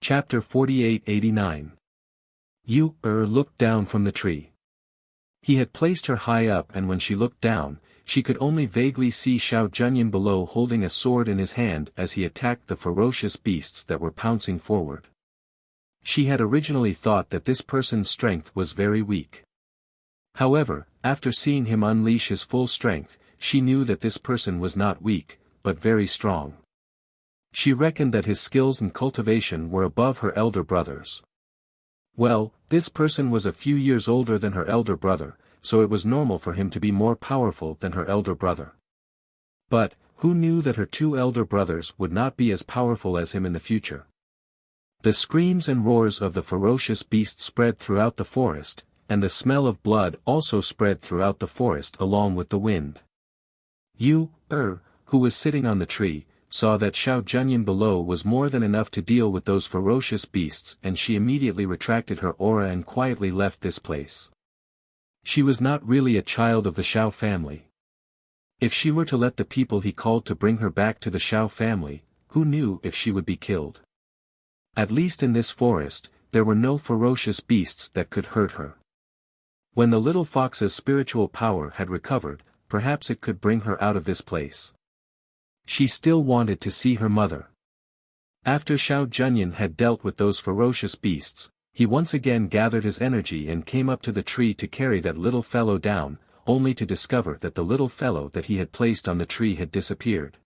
Chapter 48-89. Looked down from the tree. He had placed her high up, and when she looked down, she could only vaguely see Xiao Junyan below holding a sword in his hand as he attacked the ferocious beasts that were pouncing forward. She had originally thought that this person's strength was very weak. However, after seeing him unleash his full strength, she knew that this person was not weak, but very strong. She reckoned that his skills and cultivation were above her elder brother's. Well, this person was a few years older than her elder brother, so it was normal for him to be more powerful than her elder brother. But, who knew that her two elder brothers would not be as powerful as him in the future? The screams and roars of the ferocious beasts spread throughout the forest, and the smell of blood also spread throughout the forest along with the wind. Who was sitting on the tree, saw that Xiao Junyan below was more than enough to deal with those ferocious beasts, and she immediately retracted her aura and quietly left this place. She was not really a child of the Xiao family. If she were to let the people he called to bring her back to the Xiao family, who knew if she would be killed? At least in this forest, there were no ferocious beasts that could hurt her. When the little fox's spiritual power had recovered, perhaps it could bring her out of this place. She still wanted to see her mother. After Xiao Junyan had dealt with those ferocious beasts, he once again gathered his energy and came up to the tree to carry that little fellow down, only to discover that the little fellow that he had placed on the tree had disappeared.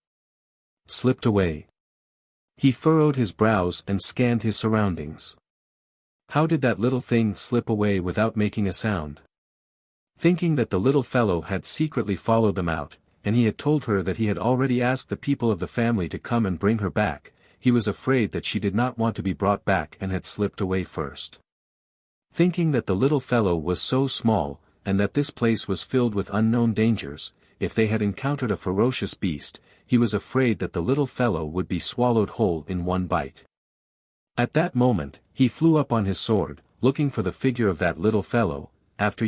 Slipped away. He furrowed his brows and scanned his surroundings. How did that little thing slip away without making a sound? Thinking that the little fellow had secretly followed them out, and he had told her that he had already asked the people of the family to come and bring her back, he was afraid that she did not want to be brought back and had slipped away first. Thinking that the little fellow was so small, and that this place was filled with unknown dangers, if they had encountered a ferocious beast, he was afraid that the little fellow would be swallowed whole in one bite. At that moment, he flew up on his sword, looking for the figure of that little fellow. After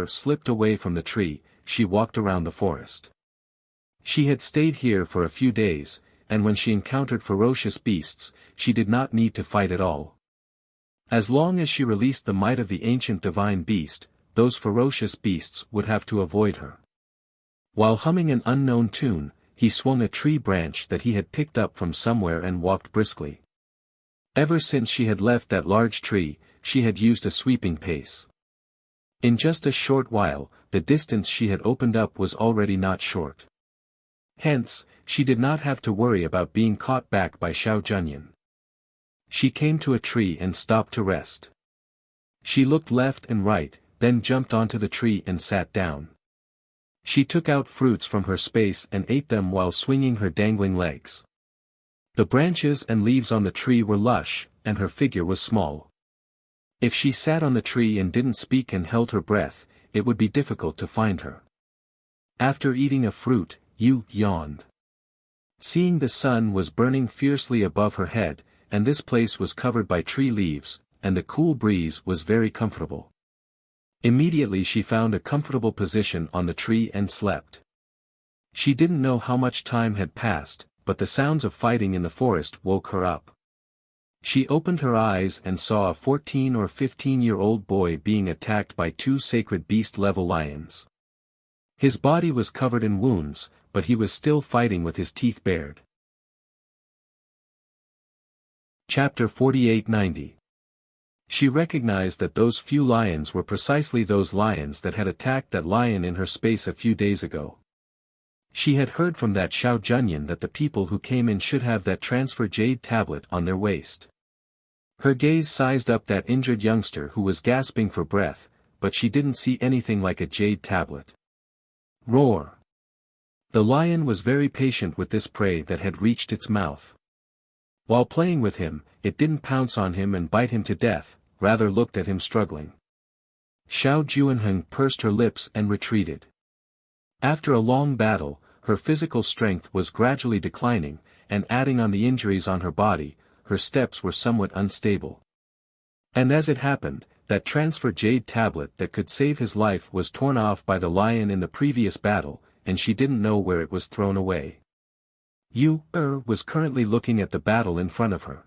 slipped away from the tree, she walked around the forest. She had stayed here for a few days, and when she encountered ferocious beasts, she did not need to fight at all. As long as she released the might of the ancient divine beast, those ferocious beasts would have to avoid her. While humming an unknown tune, he swung a tree branch that he had picked up from somewhere and walked briskly. Ever since she had left that large tree, she had used a sweeping pace. In just a short while, the distance she had opened up was already not short. Hence, she did not have to worry about being caught back by Xiao Junyan. She came to a tree and stopped to rest. She looked left and right, then jumped onto the tree and sat down. She took out fruits from her space and ate them while swinging her dangling legs. The branches and leaves on the tree were lush, and her figure was small. If she sat on the tree and didn't speak and held her breath, it would be difficult to find her. After eating a fruit, yawned. Seeing the sun was burning fiercely above her head, and this place was covered by tree leaves, and the cool breeze was very comfortable. Immediately she found a comfortable position on the tree and slept. She didn't know how much time had passed, but the sounds of fighting in the forest woke her up. She opened her eyes and saw a 14 or 15-year-old boy being attacked by two sacred beast-level lions. His body was covered in wounds, but he was still fighting with his teeth bared. Chapter 48-90. She recognized that those few lions were precisely those lions that had attacked that lion in her space a few days ago. She had heard from that Xiao Junyan that the people who came in should have that transfer jade tablet on their waist. Her gaze sized up that injured youngster who was gasping for breath, but she didn't see anything like a jade tablet. Roar! The lion was very patient with this prey that had reached its mouth. While playing with him, it didn't pounce on him and bite him to death, rather looked at him struggling. Xiao Juanheng pursed her lips and retreated. After a long battle, her physical strength was gradually declining, and adding on the injuries on her body, her steps were somewhat unstable. And as it happened, that transfer jade tablet that could save his life was torn off by the lion in the previous battle, and she didn't know where it was thrown away. Was currently looking at the battle in front of her.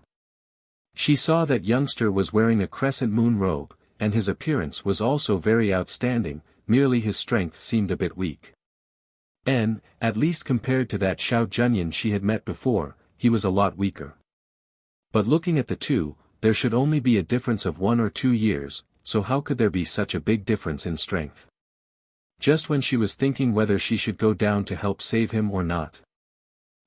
She saw that youngster was wearing a crescent moon robe, and his appearance was also very outstanding, merely his strength seemed a bit weak. And, at least compared to that Xiao Junyan she had met before, he was a lot weaker. But looking at the two, there should only be a difference of 1 or 2 years, so how could there be such a big difference in strength? Just when she was thinking whether she should go down to help save him or not,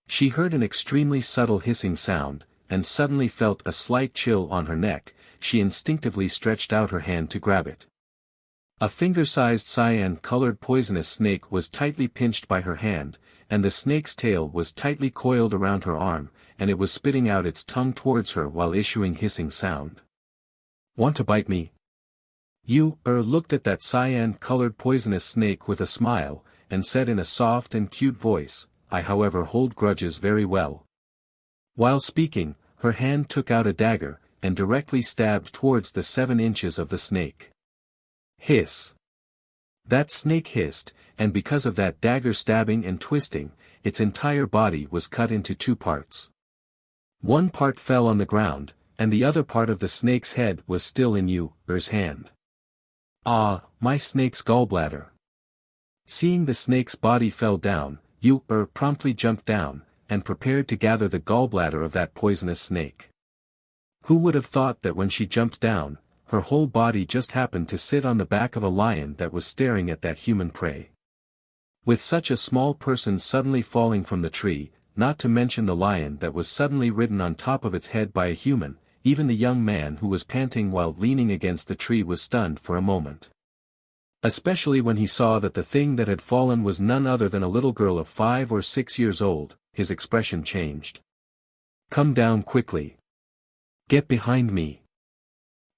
she heard an extremely subtle hissing sound, and suddenly felt a slight chill on her neck. She instinctively stretched out her hand to grab it. A finger-sized cyan-colored poisonous snake was tightly pinched by her hand, and the snake's tail was tightly coiled around her arm, and it was spitting out its tongue towards her while issuing hissing sound. "Want to bite me?" Yu looked at that cyan-colored poisonous snake with a smile, and said in a soft and cute voice, "I however hold grudges very well." While speaking, her hand took out a dagger, and directly stabbed towards the 7 inches of the snake. Hiss! That snake hissed, and because of that dagger stabbing and twisting, its entire body was cut into 2 parts. One part fell on the ground, and the other part of the snake's head was still in Yu's hand. "Ah, my snake's gallbladder." Seeing the snake's body fell down, Yu promptly jumped down, and prepared to gather the gallbladder of that poisonous snake. Who would have thought that when she jumped down, her whole body just happened to sit on the back of a lion that was staring at that human prey. With such a small person suddenly falling from the tree, not to mention the lion that was suddenly ridden on top of its head by a human, even the young man who was panting while leaning against the tree was stunned for a moment. Especially when he saw that the thing that had fallen was none other than a little girl of 5 or 6 years old, his expression changed. "Come down quickly. Get behind me."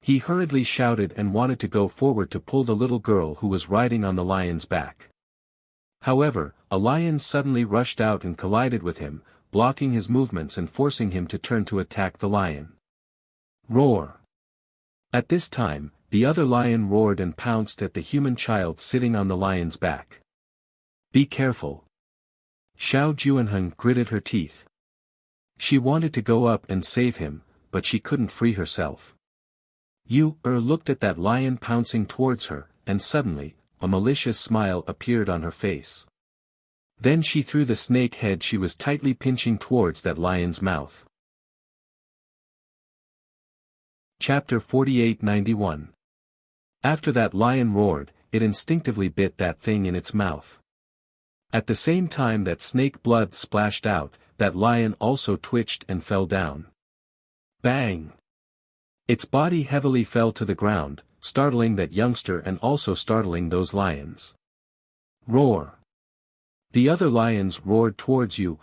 He hurriedly shouted and wanted to go forward to pull the little girl who was riding on the lion's back. However, a lion suddenly rushed out and collided with him, blocking his movements and forcing him to turn to attack the lion. Roar! At this time, the other lion roared and pounced at the human child sitting on the lion's back. "Be careful." Xiao Juanheng gritted her teeth. She wanted to go up and save him, but she couldn't free herself. Yu looked at that lion pouncing towards her, and suddenly, a malicious smile appeared on her face. Then she threw the snake head she was tightly pinching towards that lion's mouth. Chapter 4891. After that lion roared, it instinctively bit that thing in its mouth. At the same time that snake blood splashed out, that lion also twitched and fell down. Bang! Its body heavily fell to the ground, startling that youngster and also startling those lions. Roar! The other lions roared towards Yu,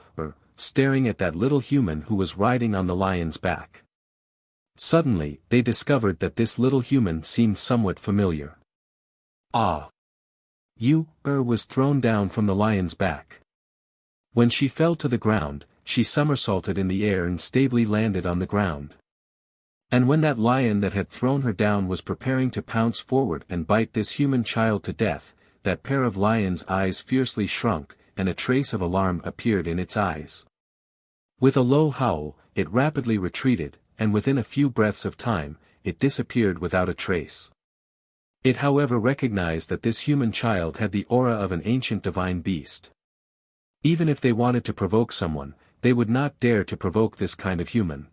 staring at that little human who was riding on the lion's back. Suddenly, they discovered that this little human seemed somewhat familiar. Ah! Yu was thrown down from the lion's back. When she fell to the ground, she somersaulted in the air and stably landed on the ground. And when that lion that had thrown her down was preparing to pounce forward and bite this human child to death, that pair of lions' eyes fiercely shrunk, and a trace of alarm appeared in its eyes. With a low howl, it rapidly retreated, and within a few breaths of time, it disappeared without a trace. It however recognized that this human child had the aura of an ancient divine beast. Even if they wanted to provoke someone, they would not dare to provoke this kind of human.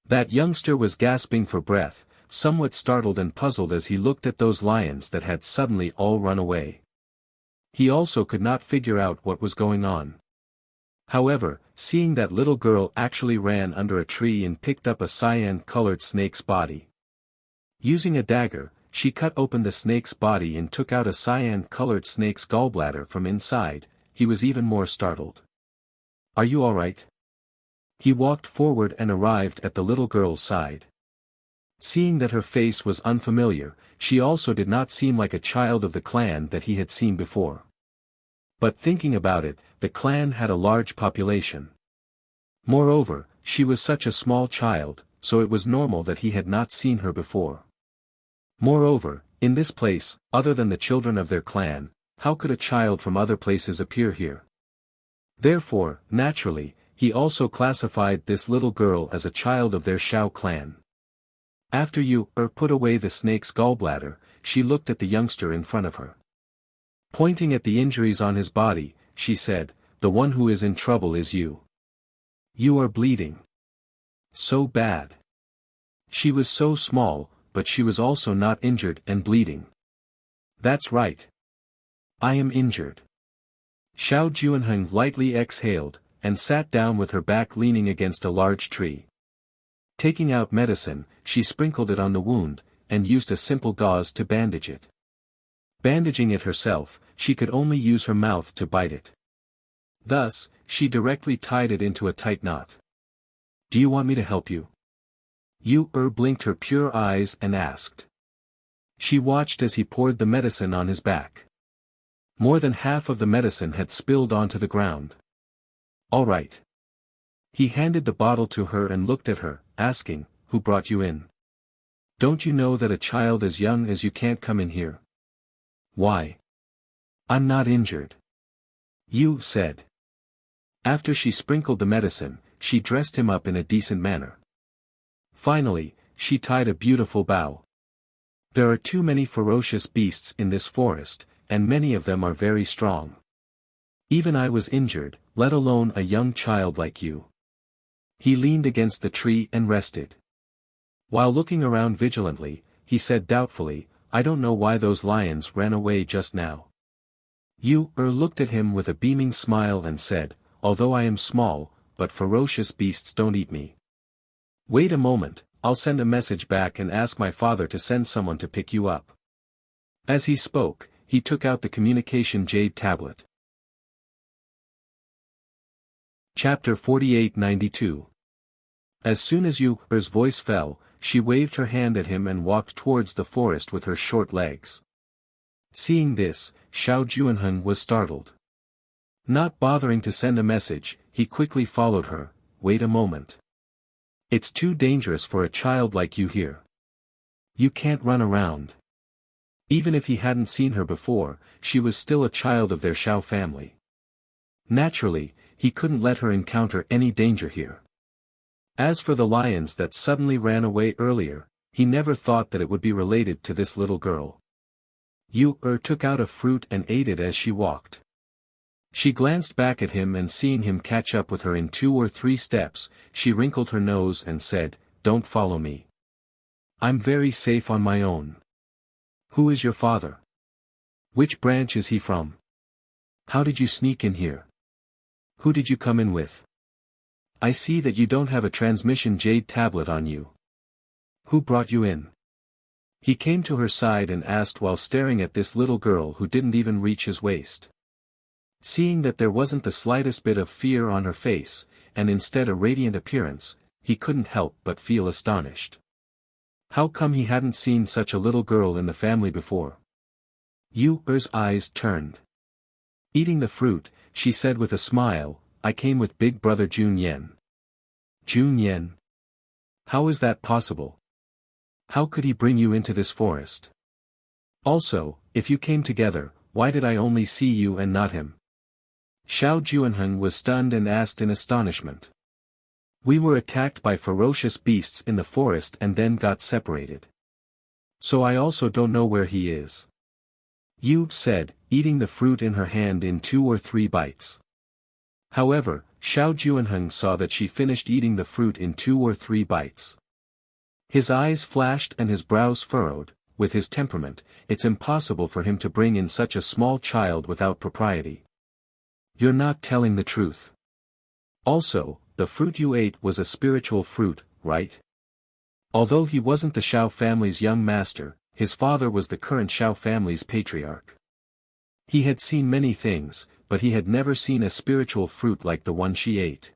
That youngster was gasping for breath, somewhat startled and puzzled as he looked at those lions that had suddenly all run away. He also could not figure out what was going on. However, seeing that little girl actually ran under a tree and picked up a cyan-colored snake's body. Using a dagger, she cut open the snake's body and took out a cyan-colored snake's gallbladder from inside. He was even more startled. "Are you all right?" He walked forward and arrived at the little girl's side. Seeing that her face was unfamiliar, she also did not seem like a child of the clan that he had seen before. But thinking about it, the clan had a large population. Moreover, she was such a small child, so it was normal that he had not seen her before. Moreover, in this place, other than the children of their clan, how could a child from other places appear here? Therefore, naturally, he also classified this little girl as a child of their Shao clan. After Yu put away the snake's gallbladder, she looked at the youngster in front of her. Pointing at the injuries on his body, she said, "The one who is in trouble is you. You are bleeding. So bad." She was so small, but she was also not injured and bleeding. "That's right. I am injured." Xiao Juanheng lightly exhaled, and sat down with her back leaning against a large tree. Taking out medicine, she sprinkled it on the wound, and used a simple gauze to bandage it. Bandaging it herself, she could only use her mouth to bite it. Thus, she directly tied it into a tight knot. "Do you want me to help you?" Yu blinked her pure eyes and asked. She watched as he poured the medicine on his back. More than half of the medicine had spilled onto the ground. "All right." He handed the bottle to her and looked at her, asking, "Who brought you in? Don't you know that a child as young as you can't come in here?" "Why? I'm not injured," Yu said. After she sprinkled the medicine, she dressed him up in a decent manner. Finally, she tied a beautiful bow. There are too many ferocious beasts in this forest, and many of them are very strong. Even I was injured, let alone a young child like you. He leaned against the tree and rested. While looking around vigilantly, he said doubtfully, "I don't know why those lions ran away just now." Yu looked at him with a beaming smile and said, "Although I am small, but ferocious beasts don't eat me. Wait a moment, I'll send a message back and ask my father to send someone to pick you up." As he spoke, he took out the communication jade tablet. Chapter 48-92. As soon as Yu's voice fell, she waved her hand at him and walked towards the forest with her short legs. Seeing this, Xiao Juanheng was startled. Not bothering to send a message, he quickly followed her. "Wait a moment. It's too dangerous for a child like you here. You can't run around." Even if he hadn't seen her before, she was still a child of their Shao family. Naturally, he couldn't let her encounter any danger here. As for the lions that suddenly ran away earlier, he never thought that it would be related to this little girl. Yu took out a fruit and ate it as she walked. She glanced back at him and seeing him catch up with her in 2 or 3 steps, she wrinkled her nose and said, "Don't follow me. I'm very safe on my own." "Who is your father? Which branch is he from? How did you sneak in here? Who did you come in with? I see that you don't have a transmission jade tablet on you. Who brought you in?" He came to her side and asked while staring at this little girl who didn't even reach his waist. Seeing that there wasn't the slightest bit of fear on her face, and instead a radiant appearance, he couldn't help but feel astonished. How come he hadn't seen such a little girl in the family before? Yu's eyes turned. Eating the fruit, she said with a smile, "I came with big brother Jun Yen." "Jun Yen? How is that possible? How could he bring you into this forest? Also, if you came together, why did I only see you and not him?" Xiao Juanheng was stunned and asked in astonishment. "We were attacked by ferocious beasts in the forest and then got separated. So I also don't know where he is," Yu said, eating the fruit in her hand in 2 or 3 bites. However, Xiao Juanheng saw that she finished eating the fruit in 2 or 3 bites. His eyes flashed and his brows furrowed. With his temperament, it's impossible for him to bring in such a small child without propriety. "You're not telling the truth. Also, the fruit you ate was a spiritual fruit, right?" Although he wasn't the Shao family's young master, his father was the current Shao family's patriarch. He had seen many things, but he had never seen a spiritual fruit like the one she ate.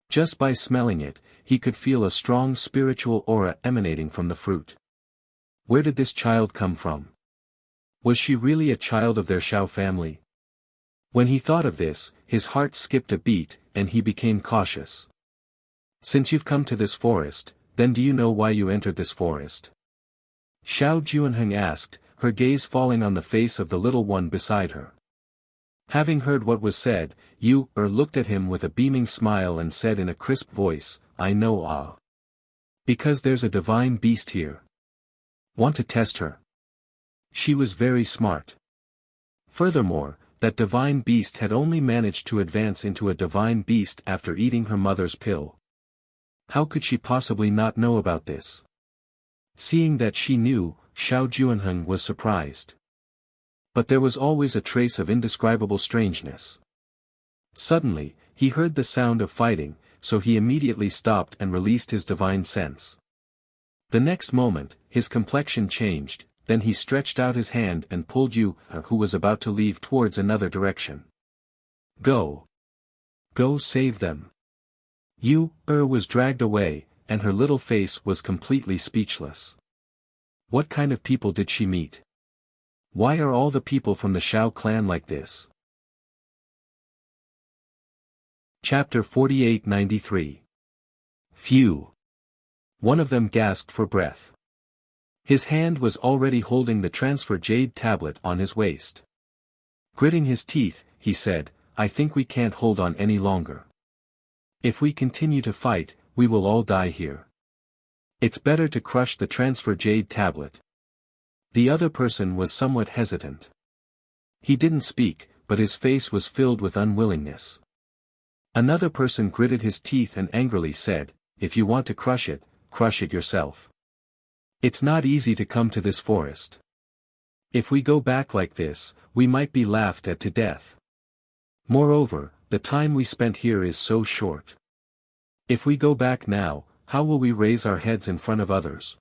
Just by smelling it, he could feel a strong spiritual aura emanating from the fruit. Where did this child come from? Was she really a child of their Shao family? When he thought of this, his heart skipped a beat, and he became cautious. "Since you've come to this forest, then do you know why you entered this forest?" Xiao Juanheng asked, her gaze falling on the face of the little one beside her. Having heard what was said, Yu looked at him with a beaming smile and said in a crisp voice, I know because there's a divine beast here. Want to test her? She was very smart. Furthermore, that divine beast had only managed to advance into a divine beast after eating her mother's pill. How could she possibly not know about this? Seeing that she knew, Xiao Juanheng was surprised. But there was always a trace of indescribable strangeness. Suddenly, he heard the sound of fighting, so he immediately stopped and released his divine sense. The next moment, his complexion changed, then he stretched out his hand and pulled Yu, who was about to leave, towards another direction. Go! Go save them! Yu was dragged away, and her little face was completely speechless. What kind of people did she meet? Why are all the people from the Shao clan like this? Chapter 48-93. Phew! One of them gasped for breath. His hand was already holding the transfer jade tablet on his waist. Gritting his teeth, he said, I think we can't hold on any longer. If we continue to fight, we will all die here. It's better to crush the transfer jade tablet. The other person was somewhat hesitant. He didn't speak, but his face was filled with unwillingness. Another person gritted his teeth and angrily said, if you want to crush it yourself. It's not easy to come to this forest. If we go back like this, we might be laughed at to death. Moreover, the time we spent here is so short. If we go back now, how will we raise our heads in front of others?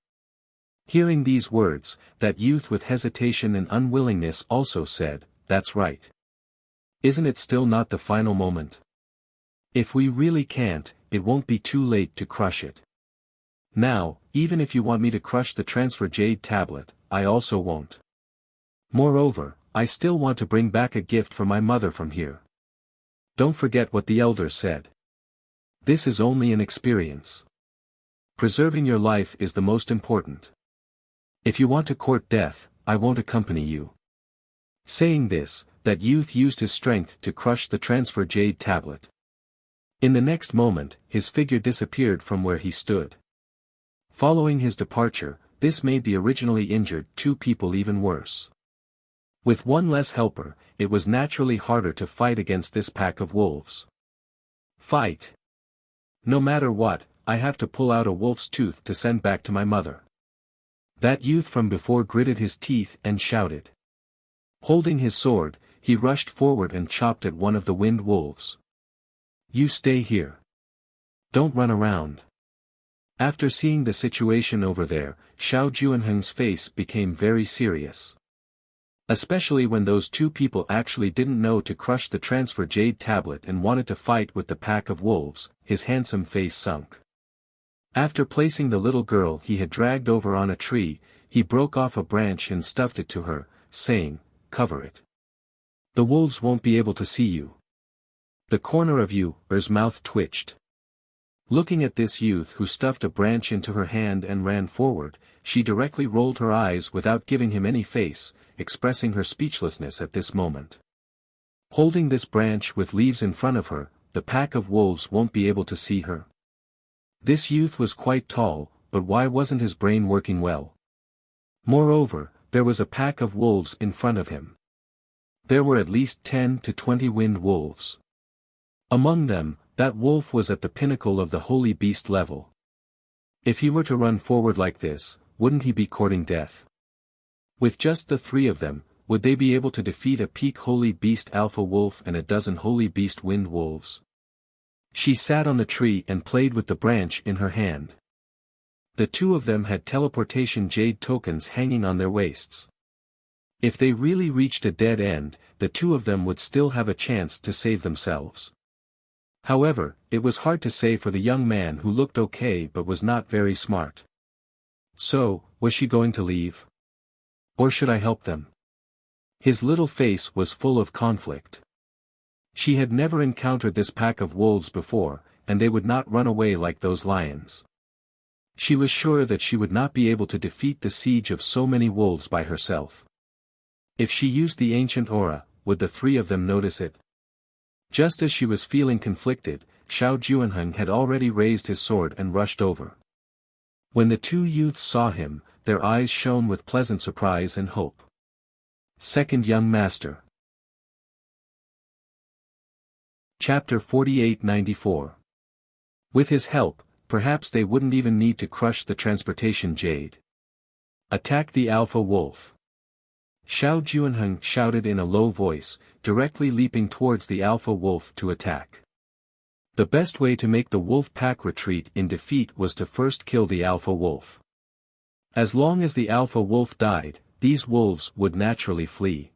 Hearing these words, that youth with hesitation and unwillingness also said, that's right. Isn't it still not the final moment? If we really can't, it won't be too late to crush it. Now, even if you want me to crush the transfer jade tablet, I also won't. Moreover, I still want to bring back a gift for my mother from here. Don't forget what the elders said. This is only an experience. Preserving your life is the most important. If you want to court death, I won't accompany you. Saying this, that youth used his strength to crush the transfer jade tablet. In the next moment, his figure disappeared from where he stood. Following his departure, this made the originally injured two people even worse. With one less helper, it was naturally harder to fight against this pack of wolves. Fight! No matter what, I have to pull out a wolf's tooth to send back to my mother. That youth from before gritted his teeth and shouted. Holding his sword, he rushed forward and chopped at one of the wind wolves. You stay here. Don't run around. After seeing the situation over there, Xiao Juanheng's face became very serious. Especially when those two people actually didn't know to crush the transfer jade tablet and wanted to fight with the pack of wolves, his handsome face sunk. After placing the little girl he had dragged over on a tree, he broke off a branch and stuffed it to her, saying, cover it. The wolves won't be able to see you. The corner of Yu's mouth twitched. Looking at this youth who stuffed a branch into her hand and ran forward, she directly rolled her eyes without giving him any face, expressing her speechlessness at this moment. Holding this branch with leaves in front of her, the pack of wolves won't be able to see her. This youth was quite tall, but why wasn't his brain working well? Moreover, there was a pack of wolves in front of him. There were at least 10 to 20 wind wolves. Among them, that wolf was at the pinnacle of the holy beast level. If he were to run forward like this, wouldn't he be courting death? With just the 3 of them, would they be able to defeat a peak holy beast alpha wolf and a dozen holy beast wind wolves? She sat on the tree and played with the branch in her hand. The 2 of them had teleportation jade tokens hanging on their waists. If they really reached a dead end, the 2 of them would still have a chance to save themselves. However, it was hard to say for the young man who looked okay but was not very smart. So, was she going to leave? Or should I help them? His little face was full of conflict. She had never encountered this pack of wolves before, and they would not run away like those lions. She was sure that she would not be able to defeat the siege of so many wolves by herself. If she used the ancient aura, would the three of them notice it? Just as she was feeling conflicted, Xiao Juanheng had already raised his sword and rushed over. When the two youths saw him, their eyes shone with pleasant surprise and hope. Second Young Master. Chapter 48-94. With his help, perhaps they wouldn't even need to crush the transportation jade. Attack the Alpha Wolf. Xiao Juanheng shouted in a low voice, directly leaping towards the Alpha Wolf to attack. The best way to make the wolf pack retreat in defeat was to first kill the Alpha Wolf. As long as the Alpha Wolf died, these wolves would naturally flee.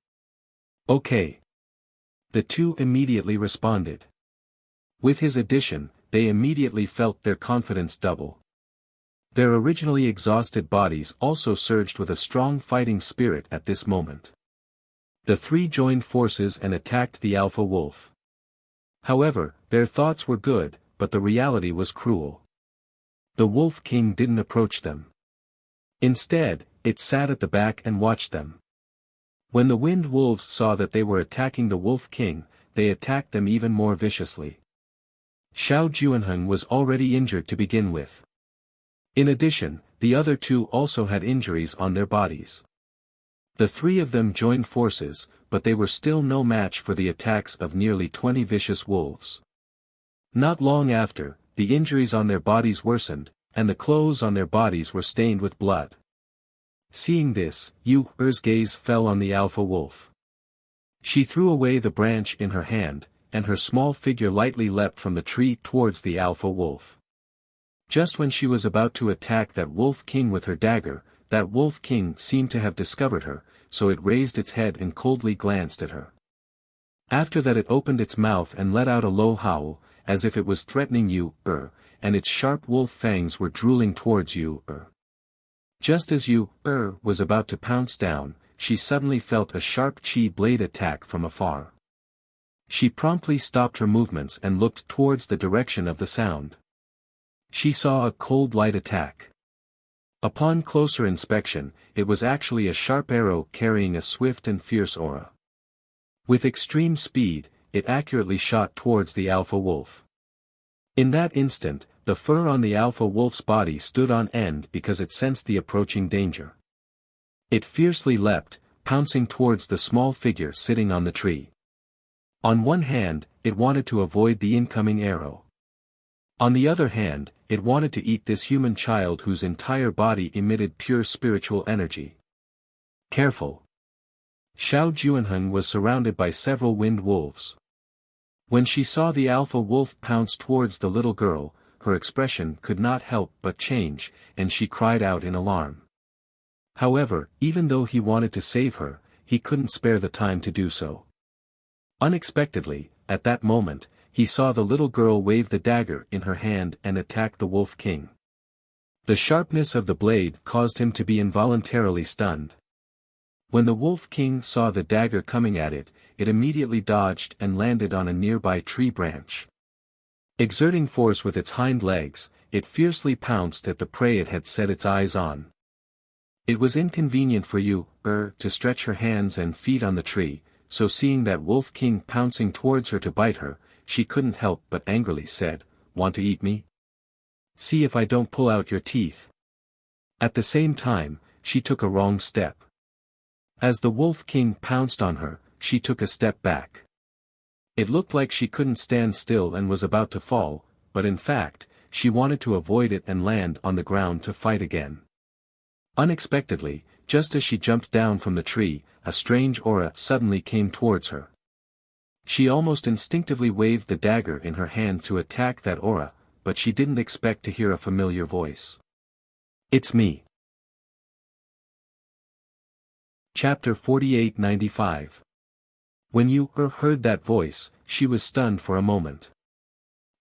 Okay. The two immediately responded. With his addition, they immediately felt their confidence double. Their originally exhausted bodies also surged with a strong fighting spirit at this moment. The three joined forces and attacked the Alpha Wolf. However, their thoughts were good, but the reality was cruel. The Wolf King didn't approach them. Instead, it sat at the back and watched them. When the Wind Wolves saw that they were attacking the Wolf King, they attacked them even more viciously. Xiao Juanheng was already injured to begin with. In addition, the other two also had injuries on their bodies. The three of them joined forces, but they were still no match for the attacks of nearly 20 vicious wolves. Not long after, the injuries on their bodies worsened, and the clothes on their bodies were stained with blood. Seeing this, Yu Er's gaze fell on the Alpha Wolf. She threw away the branch in her hand, and her small figure lightly leapt from the tree towards the Alpha Wolf. Just when she was about to attack that Wolf King with her dagger, that Wolf King seemed to have discovered her, so it raised its head and coldly glanced at her. After that it opened its mouth and let out a low howl, as if it was threatening Yu and its sharp wolf fangs were drooling towards Yu Just as Yu was about to pounce down, she suddenly felt a sharp chi blade attack from afar. She promptly stopped her movements and looked towards the direction of the sound. She saw a cold light attack. Upon closer inspection, it was actually a sharp arrow carrying a swift and fierce aura. With extreme speed, it accurately shot towards the Alpha Wolf. In that instant, the fur on the Alpha Wolf's body stood on end because it sensed the approaching danger. It fiercely leapt, pouncing towards the small figure sitting on the tree. On one hand, it wanted to avoid the incoming arrow. On the other hand, it wanted to eat this human child whose entire body emitted pure spiritual energy. Careful! Xiao Juanheng was surrounded by several wind wolves. When she saw the Alpha Wolf pounce towards the little girl, her expression could not help but change, and she cried out in alarm. However, even though he wanted to save her, he couldn't spare the time to do so. Unexpectedly, at that moment, he saw the little girl wave the dagger in her hand and attack the Wolf King. The sharpness of the blade caused him to be involuntarily stunned. When the Wolf King saw the dagger coming at it, it immediately dodged and landed on a nearby tree branch. Exerting force with its hind legs, it fiercely pounced at the prey it had set its eyes on. It was inconvenient for Yu to stretch her hands and feet on the tree, so seeing that Wolf King pouncing towards her to bite her, she couldn't help but angrily said, "Want to eat me? See if I don't pull out your teeth." At the same time, she took a wrong step. As the Wolf King pounced on her, she took a step back. It looked like she couldn't stand still and was about to fall, but in fact, she wanted to avoid it and land on the ground to fight again. Unexpectedly, just as she jumped down from the tree, a strange aura suddenly came towards her. She almost instinctively waved the dagger in her hand to attack that aura, but she didn't expect to hear a familiar voice. "It's me." Chapter 48-95. When Yu heard that voice, she was stunned for a moment.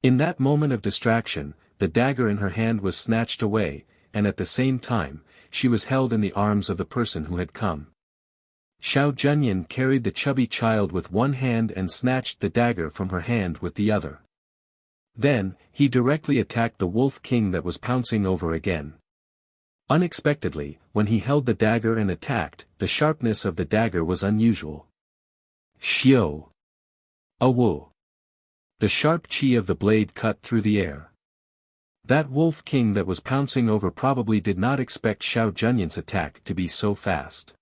In that moment of distraction, the dagger in her hand was snatched away, and at the same time, she was held in the arms of the person who had come. Xiao Junyan carried the chubby child with one hand and snatched the dagger from her hand with the other. Then, he directly attacked the Wolf King that was pouncing over again. Unexpectedly, when he held the dagger and attacked, the sharpness of the dagger was unusual. Xiao. A wu. The sharp chi of the blade cut through the air. That wolf king that was pouncing over probably did not expect Xiao Junyin's attack to be so fast.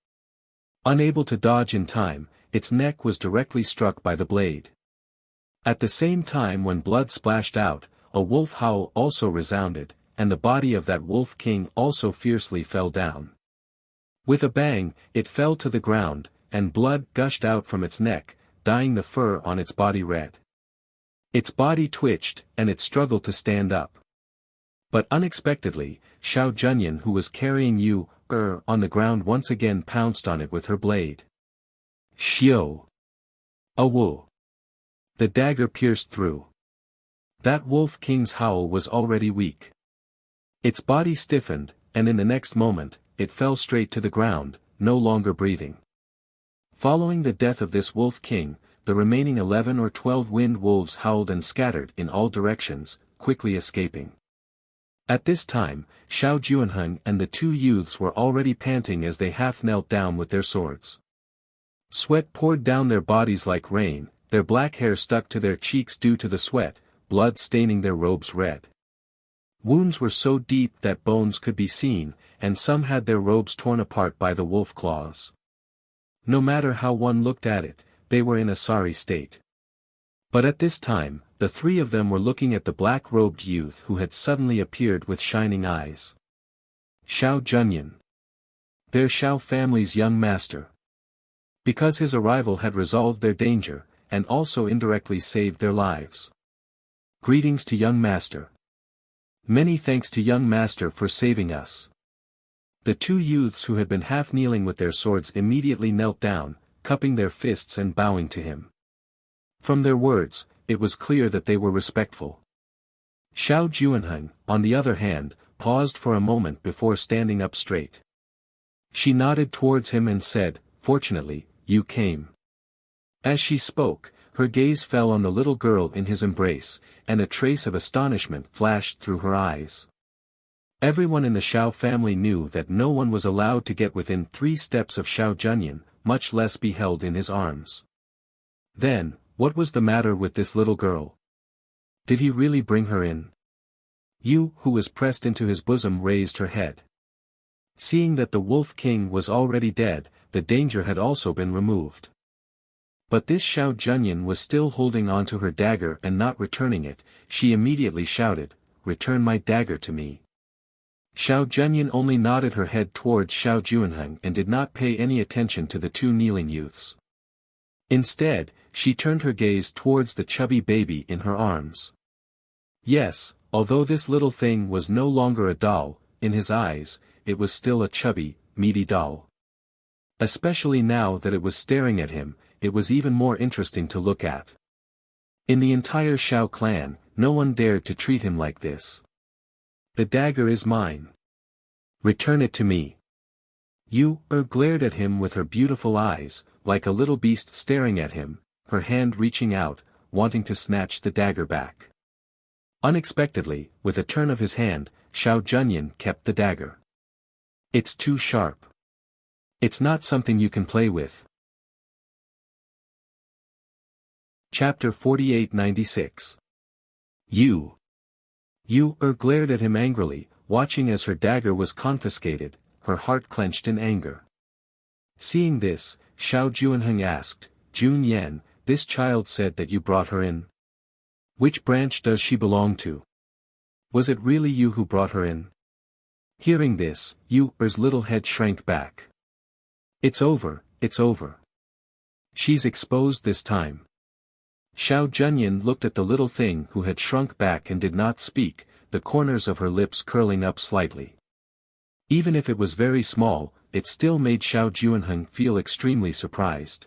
Unable to dodge in time, its neck was directly struck by the blade. At the same time, when blood splashed out, a wolf howl also resounded, and the body of that wolf king also fiercely fell down. With a bang, it fell to the ground, and blood gushed out from its neck, dyeing the fur on its body red. Its body twitched, and it struggled to stand up. But unexpectedly, Xiao Junyin, who was carrying Yu on the ground, once again pounced on it with her blade. Xiao. A wu. The dagger pierced through. That wolf king's howl was already weak. Its body stiffened, and in the next moment, it fell straight to the ground, no longer breathing. Following the death of this wolf king, the remaining 11 or 12 wind wolves howled and scattered in all directions, quickly escaping. At this time, Xiao Juanheng and the two youths were already panting as they half knelt down with their swords. Sweat poured down their bodies like rain, their black hair stuck to their cheeks due to the sweat, blood staining their robes red. Wounds were so deep that bones could be seen, and some had their robes torn apart by the wolf claws. No matter how one looked at it, they were in a sorry state. But at this time, the three of them were looking at the black-robed youth who had suddenly appeared with shining eyes. Xiao Junyin. Their Xiao family's young master. Because his arrival had resolved their danger, and also indirectly saved their lives. Greetings to young master. Many thanks to young master for saving us. The two youths who had been half kneeling with their swords immediately knelt down, cupping their fists and bowing to him. From their words, it was clear that they were respectful. Xiao Juanheng, on the other hand, paused for a moment before standing up straight. She nodded towards him and said, "Fortunately, you came." As she spoke, her gaze fell on the little girl in his embrace, and a trace of astonishment flashed through her eyes. Everyone in the Xiao family knew that no one was allowed to get within 3 steps of Xiao Junyin, much less be held in his arms. Then, what was the matter with this little girl? Did he really bring her in? Yu, who was pressed into his bosom, raised her head. Seeing that the Wolf King was already dead, the danger had also been removed. But this Xiao Junyin was still holding on to her dagger and not returning it. She immediately shouted, "Return my dagger to me." Xiao Junyin only nodded her head towards Xiao Juanheng and did not pay any attention to the two kneeling youths. Instead, she turned her gaze towards the chubby baby in her arms. Yes, although this little thing was no longer a doll, in his eyes, it was still a chubby, meaty doll. Especially now that it was staring at him, it was even more interesting to look at. In the entire Xiao clan, no one dared to treat him like this. "The dagger is mine. Return it to me." Yu glared at him with her beautiful eyes, like a little beast staring at him, her hand reaching out, wanting to snatch the dagger back. Unexpectedly, with a turn of his hand, Xiao Junyin kept the dagger. "It's too sharp. It's not something you can play with." Chapter 4896. Yu glared at him angrily, watching as her dagger was confiscated, her heart clenched in anger. Seeing this, Xiao Juanheng asked, "Jun Yan, this child said that you brought her in. Which branch does she belong to? Was it really you who brought her in?" Hearing this, Yu's little head shrank back. It's over. She's exposed this time." Xiao Junyin looked at the little thing who had shrunk back and did not speak, the corners of her lips curling up slightly. Even if it was very small, it still made Xiao Juanheng feel extremely surprised.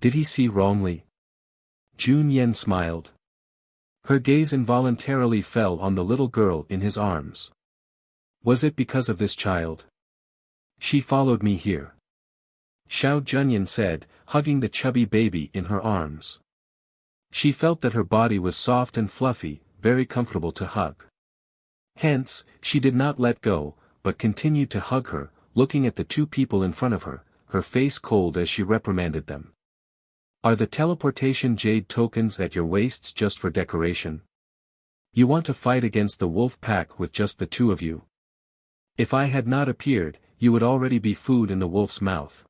Did he see wrongly? Jun Yan smiled. Her gaze involuntarily fell on the little girl in his arms. Was it because of this child? She followed me here. Xiao Junyin said, hugging the chubby baby in her arms. She felt that her body was soft and fluffy, very comfortable to hug. Hence, she did not let go, but continued to hug her, looking at the two people in front of her, her face cold as she reprimanded them. Are the teleportation jade tokens at your waists just for decoration? You want to fight against the wolf pack with just the two of you? If I had not appeared, you would already be food in the wolf's mouth.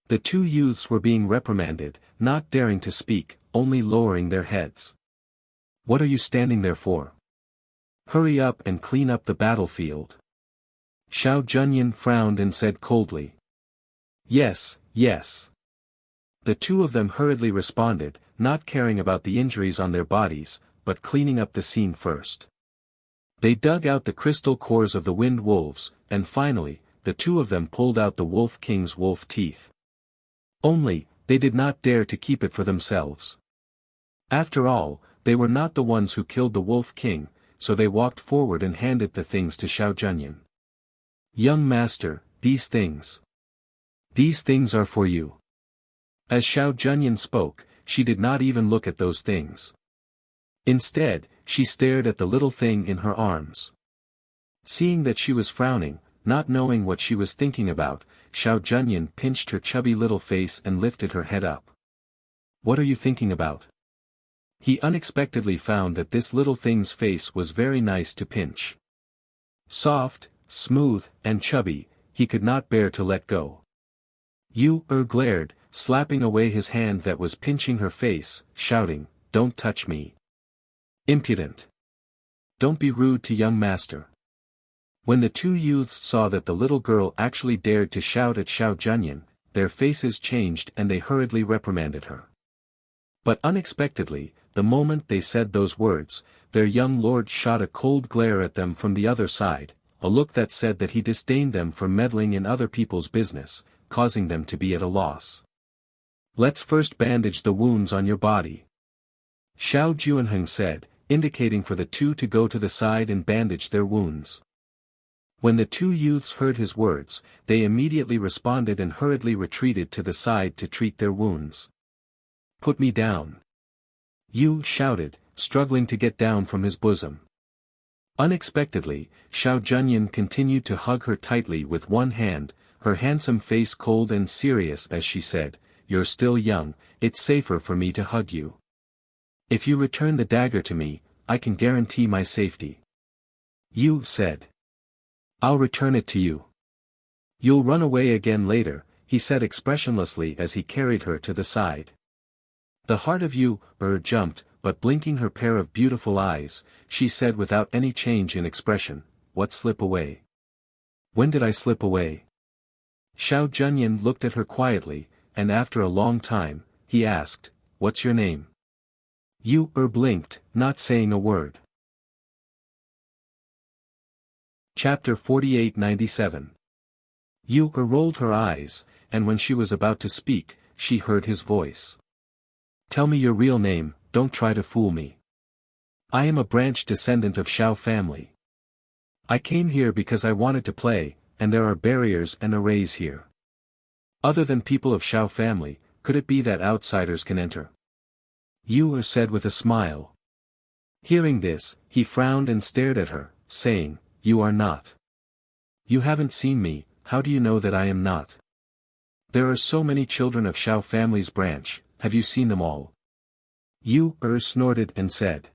The two youths were being reprimanded, not daring to speak, only lowering their heads. What are you standing there for? Hurry up and clean up the battlefield. Xiao Junyan frowned and said coldly. Yes, yes. The two of them hurriedly responded, not caring about the injuries on their bodies, but cleaning up the scene first. They dug out the crystal cores of the wind wolves, and finally, the two of them pulled out the wolf king's wolf teeth. Only, they did not dare to keep it for themselves. After all, they were not the ones who killed the wolf king, so they walked forward and handed the things to Xiao Junyan. Young master, these things. These things are for you. As Xiao Junyan spoke, she did not even look at those things. Instead, she stared at the little thing in her arms. Seeing that she was frowning, not knowing what she was thinking about, Xiao Junyan pinched her chubby little face and lifted her head up. What are you thinking about? He unexpectedly found that this little thing's face was very nice to pinch. Soft, smooth, and chubby, he could not bear to let go. Yu glared, slapping away his hand that was pinching her face, shouting, "Don't touch me. Impudent. Don't be rude to young master." When the two youths saw that the little girl actually dared to shout at Xiao Junyan, their faces changed and they hurriedly reprimanded her. But unexpectedly, the moment they said those words, their young lord shot a cold glare at them from the other side, a look that said that he disdained them for meddling in other people's business, causing them to be at a loss. "Let's first bandage the wounds on your body," Xiao Juanheng said, indicating for the two to go to the side and bandage their wounds. When the two youths heard his words, they immediately responded and hurriedly retreated to the side to treat their wounds. "Put me down," Yu shouted, struggling to get down from his bosom. Unexpectedly, Xiao Junyan continued to hug her tightly with one hand, her handsome face cold and serious as she said, "You're still young, it's safer for me to hug you. If you return the dagger to me, I can guarantee my safety." Yu said. "I'll return it to you. You'll run away again later," he said expressionlessly as he carried her to the side. The heart of Yu jumped, but blinking her pair of beautiful eyes, she said without any change in expression, "What slip away? When did I slip away?" Xiao Junyan looked at her quietly, and after a long time, he asked, "What's your name?" Yu blinked, not saying a word. Chapter 4897. Yu rolled her eyes, and when she was about to speak, she heard his voice. "Tell me your real name, don't try to fool me. I am a branch descendant of Xiao family. I came here because I wanted to play, and there are barriers and arrays here. Other than people of Xiao family, could it be that outsiders can enter?" Yu said with a smile. Hearing this, he frowned and stared at her, saying, "You are not. You haven't seen me, how do you know that I am not? There are so many children of Xiao family's branch, have you seen them all?" Yu snorted and said.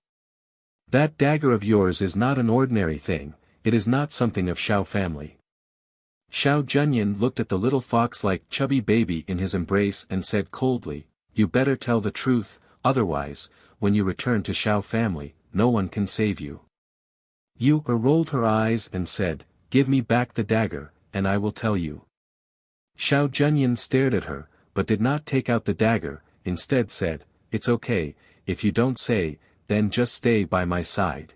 "That dagger of yours is not an ordinary thing, it is not something of Xiao family." Xiao Junyan looked at the little fox-like chubby baby in his embrace and said coldly, "You better tell the truth, otherwise, when you return to Xiao family, no one can save you." Yu rolled her eyes and said, "Give me back the dagger, and I will tell you." Xiao Junyan stared at her, but did not take out the dagger, instead said, "It's okay, if you don't say, then just stay by my side."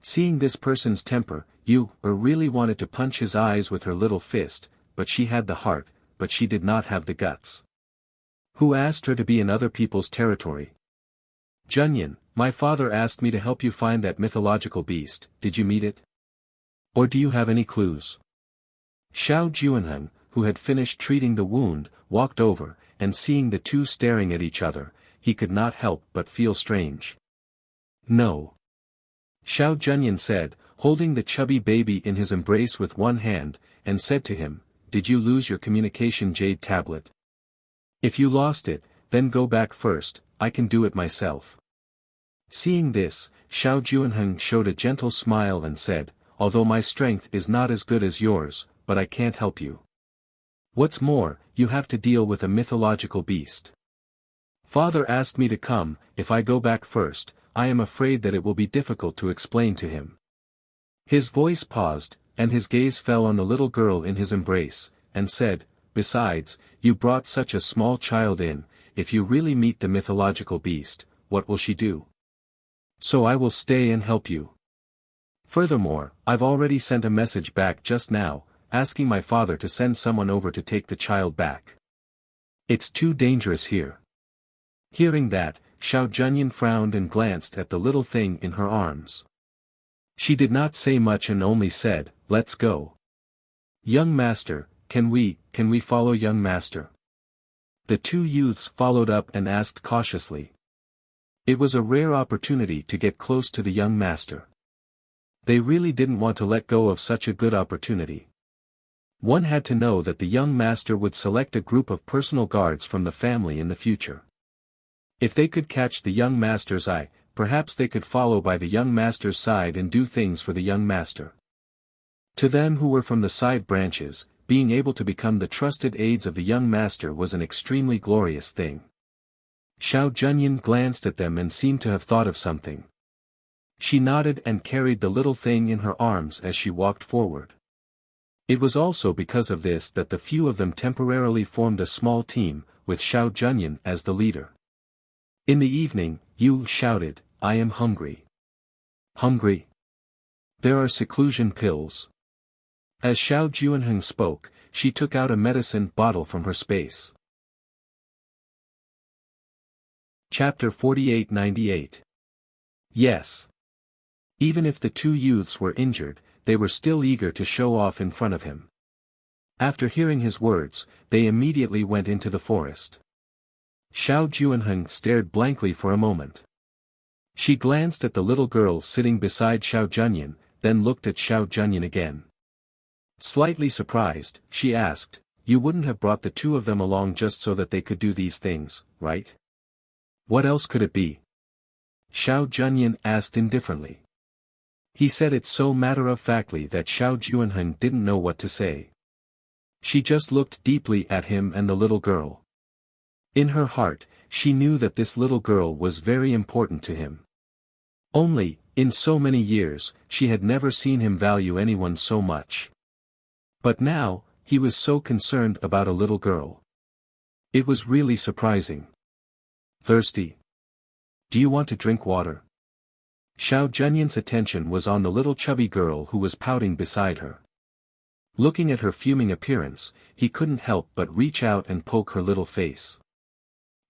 Seeing this person's temper, Yu really wanted to punch his eyes with her little fist, but she had the heart, but she did not have the guts. Who asked her to be in other people's territory? "Junyan, my father asked me to help you find that mythological beast, did you meet it? Or do you have any clues?" Xiao Juanheng, who had finished treating the wound, walked over, and seeing the two staring at each other, he could not help but feel strange. "No." Xiao Junyan said, holding the chubby baby in his embrace with one hand, and said to him, "Did you lose your communication jade tablet? If you lost it, then go back first, I can do it myself. Seeing this, Xiao Juanheng showed a gentle smile and said, although my strength is not as good as yours, but I can't help you. What's more, you have to deal with a mythological beast. Father asked me to come. If I go back first, I am afraid that it will be difficult to explain to him. His voice paused, and his gaze fell on the little girl in his embrace, and said, besides, you brought such a small child in. If you really meet the mythological beast, what will she do? So I will stay and help you. Furthermore, I've already sent a message back just now, asking my father to send someone over to take the child back. It's too dangerous here. Hearing that, Xiao Junyan frowned and glanced at the little thing in her arms. She did not say much and only said, let's go. Young master, can we follow young master? The two youths followed up and asked cautiously. It was a rare opportunity to get close to the young master. They really didn't want to let go of such a good opportunity. One had to know that the young master would select a group of personal guards from the family in the future. If they could catch the young master's eye, perhaps they could follow by the young master's side and do things for the young master. To them who were from the side branches, being able to become the trusted aides of the young master was an extremely glorious thing. Xiao Junyan glanced at them and seemed to have thought of something. She nodded and carried the little thing in her arms as she walked forward. It was also because of this that the few of them temporarily formed a small team, with Xiao Junyan as the leader. In the evening, Yu shouted, I am hungry. Hungry? There are seclusion pills. As Xiao Juanheng spoke, she took out a medicine bottle from her space. Chapter 4898. Yes. Even if the two youths were injured, they were still eager to show off in front of him. After hearing his words, they immediately went into the forest. Xiao Juanheng stared blankly for a moment. She glanced at the little girl sitting beside Xiao Junyan, then looked at Xiao Junyan again. Slightly surprised, she asked, you wouldn't have brought the two of them along just so that they could do these things, right? What else could it be? Xiao Junyan asked indifferently. He said it so matter-of-factly that Xiao Juanheng didn't know what to say. She just looked deeply at him and the little girl. In her heart, she knew that this little girl was very important to him. Only, in so many years, she had never seen him value anyone so much. But now, he was so concerned about a little girl. It was really surprising. Thirsty? Do you want to drink water? Xiao Junyan's attention was on the little chubby girl who was pouting beside her. Looking at her fuming appearance, he couldn't help but reach out and poke her little face.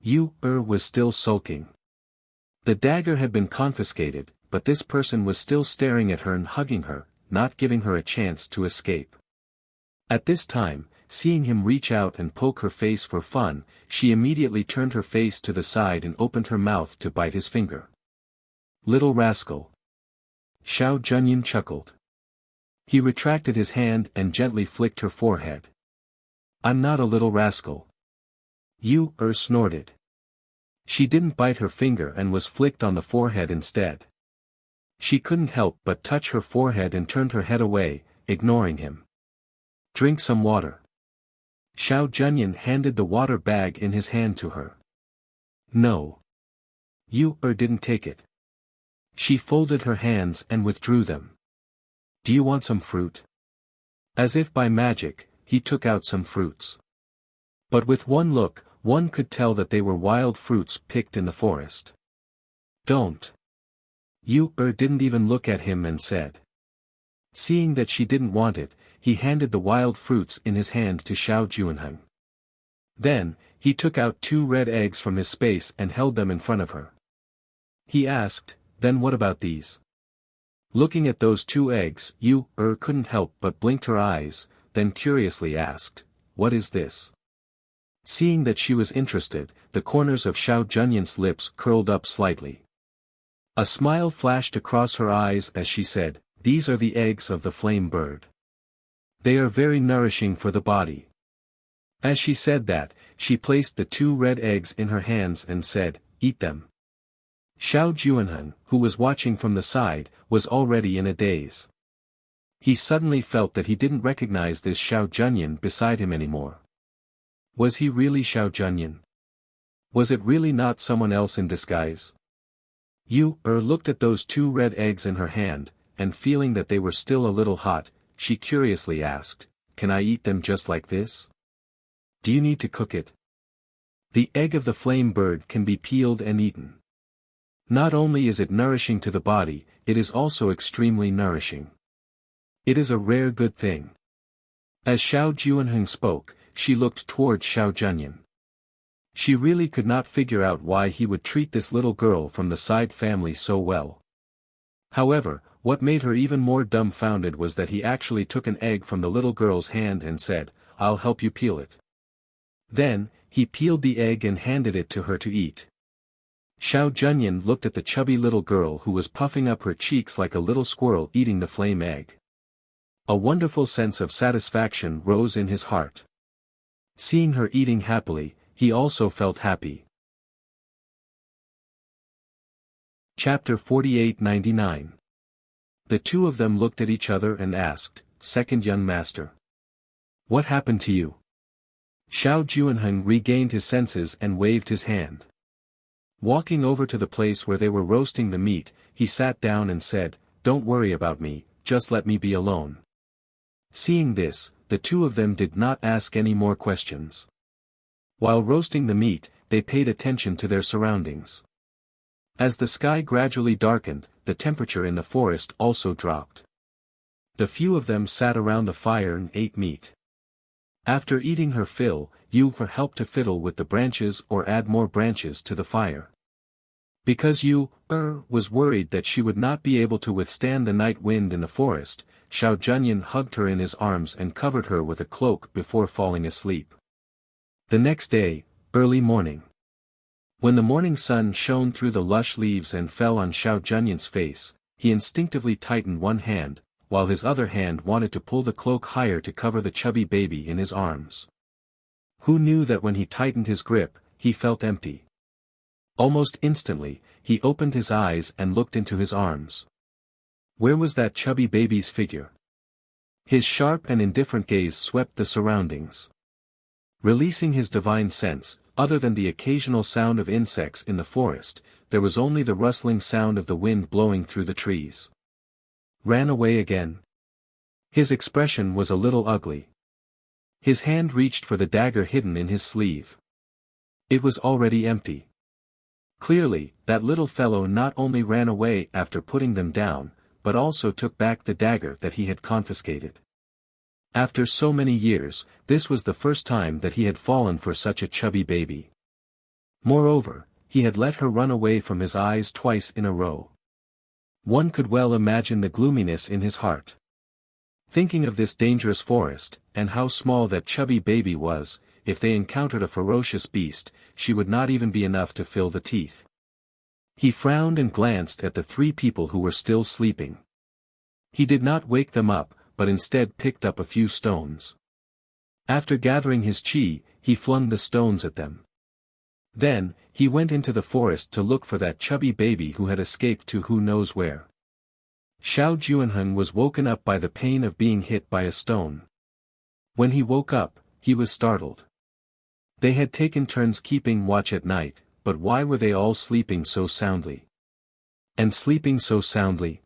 Yu was still sulking. The dagger had been confiscated, but this person was still staring at her and hugging her, not giving her a chance to escape. At this time, seeing him reach out and poke her face for fun, she immediately turned her face to the side and opened her mouth to bite his finger. Little rascal. Xiao Junyan chuckled. He retracted his hand and gently flicked her forehead. I'm not a little rascal. Yu snorted. She didn't bite her finger and was flicked on the forehead instead. She couldn't help but touch her forehead and turned her head away, ignoring him. Drink some water. Xiao Junyan handed the water bag in his hand to her. No. Yu didn't take it. She folded her hands and withdrew them. Do you want some fruit? As if by magic, he took out some fruits. But with one look, one could tell that they were wild fruits picked in the forest. Don't. Yu didn't even look at him and said. Seeing that she didn't want it, he handed the wild fruits in his hand to Xiao Juanheng. Then, he took out 2 red eggs from his space and held them in front of her. He asked, then what about these? Looking at those 2 eggs, Yu couldn't help but blinked her eyes, then curiously asked, what is this? Seeing that she was interested, the corners of Xiao Junyan's lips curled up slightly. A smile flashed across her eyes as she said, these are the eggs of the flame bird. They are very nourishing for the body. As she said that, she placed the 2 red eggs in her hands and said, "Eat them." Xiao Juanheng, who was watching from the side, was already in a daze. He suddenly felt that he didn't recognize this Xiao Junyan beside him anymore. Was he really Xiao Junyan? Was it really not someone else in disguise? Yu looked at those 2 red eggs in her hand, and feeling that they were still a little hot, she curiously asked, "Can I eat them just like this? Do you need to cook it?" The egg of the flame bird can be peeled and eaten. Not only is it nourishing to the body, it is also extremely nourishing. It is a rare good thing. As Xiao Juanheng spoke, she looked towards Xiao Junyan. She really could not figure out why he would treat this little girl from the side family so well. However, what made her even more dumbfounded was that he actually took an egg from the little girl's hand and said, "I'll help you peel it." Then, he peeled the egg and handed it to her to eat. Xiao Junyan looked at the chubby little girl who was puffing up her cheeks like a little squirrel eating the flame egg. A wonderful sense of satisfaction rose in his heart. Seeing her eating happily, he also felt happy. Chapter 48-99. The 2 of them looked at each other and asked, "Second young master, what happened to you?" Xiao Juanheng regained his senses and waved his hand. Walking over to the place where they were roasting the meat, he sat down and said, "Don't worry about me, just let me be alone." Seeing this, the 2 of them did not ask any more questions. While roasting the meat, they paid attention to their surroundings. As the sky gradually darkened, the temperature in the forest also dropped. The few of them sat around the fire and ate meat. After eating her fill, Yu helped to fiddle with the branches or add more branches to the fire. Because Yu was worried that she would not be able to withstand the night wind in the forest, Xiao Junyan hugged her in his arms and covered her with a cloak before falling asleep. The next day, early morning. When the morning sun shone through the lush leaves and fell on Xiao Junyan's face, he instinctively tightened one hand, while his other hand wanted to pull the cloak higher to cover the chubby baby in his arms. Who knew that when he tightened his grip, he felt empty? Almost instantly, he opened his eyes and looked into his arms. Where was that chubby baby's figure? His sharp and indifferent gaze swept the surroundings. Releasing his divine sense, other than the occasional sound of insects in the forest, there was only the rustling sound of the wind blowing through the trees. Ran away again? His expression was a little ugly. His hand reached for the dagger hidden in his sleeve. It was already empty. Clearly, that little fellow not only ran away after putting them down, but also took back the dagger that he had confiscated. After so many years, this was the first time that he had fallen for such a chubby baby. Moreover, he had let her run away from his eyes twice in a row. One could well imagine the gloominess in his heart. Thinking of this dangerous forest, and how small that chubby baby was, if they encountered a ferocious beast, she would not even be enough to fill the teeth. He frowned and glanced at the 3 people who were still sleeping. He did not wake them up, but instead picked up a few stones. After gathering his chi, he flung the stones at them. Then, he went into the forest to look for that chubby baby who had escaped to who knows where. Xiao Juanheng was woken up by the pain of being hit by a stone. When he woke up, he was startled. They had taken turns keeping watch at night, but why were they all sleeping so soundly? And sleeping so soundly?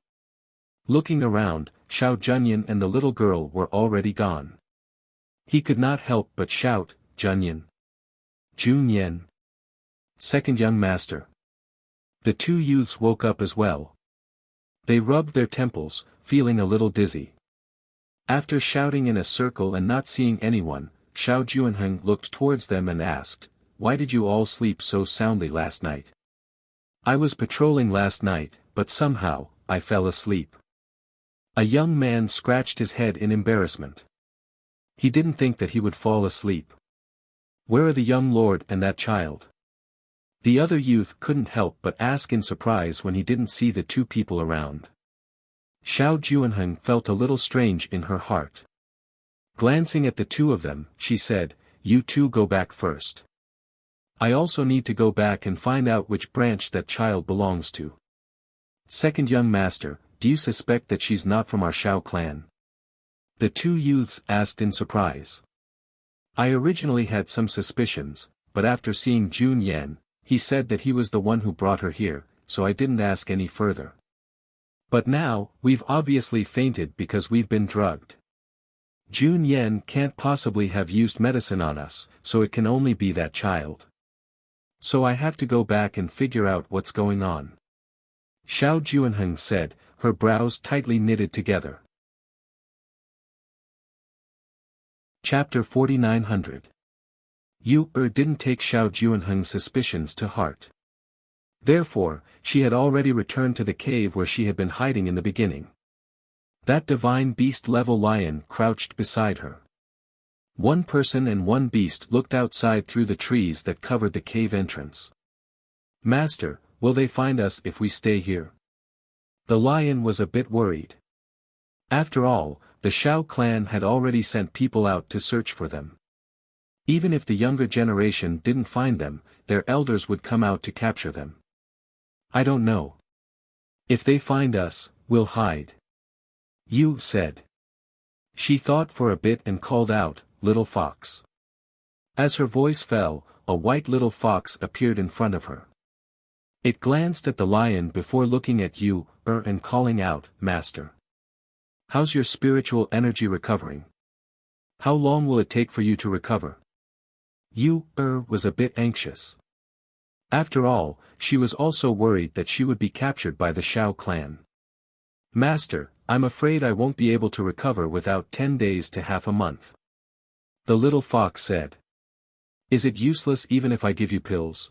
Looking around, Xiao Junyan and the little girl were already gone. He could not help but shout, "Junyan! Junyan! Second young master!" The 2 youths woke up as well. They rubbed their temples, feeling a little dizzy. After shouting in a circle and not seeing anyone, Xiao Juanheng looked towards them and asked, "Why did you all sleep so soundly last night?" "I was patrolling last night, but somehow, I fell asleep." A young man scratched his head in embarrassment. He didn't think that he would fall asleep. Where are the young lord and that child? The other youth couldn't help but ask in surprise when he didn't see the 2 people around. Xiao Juanheng felt a little strange in her heart. Glancing at the 2 of them, she said, you two go back first. I also need to go back and find out which branch that child belongs to. Second young master, do you suspect that she's not from our Shao clan? The two youths asked in surprise. I originally had some suspicions, but after seeing Jun Yan, he said that he was the one who brought her here, so I didn't ask any further. But now, we've obviously fainted because we've been drugged. Jun Yan can't possibly have used medicine on us, so it can only be that child. So I have to go back and figure out what's going on. Xiao Juanheng said, her brows tightly knitted together. Chapter 4900. Yu didn't take Xiao Juanheng's suspicions to heart. Therefore, she had already returned to the cave where she had been hiding in the beginning. That divine beast-level lion crouched beside her. One person and one beast looked outside through the trees that covered the cave entrance. Master, will they find us if we stay here? The lion was a bit worried. After all, the Shao clan had already sent people out to search for them. Even if the younger generation didn't find them, their elders would come out to capture them. I don't know. If they find us, we'll hide. Yu said. She thought for a bit and called out, "Little fox." As her voice fell, a white little fox appeared in front of her. It glanced at the lion before looking at Yu and calling out, "Master. How's your spiritual energy recovering? How long will it take for you to recover?" Yu was a bit anxious. After all, she was also worried that she would be captured by the Shao clan. "Master, I'm afraid I won't be able to recover without 10 days to half a month." The little fox said. "Is it useless even if I give you pills?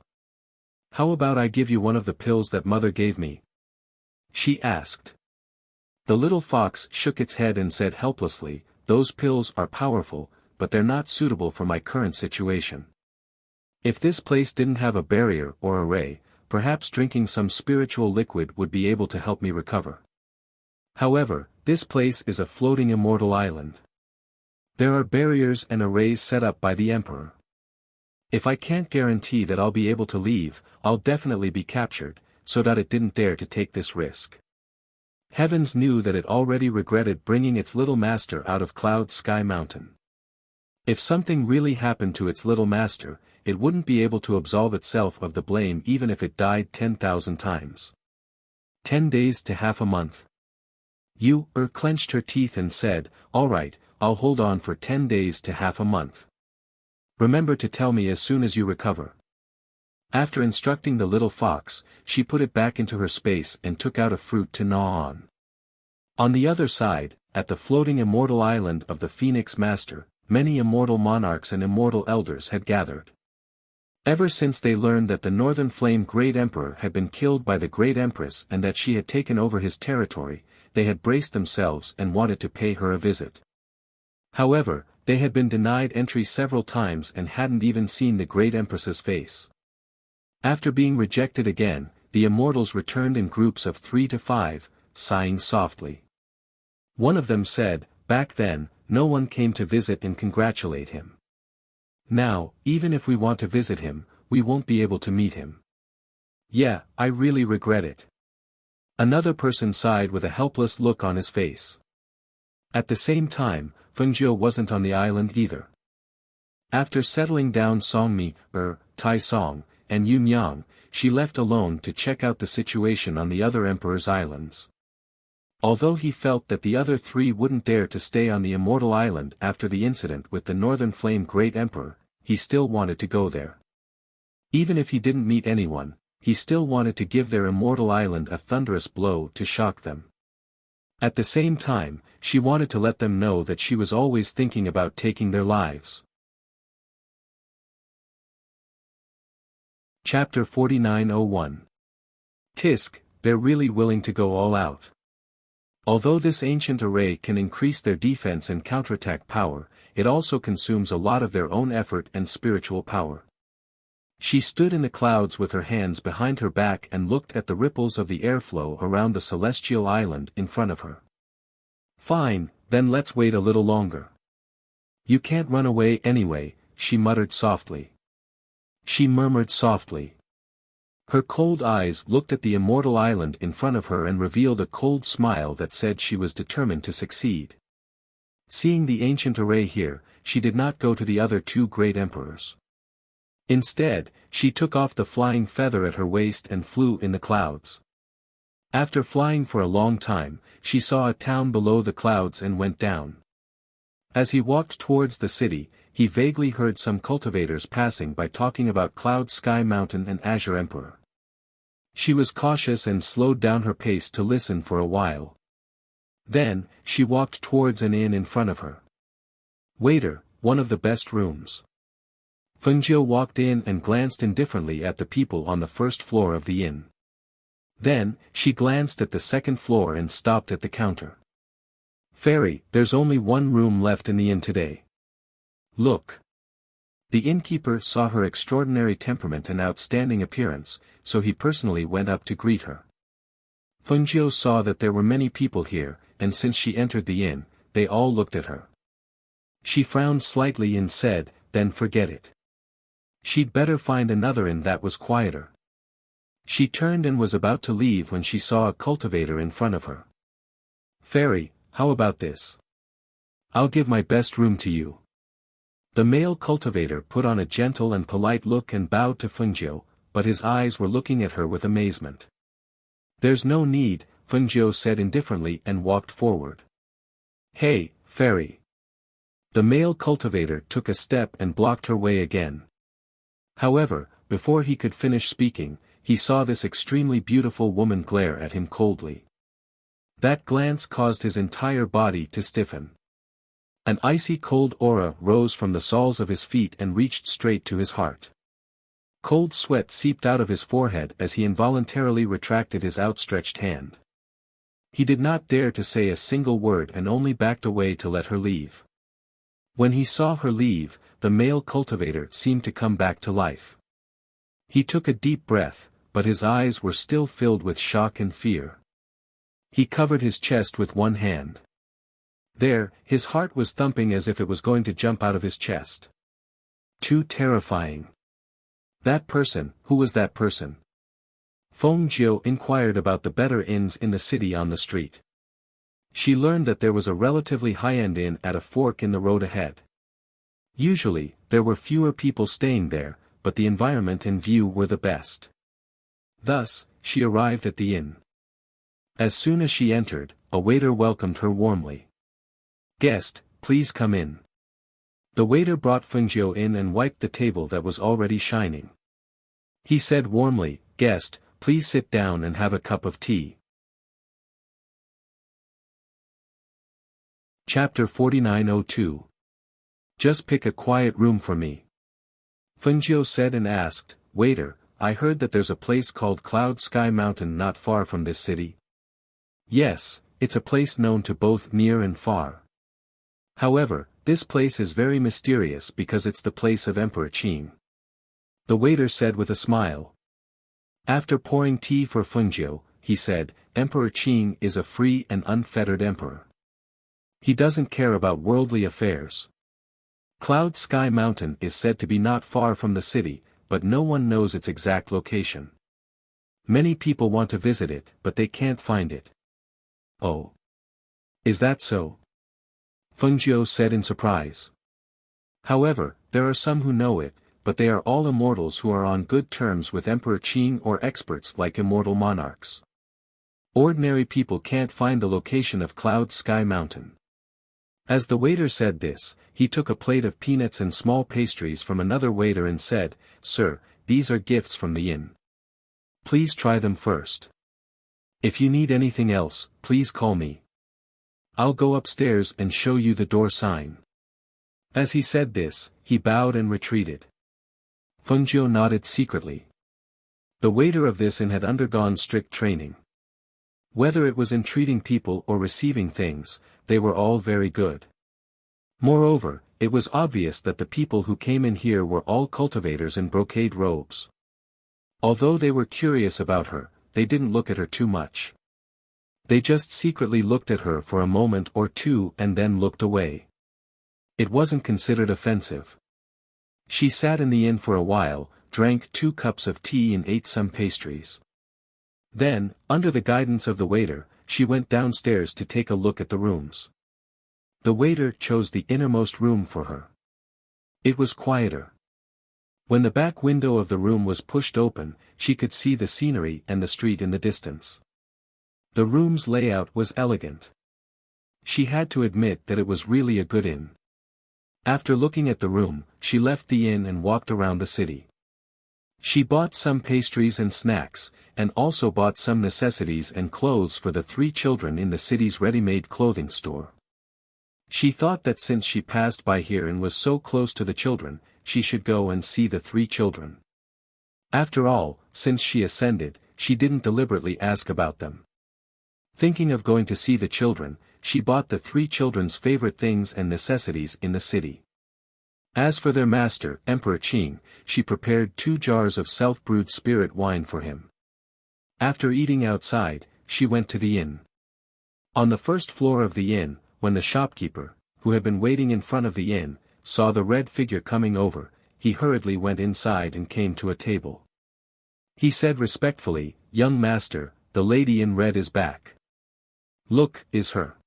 How about I give you one of the pills that mother gave me?" She asked. The little fox shook its head and said helplessly, "Those pills are powerful, but they're not suitable for my current situation. If this place didn't have a barrier or a ray, perhaps drinking some spiritual liquid would be able to help me recover. However, this place is a floating immortal island. There are barriers and arrays set up by the Emperor. If I can't guarantee that I'll be able to leave, I'll definitely be captured, so that it didn't dare to take this risk." Heavens knew that it already regretted bringing its little master out of Cloud Sky Mountain. If something really happened to its little master, it wouldn't be able to absolve itself of the blame even if it died 10,000 times. 10 days to half a month. Yu clenched her teeth and said, "All right, I'll hold on for 10 days to half a month. Remember to tell me as soon as you recover." After instructing the little fox, she put it back into her space and took out a fruit to gnaw on. On the other side, at the floating immortal island of the Phoenix Master, many immortal monarchs and immortal elders had gathered. Ever since they learned that the Northern Flame Great Emperor had been killed by the Great Empress and that she had taken over his territory, they had braced themselves and wanted to pay her a visit. However, they had been denied entry several times and hadn't even seen the Great Empress's face. After being rejected again, the immortals returned in groups of 3 to 5, sighing softly. One of them said, "Back then, no one came to visit and congratulate him. Now, even if we want to visit him, we won't be able to meet him. Yeah, I really regret it." Another person sighed with a helpless look on his face. At the same time, Fengjiu wasn't on the island either. After settling down Songmi, Tai Song, and Yunyang, she left alone to check out the situation on the other Emperor's islands. Although he felt that the other three wouldn't dare to stay on the Immortal Island after the incident with the Northern Flame Great Emperor, he still wanted to go there. Even if he didn't meet anyone, he still wanted to give their Immortal Island a thunderous blow to shock them. At the same time, she wanted to let them know that she was always thinking about taking their lives. Chapter 4901. Tisk, they're really willing to go all out. Although this ancient array can increase their defense and counterattack power, it also consumes a lot of their own effort and spiritual power. She stood in the clouds with her hands behind her back and looked at the ripples of the airflow around the celestial island in front of her. Fine, then let's wait a little longer. You can't run away anyway, she muttered softly. She murmured softly. Her cold eyes looked at the immortal island in front of her and revealed a cold smile that said she was determined to succeed. Seeing the ancient array here, she did not go to the other two great emperors. Instead, she took off the flying feather at her waist and flew in the clouds. After flying for a long time, she saw a town below the clouds and went down. As he walked towards the city, he vaguely heard some cultivators passing by talking about Cloud Sky Mountain and Azure Emperor. She was cautious and slowed down her pace to listen for a while. Then, she walked towards an inn in front of her. "Waiter, one of the best rooms." Fengjiu walked in and glanced indifferently at the people on the first floor of the inn. Then, she glanced at the second floor and stopped at the counter. "Fairy, there's only one room left in the inn today. Look." The innkeeper saw her extraordinary temperament and outstanding appearance, so he personally went up to greet her. Fengjiu saw that there were many people here, and since she entered the inn, they all looked at her. She frowned slightly and said, "Then forget it. She'd better find another inn that was quieter." She turned and was about to leave when she saw a cultivator in front of her. "Fairy, how about this? I'll give my best room to you." The male cultivator put on a gentle and polite look and bowed to Fengjiu, but his eyes were looking at her with amazement. "There's no need," Fengjiu said indifferently and walked forward. "Hey, fairy." The male cultivator took a step and blocked her way again. However, before he could finish speaking, he saw this extremely beautiful woman glare at him coldly. That glance caused his entire body to stiffen. An icy cold aura rose from the soles of his feet and reached straight to his heart. Cold sweat seeped out of his forehead as he involuntarily retracted his outstretched hand. He did not dare to say a single word and only backed away to let her leave. When he saw her leave, the male cultivator seemed to come back to life. He took a deep breath, but his eyes were still filled with shock and fear. He covered his chest with one hand. There, his heart was thumping as if it was going to jump out of his chest. Too terrifying. That person, who was that person? Fengjiu inquired about the better inns in the city on the street. She learned that there was a relatively high-end inn at a fork in the road ahead. Usually, there were fewer people staying there, but the environment and view were the best. Thus, she arrived at the inn. As soon as she entered, a waiter welcomed her warmly. "Guest, please come in." The waiter brought Fengjiu in and wiped the table that was already shining. He said warmly, "Guest, please sit down and have a cup of tea." Chapter 4902. Just pick a quiet room for me. Fengjiu said and asked, "Waiter, I heard that there's a place called Cloud Sky Mountain not far from this city." "Yes, it's a place known to both near and far. However, this place is very mysterious because it's the place of Emperor Qing," the waiter said with a smile. After pouring tea for Fengjiu, he said, "Emperor Qing is a free and unfettered emperor. He doesn't care about worldly affairs. Cloud Sky Mountain is said to be not far from the city, but no one knows its exact location. Many people want to visit it, but they can't find it." "Oh. Is that so?" Fengjiu said in surprise. "However, there are some who know it, but they are all immortals who are on good terms with Emperor Qing or experts like immortal monarchs. Ordinary people can't find the location of Cloud Sky Mountain." As the waiter said this, he took a plate of peanuts and small pastries from another waiter and said, "Sir, these are gifts from the inn. Please try them first. If you need anything else, please call me. I'll go upstairs and show you the door sign." As he said this, he bowed and retreated. Fengjiu nodded secretly. The waiter of this inn had undergone strict training. Whether it was in treating people or receiving things, they were all very good. Moreover, it was obvious that the people who came in here were all cultivators in brocade robes. Although they were curious about her, they didn't look at her too much. They just secretly looked at her for a moment or two and then looked away. It wasn't considered offensive. She sat in the inn for a while, drank 2 cups of tea and ate some pastries. Then, under the guidance of the waiter, she went downstairs to take a look at the rooms. The waiter chose the innermost room for her. It was quieter. When the back window of the room was pushed open, she could see the scenery and the street in the distance. The room's layout was elegant. She had to admit that it was really a good inn. After looking at the room, she left the inn and walked around the city. She bought some pastries and snacks, and also bought some necessities and clothes for the 3 children in the city's ready-made clothing store. She thought that since she passed by here and was so close to the children, she should go and see the 3 children. After all, since she ascended, she didn't deliberately ask about them. Thinking of going to see the children, she bought the 3 children's favorite things and necessities in the city. As for their master, Emperor Qing, she prepared 2 jars of self-brewed spirit wine for him. After eating outside, she went to the inn. On the first floor of the inn, when the shopkeeper, who had been waiting in front of the inn, saw the red figure coming over, he hurriedly went inside and came to a table. He said respectfully, "Young master, the lady in red is back. Look, is her."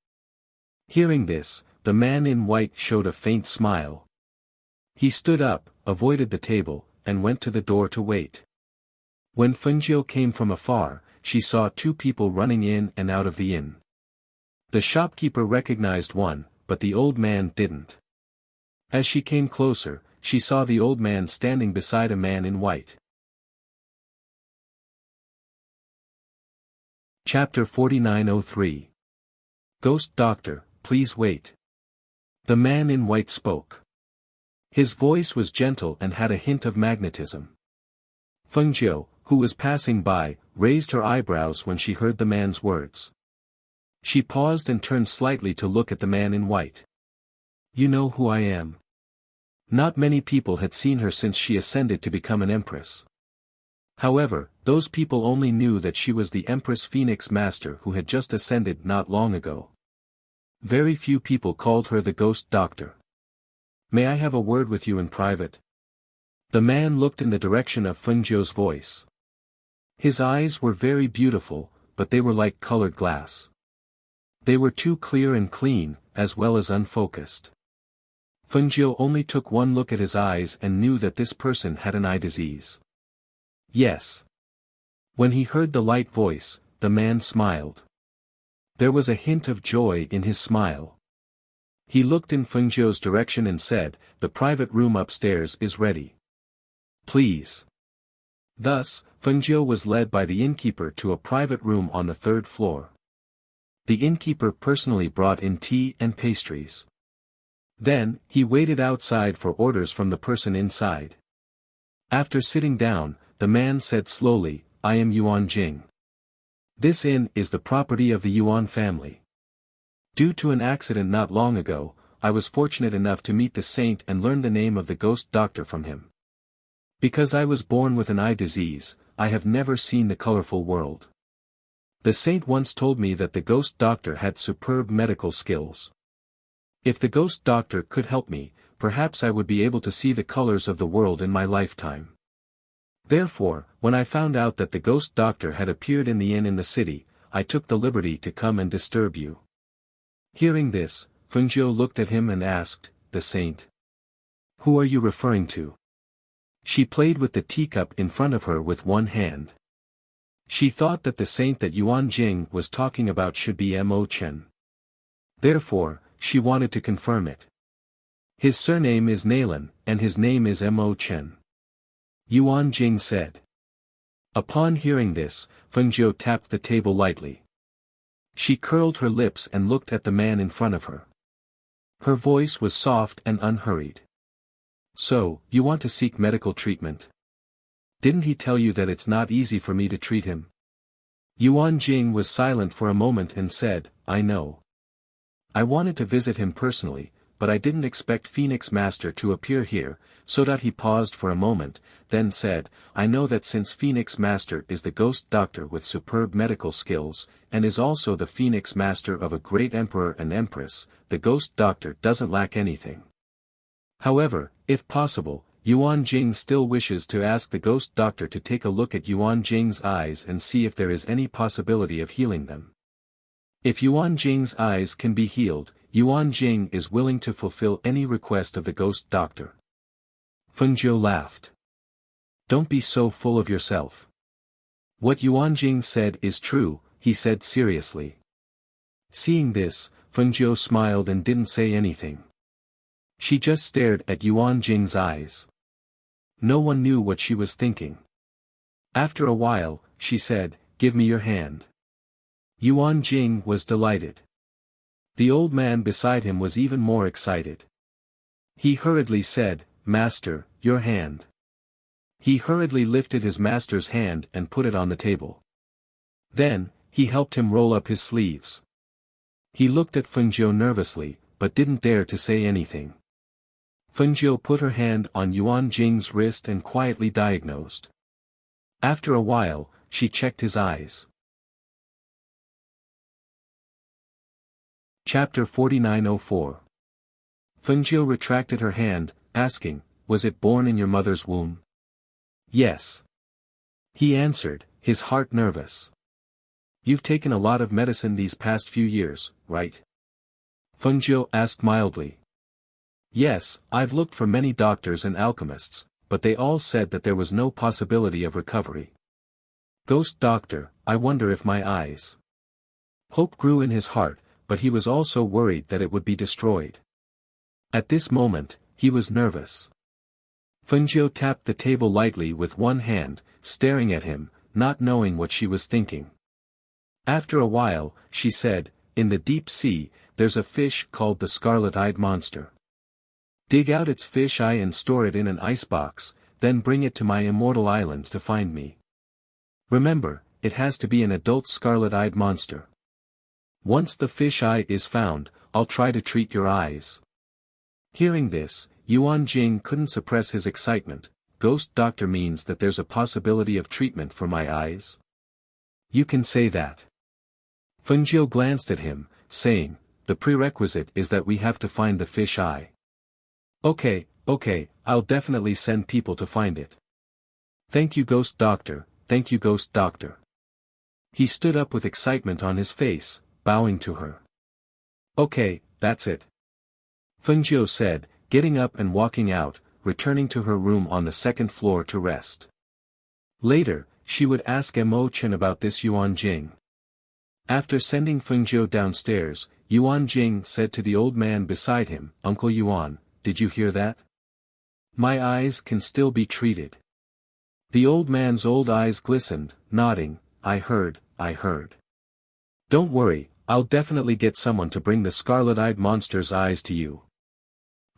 Hearing this, the man in white showed a faint smile. He stood up, avoided the table, and went to the door to wait. When Fengjiu came from afar, she saw 2 people running in and out of the inn. The shopkeeper recognized one, but the old man didn't. As she came closer, she saw the old man standing beside a man in white. Chapter 4903. Ghost Doctor, please wait. The man in white spoke. His voice was gentle and had a hint of magnetism. Fengjiu, who was passing by, raised her eyebrows when she heard the man's words. She paused and turned slightly to look at the man in white. "You know who I am?" Not many people had seen her since she ascended to become an empress. However, those people only knew that she was the Empress Phoenix Master who had just ascended not long ago. Very few people called her the Ghost Doctor. "May I have a word with you in private?" The man looked in the direction of Fengjiu's voice. His eyes were very beautiful, but they were like colored glass. They were too clear and clean, as well as unfocused. Fengjiu only took one look at his eyes and knew that this person had an eye disease. "Yes." When he heard the light voice, the man smiled. There was a hint of joy in his smile. He looked in Fengjiu's direction and said, "The private room upstairs is ready. Please." Thus, Fengjiu was led by the innkeeper to a private room on the 3rd floor. The innkeeper personally brought in tea and pastries. Then, he waited outside for orders from the person inside. After sitting down, the man said slowly, "I am Yuan Jing. This inn is the property of the Yuan family. Due to an accident not long ago, I was fortunate enough to meet the saint and learn the name of the Ghost Doctor from him. Because I was born with an eye disease, I have never seen the colorful world. The saint once told me that the Ghost Doctor had superb medical skills. If the Ghost Doctor could help me, perhaps I would be able to see the colors of the world in my lifetime. Therefore, when I found out that the Ghost Doctor had appeared in the inn in the city, I took the liberty to come and disturb you." Hearing this, Fengjiu looked at him and asked, "The saint? Who are you referring to?" She played with the teacup in front of her with one hand. She thought that the saint that Yuan Jing was talking about should be Mo Chen. Therefore, she wanted to confirm it. "His surname is Nalan, and his name is Mo Chen," Yuan Jing said. Upon hearing this, Fengjiu tapped the table lightly. She curled her lips and looked at the man in front of her. Her voice was soft and unhurried. "So, you want to seek medical treatment? Didn't he tell you that it's not easy for me to treat him?" Yuan Jing was silent for a moment and said, "I know. I wanted to visit him personally, but I didn't expect Phoenix Master to appear here," so that he paused for a moment, then said, "I know that since Phoenix Master is the Ghost Doctor with superb medical skills, and is also the Phoenix Master of a great Emperor and Empress, the Ghost Doctor doesn't lack anything. However, if possible, Yuan Jing still wishes to ask the ghost doctor to take a look at Yuan Jing's eyes and see if there is any possibility of healing them. If Yuan Jing's eyes can be healed, Yuan Jing is willing to fulfill any request of the ghost doctor. Fengjiu laughed. Don't be so full of yourself. What Yuan Jing said is true, he said seriously. Seeing this, Fengjiu smiled and didn't say anything. She just stared at Yuan Jing's eyes. No one knew what she was thinking. After a while, she said, "Give me your hand." Yuan Jing was delighted. The old man beside him was even more excited. He hurriedly said, "Master, your hand." He hurriedly lifted his master's hand and put it on the table. Then, he helped him roll up his sleeves. He looked at Fengjiu nervously, but didn't dare to say anything. Fengjiu put her hand on Yuan Jing's wrist and quietly diagnosed. After a while, she checked his eyes. Chapter 4904. Fengjiu retracted her hand, asking, "Was it born in your mother's womb?" "Yes." He answered, his heart nervous. "You've taken a lot of medicine these past few years, right?" Fengjiu asked mildly. "Yes, I've looked for many doctors and alchemists, but they all said that there was no possibility of recovery. Ghost doctor, I wonder if my eyes." Hope grew in his heart, but he was also worried that it would be destroyed. At this moment, he was nervous. Fengjiu tapped the table lightly with one hand, staring at him, not knowing what she was thinking. After a while, she said, "In the deep sea, there's a fish called the scarlet-eyed monster. Dig out its fish eye and store it in an icebox, then bring it to my immortal island to find me. Remember, it has to be an adult scarlet-eyed monster. Once the fish eye is found, I'll try to treat your eyes." Hearing this, Yuan Jing couldn't suppress his excitement. "Ghost doctor means that there's a possibility of treatment for my eyes?" "You can say that." Fengjiu glanced at him, saying, "The prerequisite is that we have to find the fish eye." Okay, I'll definitely send people to find it." "Thank you ghost doctor, thank you ghost doctor." He stood up with excitement on his face, bowing to her. "Okay, that's it," Fengjiu said, getting up and walking out, returning to her room on the second floor to rest. Later, she would ask Mo Chen about this Yuan Jing. After sending Fengjiu downstairs, Yuan Jing said to the old man beside him, "Uncle Yuan, did you hear that? My eyes can still be treated." The old man's old eyes glistened, nodding, I heard. "Don't worry, I'll definitely get someone to bring the scarlet-eyed monster's eyes to you.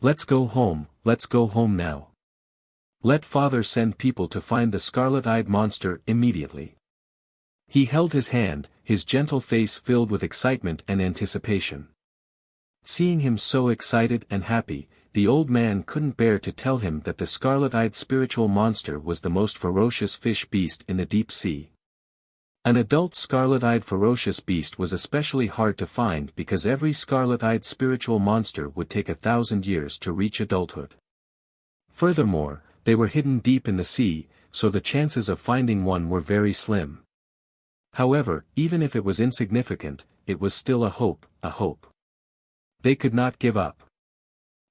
Let's go home now. Let father send people to find the scarlet-eyed monster immediately." He held his hand, his gentle face filled with excitement and anticipation. Seeing him so excited and happy, the old man couldn't bear to tell him that the scarlet-eyed spiritual monster was the most ferocious fish beast in the deep sea. An adult scarlet-eyed ferocious beast was especially hard to find because every scarlet-eyed spiritual monster would take 1,000 years to reach adulthood. Furthermore, they were hidden deep in the sea, so the chances of finding one were very slim. However, even if it was insignificant, it was still a hope. They could not give up.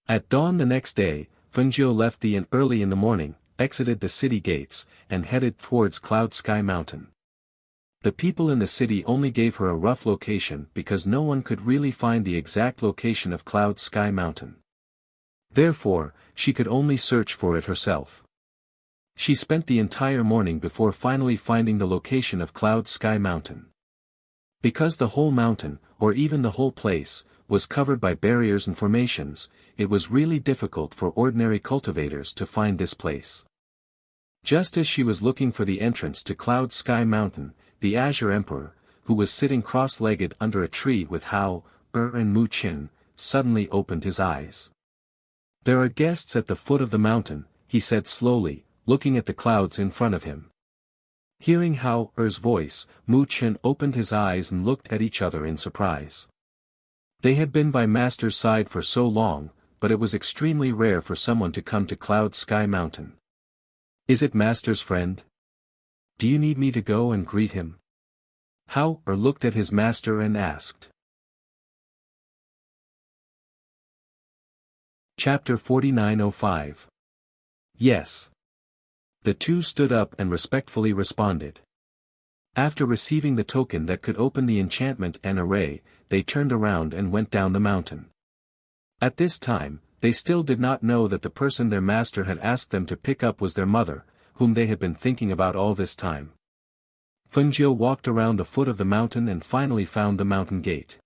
At dawn the next day, Fengjiu left the inn early in the morning, exited the city gates, and headed towards Cloud Sky Mountain. The people in the city only gave her a rough location because no one could really find the exact location of Cloud Sky Mountain. Therefore, she could only search for it herself. She spent the entire morning before finally finding the location of Cloud Sky Mountain. Because the whole mountain, or even the whole place, was covered by barriers and formations, it was really difficult for ordinary cultivators to find this place. Just as she was looking for the entrance to Cloud Sky Mountain, the Azure Emperor, who was sitting cross-legged under a tree with Hao, and Mu Qin, suddenly opened his eyes. "There are guests at the foot of the mountain," he said slowly, looking at the clouds in front of him. Hearing Hao-er's voice, Mu Qin opened his eyes and looked at each other in surprise. They had been by Master's side for so long, but it was extremely rare for someone to come to Cloud Sky Mountain. Is it Master's friend? Do you need me to go and greet him? Hao looked at his master and asked. Chapter 4905. Yes. The two stood up and respectfully responded. After receiving the token that could open the enchantment and array, they turned around and went down the mountain. At this time, they still did not know that the person their master had asked them to pick up was their mother, whom they had been thinking about all this time. Fengjiu walked around the foot of the mountain and finally found the mountain gate.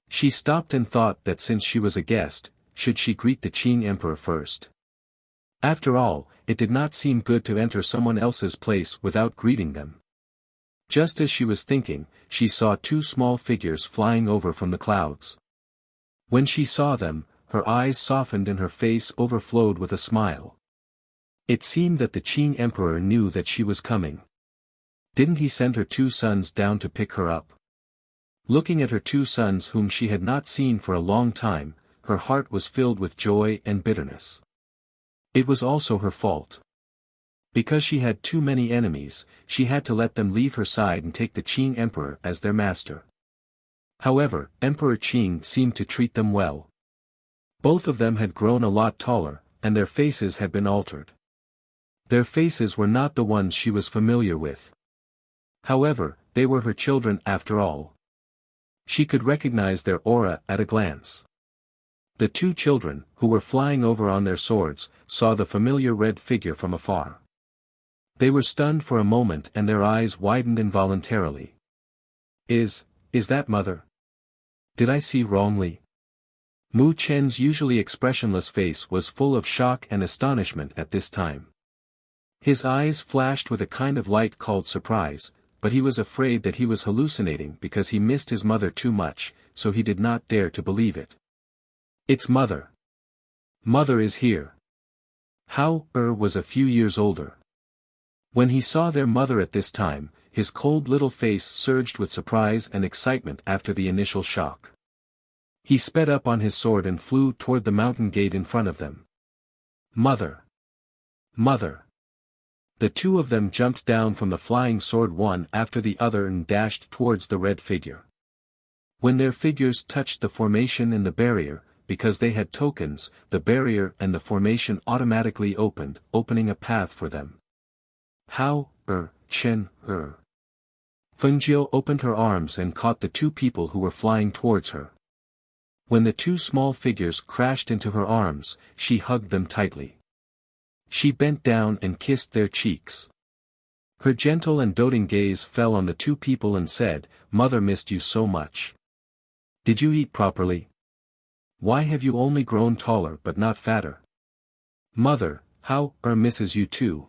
She stopped and thought that since she was a guest, should she greet the Qing Emperor first? After all, it did not seem good to enter someone else's place without greeting them. Just as she was thinking, she saw two small figures flying over from the clouds. When she saw them, her eyes softened and her face overflowed with a smile. It seemed that the Qing Emperor knew that she was coming. Didn't he send her two sons down to pick her up? Looking at her two sons whom she had not seen for a long time, her heart was filled with joy and bitterness. It was also her fault. Because she had too many enemies, she had to let them leave her side and take the Qing Emperor as their master. However, Emperor Qing seemed to treat them well. Both of them had grown a lot taller, and their faces had been altered. Their faces were not the ones she was familiar with. However, they were her children after all. She could recognize their aura at a glance. The two children, who were flying over on their swords, saw the familiar red figure from afar. They were stunned for a moment and their eyes widened involuntarily. Is that mother? Did I see wrongly? Mu Chen's usually expressionless face was full of shock and astonishment at this time. His eyes flashed with a kind of light called surprise, but he was afraid that he was hallucinating because he missed his mother too much, so he did not dare to believe it. It's mother. Mother is here. Hao was a few years older. When he saw their mother at this time, his cold little face surged with surprise and excitement after the initial shock. He sped up on his sword and flew toward the mountain gate in front of them. Mother! Mother! The two of them jumped down from the flying sword one after the other and dashed towards the red figure. When their figures touched the formation in the barrier, because they had tokens, the barrier and the formation automatically opened, opening a path for them. Hao, Chen, Fengjiu opened her arms and caught the two people who were flying towards her. When the two small figures crashed into her arms, she hugged them tightly. She bent down and kissed their cheeks. Her gentle and doting gaze fell on the two people and said, "Mother missed you so much. Did you eat properly? Why have you only grown taller but not fatter? Mother, Hao misses you too.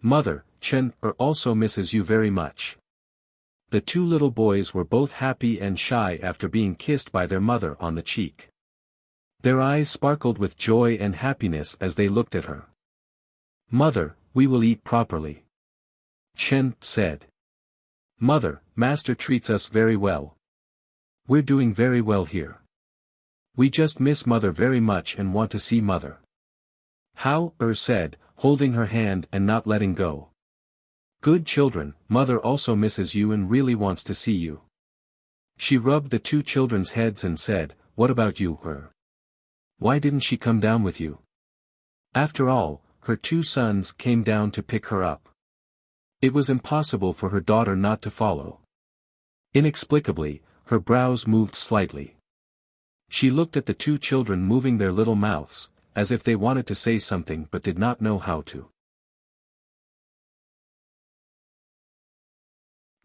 Mother, Chen also misses you very much." The two little boys were both happy and shy after being kissed by their mother on the cheek. Their eyes sparkled with joy and happiness as they looked at her. "Mother, we will eat properly," Chen said. "Mother, Master treats us very well. We're doing very well here. We just miss Mother very much and want to see Mother," Hao said, holding her hand and not letting go. "Good children, Mother also misses you and really wants to see you." She rubbed the two children's heads and said, "What about you, Why didn't she come down with you?" After all, her two sons came down to pick her up. It was impossible for her daughter not to follow. Inexplicably, her brows moved slightly. She looked at the two children moving their little mouths, as if they wanted to say something but did not know how to.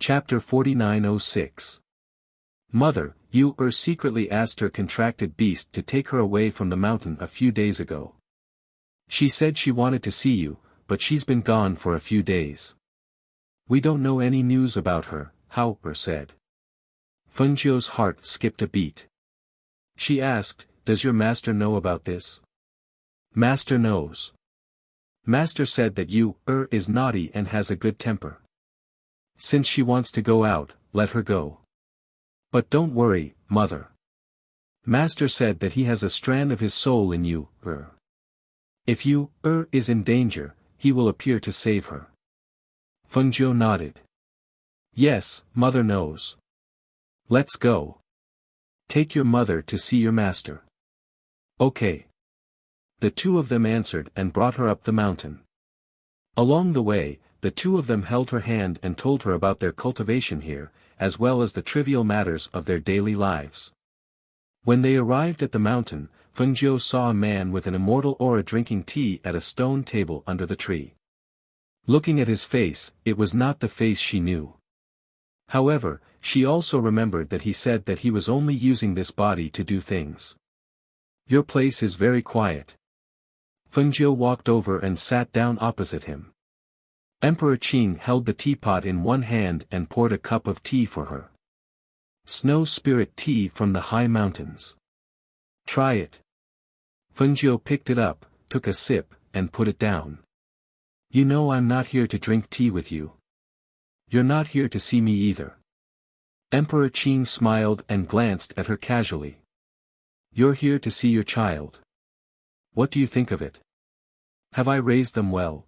Chapter 4906. Mother, you secretly asked her contracted beast to take her away from the mountain a few days ago. She said she wanted to see you, but she's been gone for a few days. We don't know any news about her, Hao said. Fengjiu's heart skipped a beat. She asked, "Does your master know about this?" "Master knows. Master said that you, is naughty and has a good temper. Since she wants to go out, let her go. But don't worry, Mother. Master said that he has a strand of his soul in you, If you, is in danger, he will appear to save her. Fengjiu nodded. Yes, mother knows. Let's go. Take your mother to see your master. Okay. The two of them answered and brought her up the mountain. Along the way, the two of them held her hand and told her about their cultivation here, as well as the trivial matters of their daily lives. When they arrived at the mountain, Fengjiu saw a man with an immortal aura drinking tea at a stone table under the tree. Looking at his face, it was not the face she knew. However, she also remembered that he said that he was only using this body to do things. Your place is very quiet. Fengjiu walked over and sat down opposite him. Emperor Qing held the teapot in one hand and poured a cup of tea for her. Snow spirit tea from the high mountains. Try it. Fengjiu picked it up, took a sip, and put it down. You know I'm not here to drink tea with you. You're not here to see me either. Emperor Qing smiled and glanced at her casually. You're here to see your child. What do you think of it? Have I raised them well?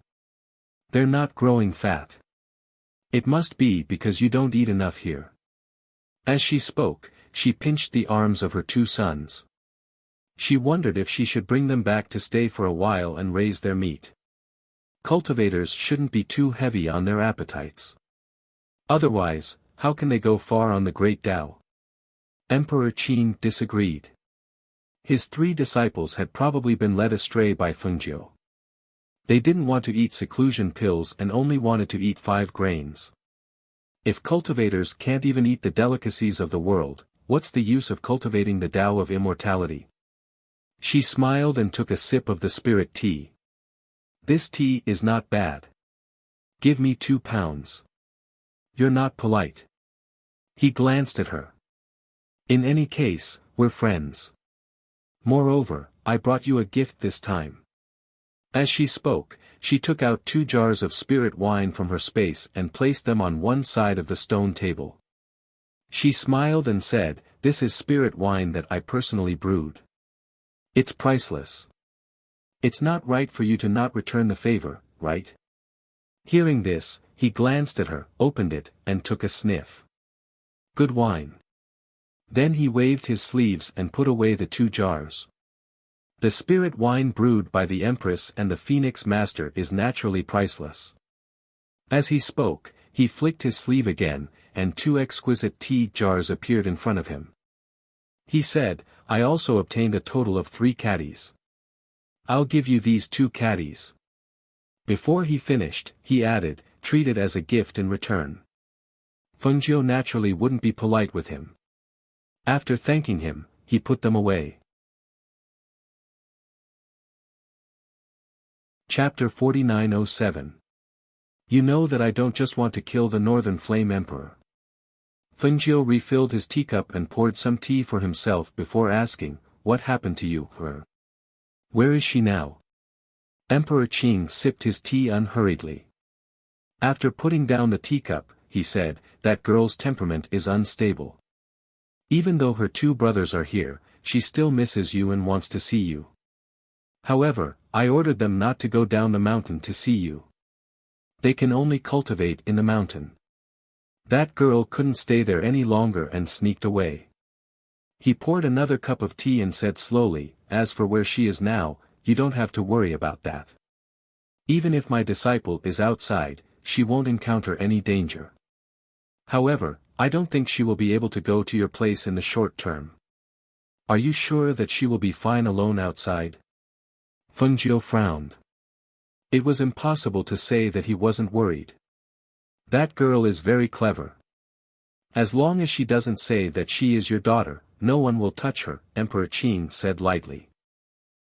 They're not growing fat. It must be because you don't eat enough here. As she spoke, she pinched the arms of her two sons. She wondered if she should bring them back to stay for a while and raise their meat. Cultivators shouldn't be too heavy on their appetites. Otherwise, how can they go far on the Great Tao? Emperor Qing disagreed. His three disciples had probably been led astray by Fengjiu. They didn't want to eat seclusion pills and only wanted to eat 5 grains. If cultivators can't even eat the delicacies of the world, what's the use of cultivating the Tao of immortality? She smiled and took a sip of the spirit tea. This tea is not bad. Give me 2 pounds. You're not polite. He glanced at her. In any case, we're friends. Moreover, I brought you a gift this time. As she spoke, she took out 2 jars of spirit wine from her space and placed them on one side of the stone table. She smiled and said, "This is spirit wine that I personally brewed. It's priceless. It's not right for you to not return the favor, right?" Hearing this, he glanced at her, opened it, and took a sniff. Good wine. Then he waved his sleeves and put away the 2 jars. The spirit wine brewed by the Empress and the Phoenix Master is naturally priceless. As he spoke, he flicked his sleeve again, and 2 exquisite tea jars appeared in front of him. He said, "I also obtained a total of 3 caddies. I'll give you these 2 caddies." Before he finished, he added, "Treat it as a gift in return." Fengjiu naturally wouldn't be polite with him. After thanking him, he put them away. Chapter 4907. You know that I don't just want to kill the Northern Flame Emperor. Fengjiu refilled his teacup and poured some tea for himself before asking, "What happened to you, her? Where is she now?" Emperor Qing sipped his tea unhurriedly. After putting down the teacup, he said, "That girl's temperament is unstable. Even though her 2 brothers are here, she still misses you and wants to see you. However, I ordered them not to go down the mountain to see you. They can only cultivate in the mountain." That girl couldn't stay there any longer and sneaked away. He poured another cup of tea and said slowly, "As for where she is now, you don't have to worry about that. Even if my disciple is outside, she won't encounter any danger. However, I don't think she will be able to go to your place in the short term." "Are you sure that she will be fine alone outside?" Fengjiu frowned. It was impossible to say that he wasn't worried. That girl is very clever. As long as she doesn't say that she is your daughter, no one will touch her, Emperor Qing said lightly.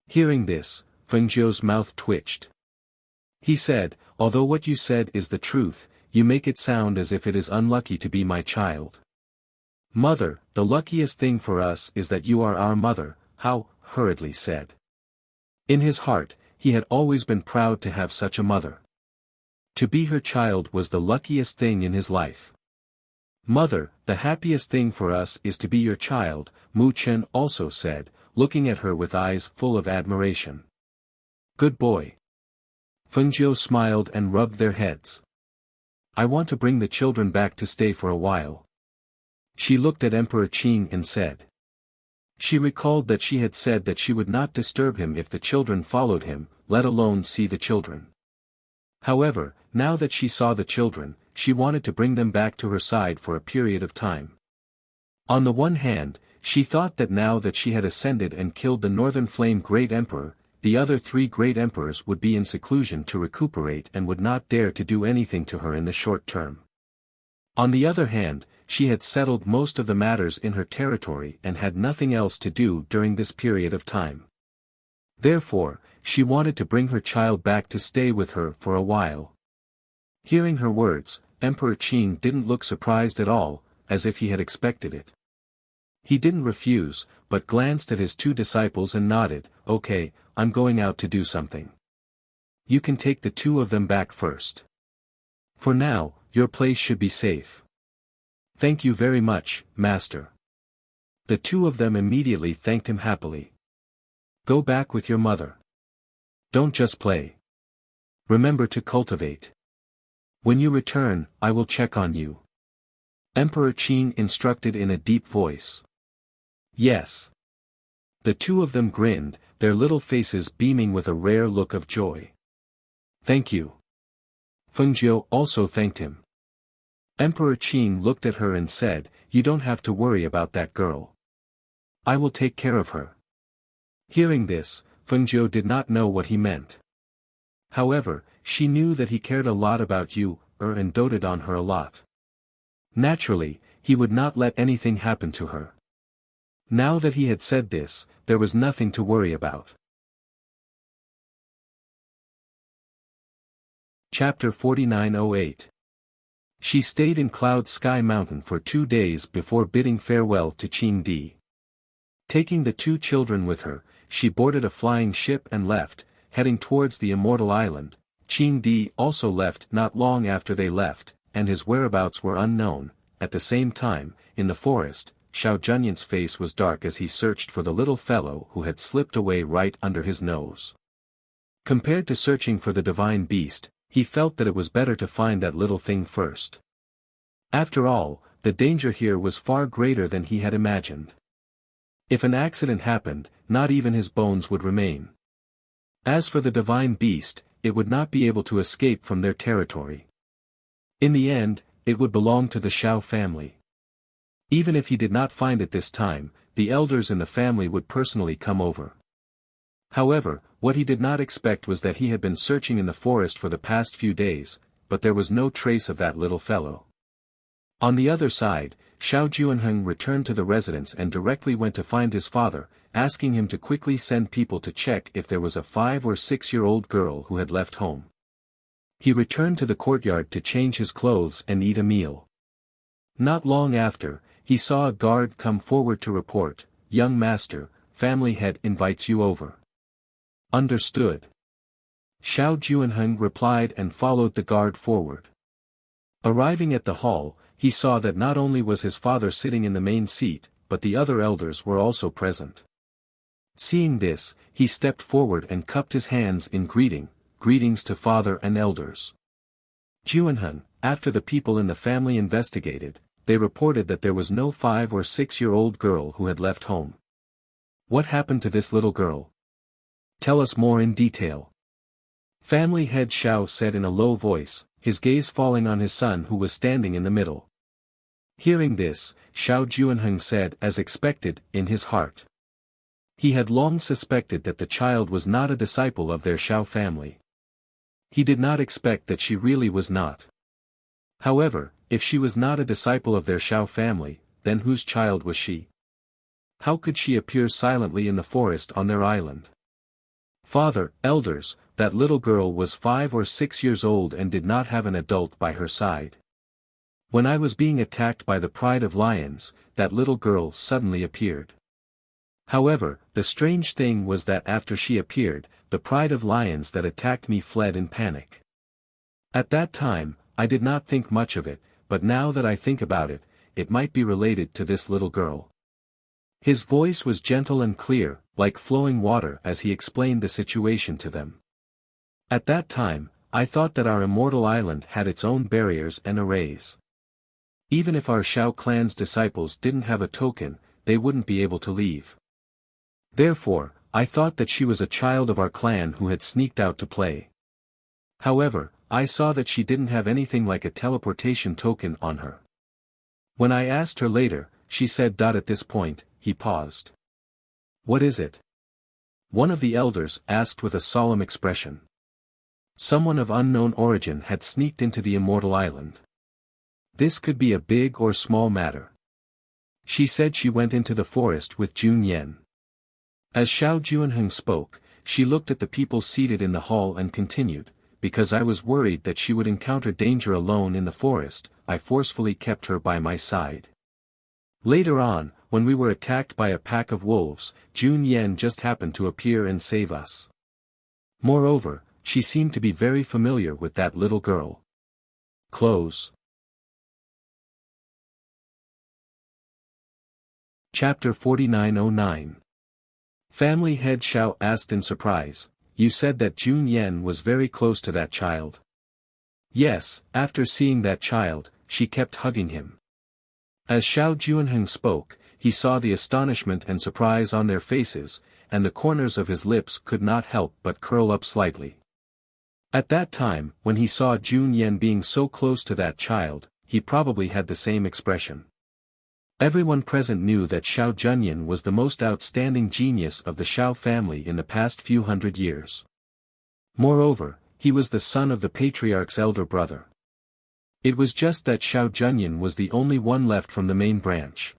Hearing this, Fengjiu's mouth twitched. He said, "Although what you said is the truth, you make it sound as if it is unlucky to be my child." "Mother, the luckiest thing for us is that you are our mother," Hao hurriedly said. In his heart, he had always been proud to have such a mother. To be her child was the luckiest thing in his life. Mother, the happiest thing for us is to be your child, Mu Chen also said, looking at her with eyes full of admiration. Good boy. Fengjiu smiled and rubbed their heads. I want to bring the children back to stay for a while. She looked at Emperor Qing and said. She recalled that she had said that she would not disturb him if the children followed him, let alone see the children. However, now that she saw the children, she wanted to bring them back to her side for a period of time. On the one hand, she thought that now that she had ascended and killed the Northern Flame Great Emperor, the other 3 Great Emperors would be in seclusion to recuperate and would not dare to do anything to her in the short term. On the other hand, she had settled most of the matters in her territory and had nothing else to do during this period of time. Therefore, she wanted to bring her child back to stay with her for a while. Hearing her words, Emperor Qing didn't look surprised at all, as if he had expected it. He didn't refuse, but glanced at his 2 disciples and nodded, okay, I'm going out to do something. You can take the 2 of them back first. For now, your place should be safe. Thank you very much, Master. The 2 of them immediately thanked him happily. Go back with your mother. Don't just play. Remember to cultivate. When you return, I will check on you. Emperor Qing instructed in a deep voice. Yes. The 2 of them grinned, their little faces beaming with a rare look of joy. Thank you. Fengjiu also thanked him. Emperor Qing looked at her and said, you don't have to worry about that girl. I will take care of her. Hearing this, Fengjiu did not know what he meant. However, she knew that he cared a lot about you, and doted on her a lot. Naturally, he would not let anything happen to her. Now that he had said this, there was nothing to worry about. Chapter 4908. She stayed in Cloud Sky Mountain for 2 days before bidding farewell to Qing Di. Taking the 2 children with her, she boarded a flying ship and left, heading towards the Immortal Island. Qing Di also left not long after they left, and his whereabouts were unknown. At the same time, in the forest, Xiao Junyan's face was dark as he searched for the little fellow who had slipped away right under his nose. Compared to searching for the divine beast, he felt that it was better to find that little thing first. After all, the danger here was far greater than he had imagined. If an accident happened, not even his bones would remain. As for the divine beast, it would not be able to escape from their territory. In the end, it would belong to the Xiao family. Even if he did not find it this time, the elders in the family would personally come over. However, what he did not expect was that he had been searching in the forest for the past few days, but there was no trace of that little fellow. On the other side, Xiao Juanheng returned to the residence and directly went to find his father, asking him to quickly send people to check if there was a 5 or 6-year-old girl who had left home. He returned to the courtyard to change his clothes and eat a meal. Not long after, he saw a guard come forward to report, "Young master, family head invites you over." Understood. Xiao Juanheng replied and followed the guard forward. Arriving at the hall, he saw that not only was his father sitting in the main seat, but the other elders were also present. Seeing this, he stepped forward and cupped his hands in greetings to father and elders. Juanheng, after the people in the family investigated, they reported that there was no 5 or 6-year-old girl who had left home. What happened to this little girl? Tell us more in detail. Family head Xiao said in a low voice, his gaze falling on his son who was standing in the middle. Hearing this, Xiao Juanheng said as expected, in his heart. He had long suspected that the child was not a disciple of their Xiao family. He did not expect that she really was not. However, if she was not a disciple of their Xiao family, then whose child was she? How could she appear silently in the forest on their island? Father, elders, that little girl was 5 or 6 years old and did not have an adult by her side. When I was being attacked by the Pride of Lions, that little girl suddenly appeared. However, the strange thing was that after she appeared, the Pride of Lions that attacked me fled in panic. At that time, I did not think much of it, but now that I think about it, it might be related to this little girl. His voice was gentle and clear, like flowing water as he explained the situation to them. At that time, I thought that our immortal island had its own barriers and arrays. Even if our Shao clan's disciples didn't have a token, they wouldn't be able to leave. Therefore, I thought that she was a child of our clan who had sneaked out to play. However, I saw that she didn't have anything like a teleportation token on her. When I asked her later, she said. At this point, he paused. What is it? One of the elders asked with a solemn expression. Someone of unknown origin had sneaked into the immortal island. This could be a big or small matter. She said she went into the forest with Jun Yen. As Xiao Juanheng spoke, she looked at the people seated in the hall and continued, because I was worried that she would encounter danger alone in the forest, I forcefully kept her by my side. Later on, when we were attacked by a pack of wolves, Jun Yen just happened to appear and save us. Moreover, she seemed to be very familiar with that little girl. Close. Chapter 4909. Family head Xiao asked in surprise, you said that Jun Yen was very close to that child. Yes, after seeing that child, she kept hugging him. As Xiao Juanheng spoke, he saw the astonishment and surprise on their faces, and the corners of his lips could not help but curl up slightly. At that time, when he saw Jun Yen being so close to that child, he probably had the same expression. Everyone present knew that Xiao Junyan was the most outstanding genius of the Xiao family in the past few hundred years. Moreover, he was the son of the patriarch's elder brother. It was just that Xiao Junyan was the only one left from the main branch.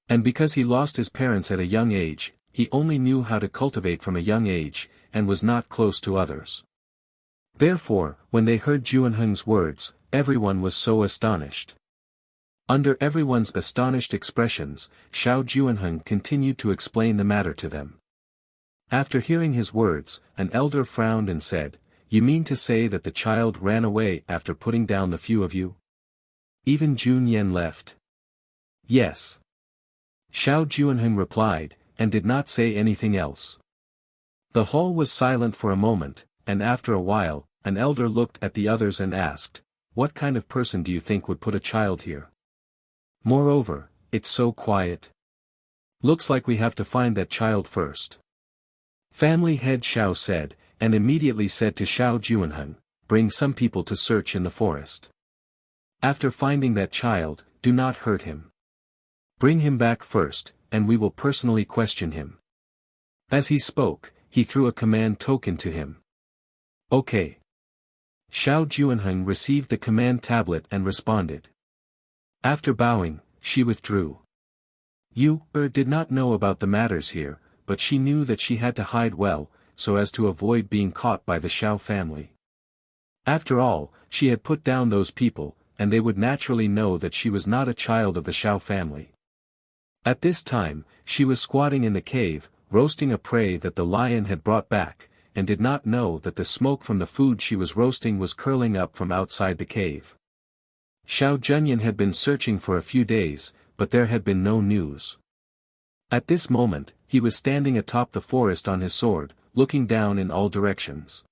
And because he lost his parents at a young age, he only knew how to cultivate from a young age, and was not close to others. Therefore, when they heard Juanheng's words, everyone was so astonished. Under everyone's astonished expressions, Xiao Juanheng continued to explain the matter to them. After hearing his words, an elder frowned and said, you mean to say that the child ran away after putting down the few of you? Even Jun Yen left? Yes. Xiao Juanheng replied, and did not say anything else. The hall was silent for a moment, and after a while, an elder looked at the others and asked, what kind of person do you think would put a child here? Moreover, it's so quiet. Looks like we have to find that child first. Family head Xiao said, and immediately said to Xiao Juanheng, bring some people to search in the forest. After finding that child, do not hurt him. Bring him back first, and we will personally question him. As he spoke, he threw a command token to him. Okay. Xiao Juanheng received the command tablet and responded. After bowing, she withdrew. Yu did not know about the matters here, but she knew that she had to hide well, so as to avoid being caught by the Xiao family. After all, she had put down those people, and they would naturally know that she was not a child of the Xiao family. At this time, she was squatting in the cave, roasting a prey that the lion had brought back, and did not know that the smoke from the food she was roasting was curling up from outside the cave. Xiao Junyan had been searching for a few days, but there had been no news. At this moment, he was standing atop the forest on his sword, looking down in all directions.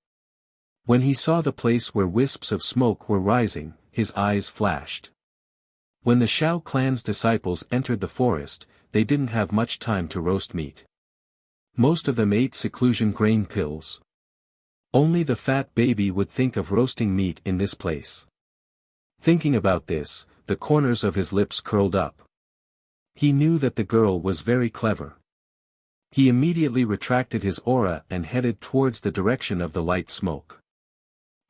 When he saw the place where wisps of smoke were rising, his eyes flashed. When the Xiao clan's disciples entered the forest, they didn't have much time to roast meat. Most of them ate seclusion grain pills. Only the fat baby would think of roasting meat in this place. Thinking about this, the corners of his lips curled up. He knew that the girl was very clever. He immediately retracted his aura and headed towards the direction of the light smoke.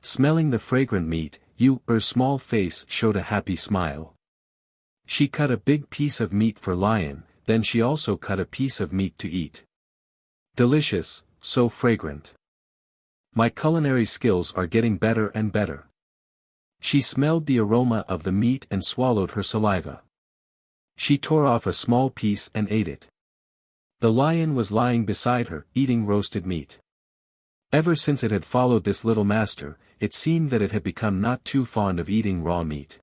Smelling the fragrant meat, Yu's small face showed a happy smile. She cut a big piece of meat for Lion, then she also cut a piece of meat to eat. Delicious, so fragrant. My culinary skills are getting better and better. She smelled the aroma of the meat and swallowed her saliva. She tore off a small piece and ate it. The lion was lying beside her, eating roasted meat. Ever since it had followed this little master, it seemed that it had become not too fond of eating raw meat.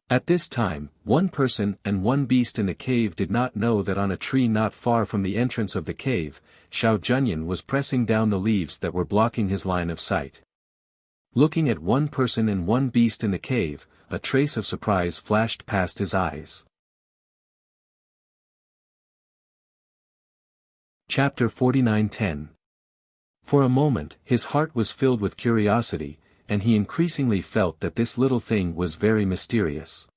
At this time, one person and one beast in the cave did not know that on a tree not far from the entrance of the cave, Xiao Junyan was pressing down the leaves that were blocking his line of sight. Looking at one person and one beast in the cave, a trace of surprise flashed past his eyes. Chapter 49:10. For a moment, his heart was filled with curiosity, and he increasingly felt that this little thing was very mysterious.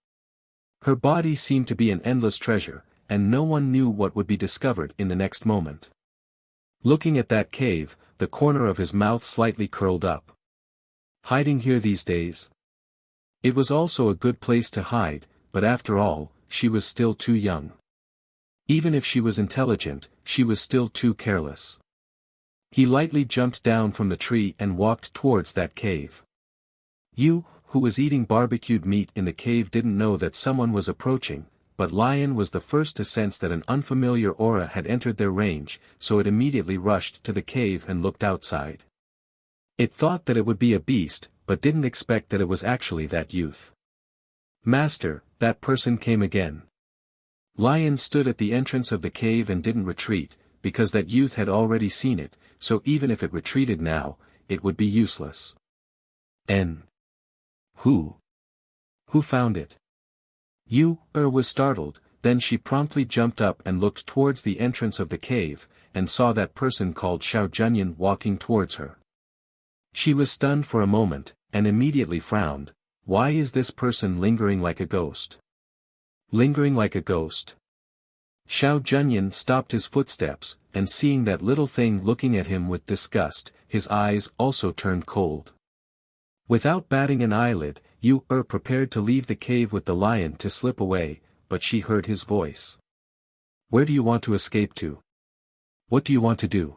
Her body seemed to be an endless treasure, and no one knew what would be discovered in the next moment. Looking at that cave, the corner of his mouth slightly curled up. Hiding here these days? It was also a good place to hide, but after all, she was still too young. Even if she was intelligent, she was still too careless. He lightly jumped down from the tree and walked towards that cave. Yu, who was eating barbecued meat in the cave, didn't know that someone was approaching, but Lion was the first to sense that an unfamiliar aura had entered their range, so it immediately rushed to the cave and looked outside. It thought that it would be a beast, but didn't expect that it was actually that youth. Master, that person came again. Lion stood at the entrance of the cave and didn't retreat, because that youth had already seen it, so even if it retreated now, it would be useless. Who? Who found it? Yu was startled, then she promptly jumped up and looked towards the entrance of the cave, and saw that person called Xiao Junyan walking towards her. She was stunned for a moment, and immediately frowned. Why is this person lingering like a ghost? Lingering like a ghost? Xiao Junyan stopped his footsteps, and seeing that little thing looking at him with disgust, his eyes also turned cold. Without batting an eyelid, Yu prepared to leave the cave with the lion to slip away, but she heard his voice. Where do you want to escape to? What do you want to do?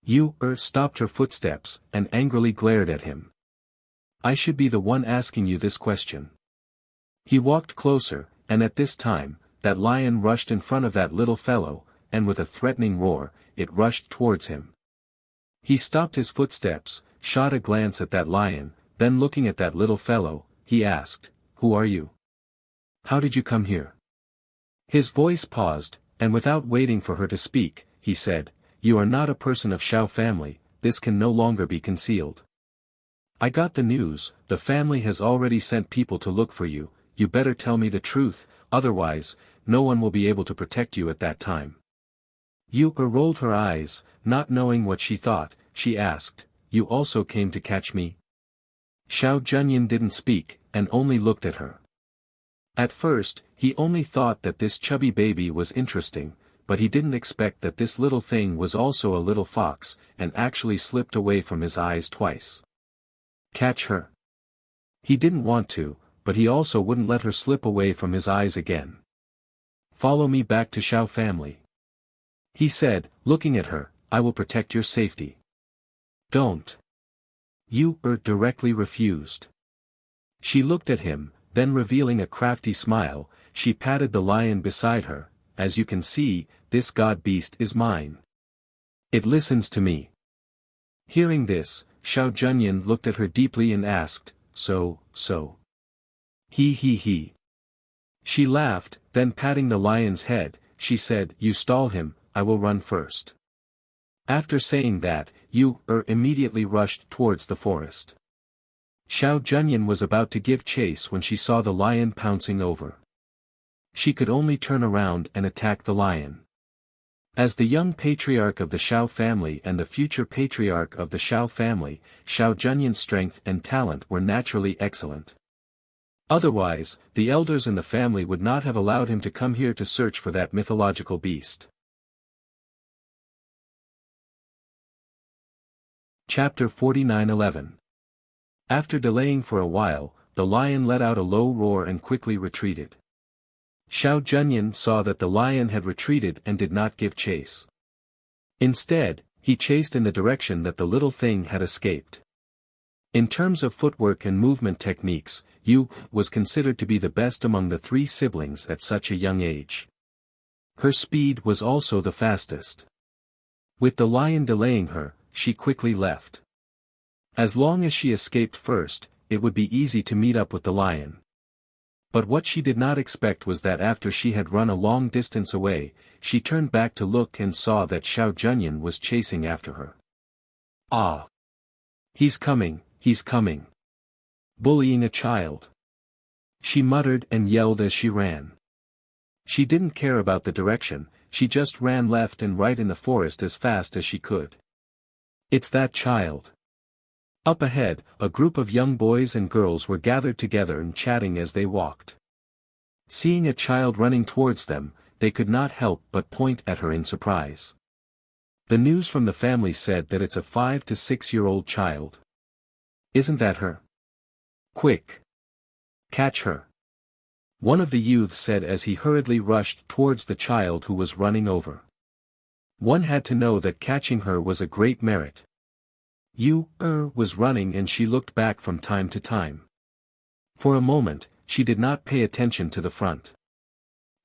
Yu stopped her footsteps, and angrily glared at him. I should be the one asking you this question. He walked closer, and at this time, that lion rushed in front of that little fellow, and with a threatening roar, it rushed towards him. He stopped his footsteps, shot a glance at that lion, then looking at that little fellow, he asked, Who are you? How did you come here? His voice paused, and without waiting for her to speak, he said, You are not a person of Xiao family, this can no longer be concealed. I got the news, the family has already sent people to look for you, you better tell me the truth, otherwise, no one will be able to protect you at that time. Yu rolled her eyes, not knowing what she thought, she asked, You also came to catch me? Xiao Junyan didn't speak, and only looked at her. At first, he only thought that this chubby baby was interesting, but he didn't expect that this little thing was also a little fox, and actually slipped away from his eyes twice. Catch her. He didn't want to, but he also wouldn't let her slip away from his eyes again. Follow me back to Xiao family. He said, looking at her, I will protect your safety. Don't. Yu directly refused. She looked at him, then revealing a crafty smile, she patted the lion beside her, As you can see, this god beast is mine. It listens to me. Hearing this, Xiao Junyan looked at her deeply and asked, So. He. She laughed, then patting the lion's head, she said, You stall him, I will run first. After saying that, Yu immediately rushed towards the forest. Xiao Junyan was about to give chase when she saw the lion pouncing over. She could only turn around and attack the lion. As the young patriarch of the Xiao family and the future patriarch of the Xiao family, Xiao Junyan's strength and talent were naturally excellent. Otherwise, the elders in the family would not have allowed him to come here to search for that mythological beast. Chapter 49:11. After delaying for a while, the lion let out a low roar and quickly retreated. Xiao Junyan saw that the lion had retreated and did not give chase. Instead, he chased in the direction that the little thing had escaped. In terms of footwork and movement techniques, Yu was considered to be the best among the three siblings at such a young age. Her speed was also the fastest. With the lion delaying her, she quickly left. As long as she escaped first, it would be easy to meet up with the lion. But what she did not expect was that after she had run a long distance away, she turned back to look and saw that Xiao Junyan was chasing after her. Ah! He's coming, he's coming. Bullying a child. She muttered and yelled as she ran. She didn't care about the direction, she just ran left and right in the forest as fast as she could. It's that child. Up ahead, a group of young boys and girls were gathered together and chatting as they walked. Seeing a child running towards them, they could not help but point at her in surprise. The news from the family said that it's a 5 to 6-year-old child. Isn't that her? Quick! Catch her! One of the youths said as he hurriedly rushed towards the child who was running over. One had to know that catching her was a great merit. Was running and she looked back from time to time. For a moment, she did not pay attention to the front.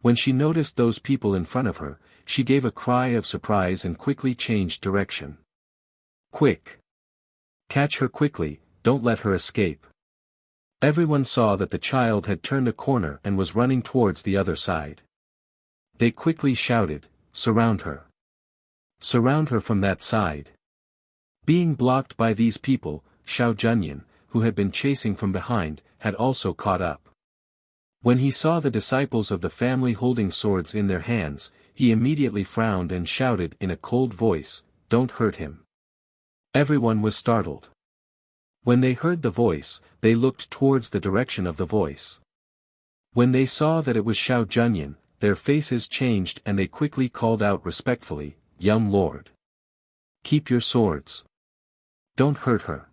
When she noticed those people in front of her, she gave a cry of surprise and quickly changed direction. Quick! Catch her quickly, don't let her escape. Everyone saw that the child had turned a corner and was running towards the other side. They quickly shouted, "Surround her! Surround her from that side!" Being blocked by these people, Xiao Junyan, who had been chasing from behind, had also caught up. When he saw the disciples of the family holding swords in their hands, he immediately frowned and shouted in a cold voice, "Don't hurt him." Everyone was startled. When they heard the voice, they looked towards the direction of the voice. When they saw that it was Xiao Junyan, their faces changed and they quickly called out respectfully, "Young lord. Keep your swords. Don't hurt her."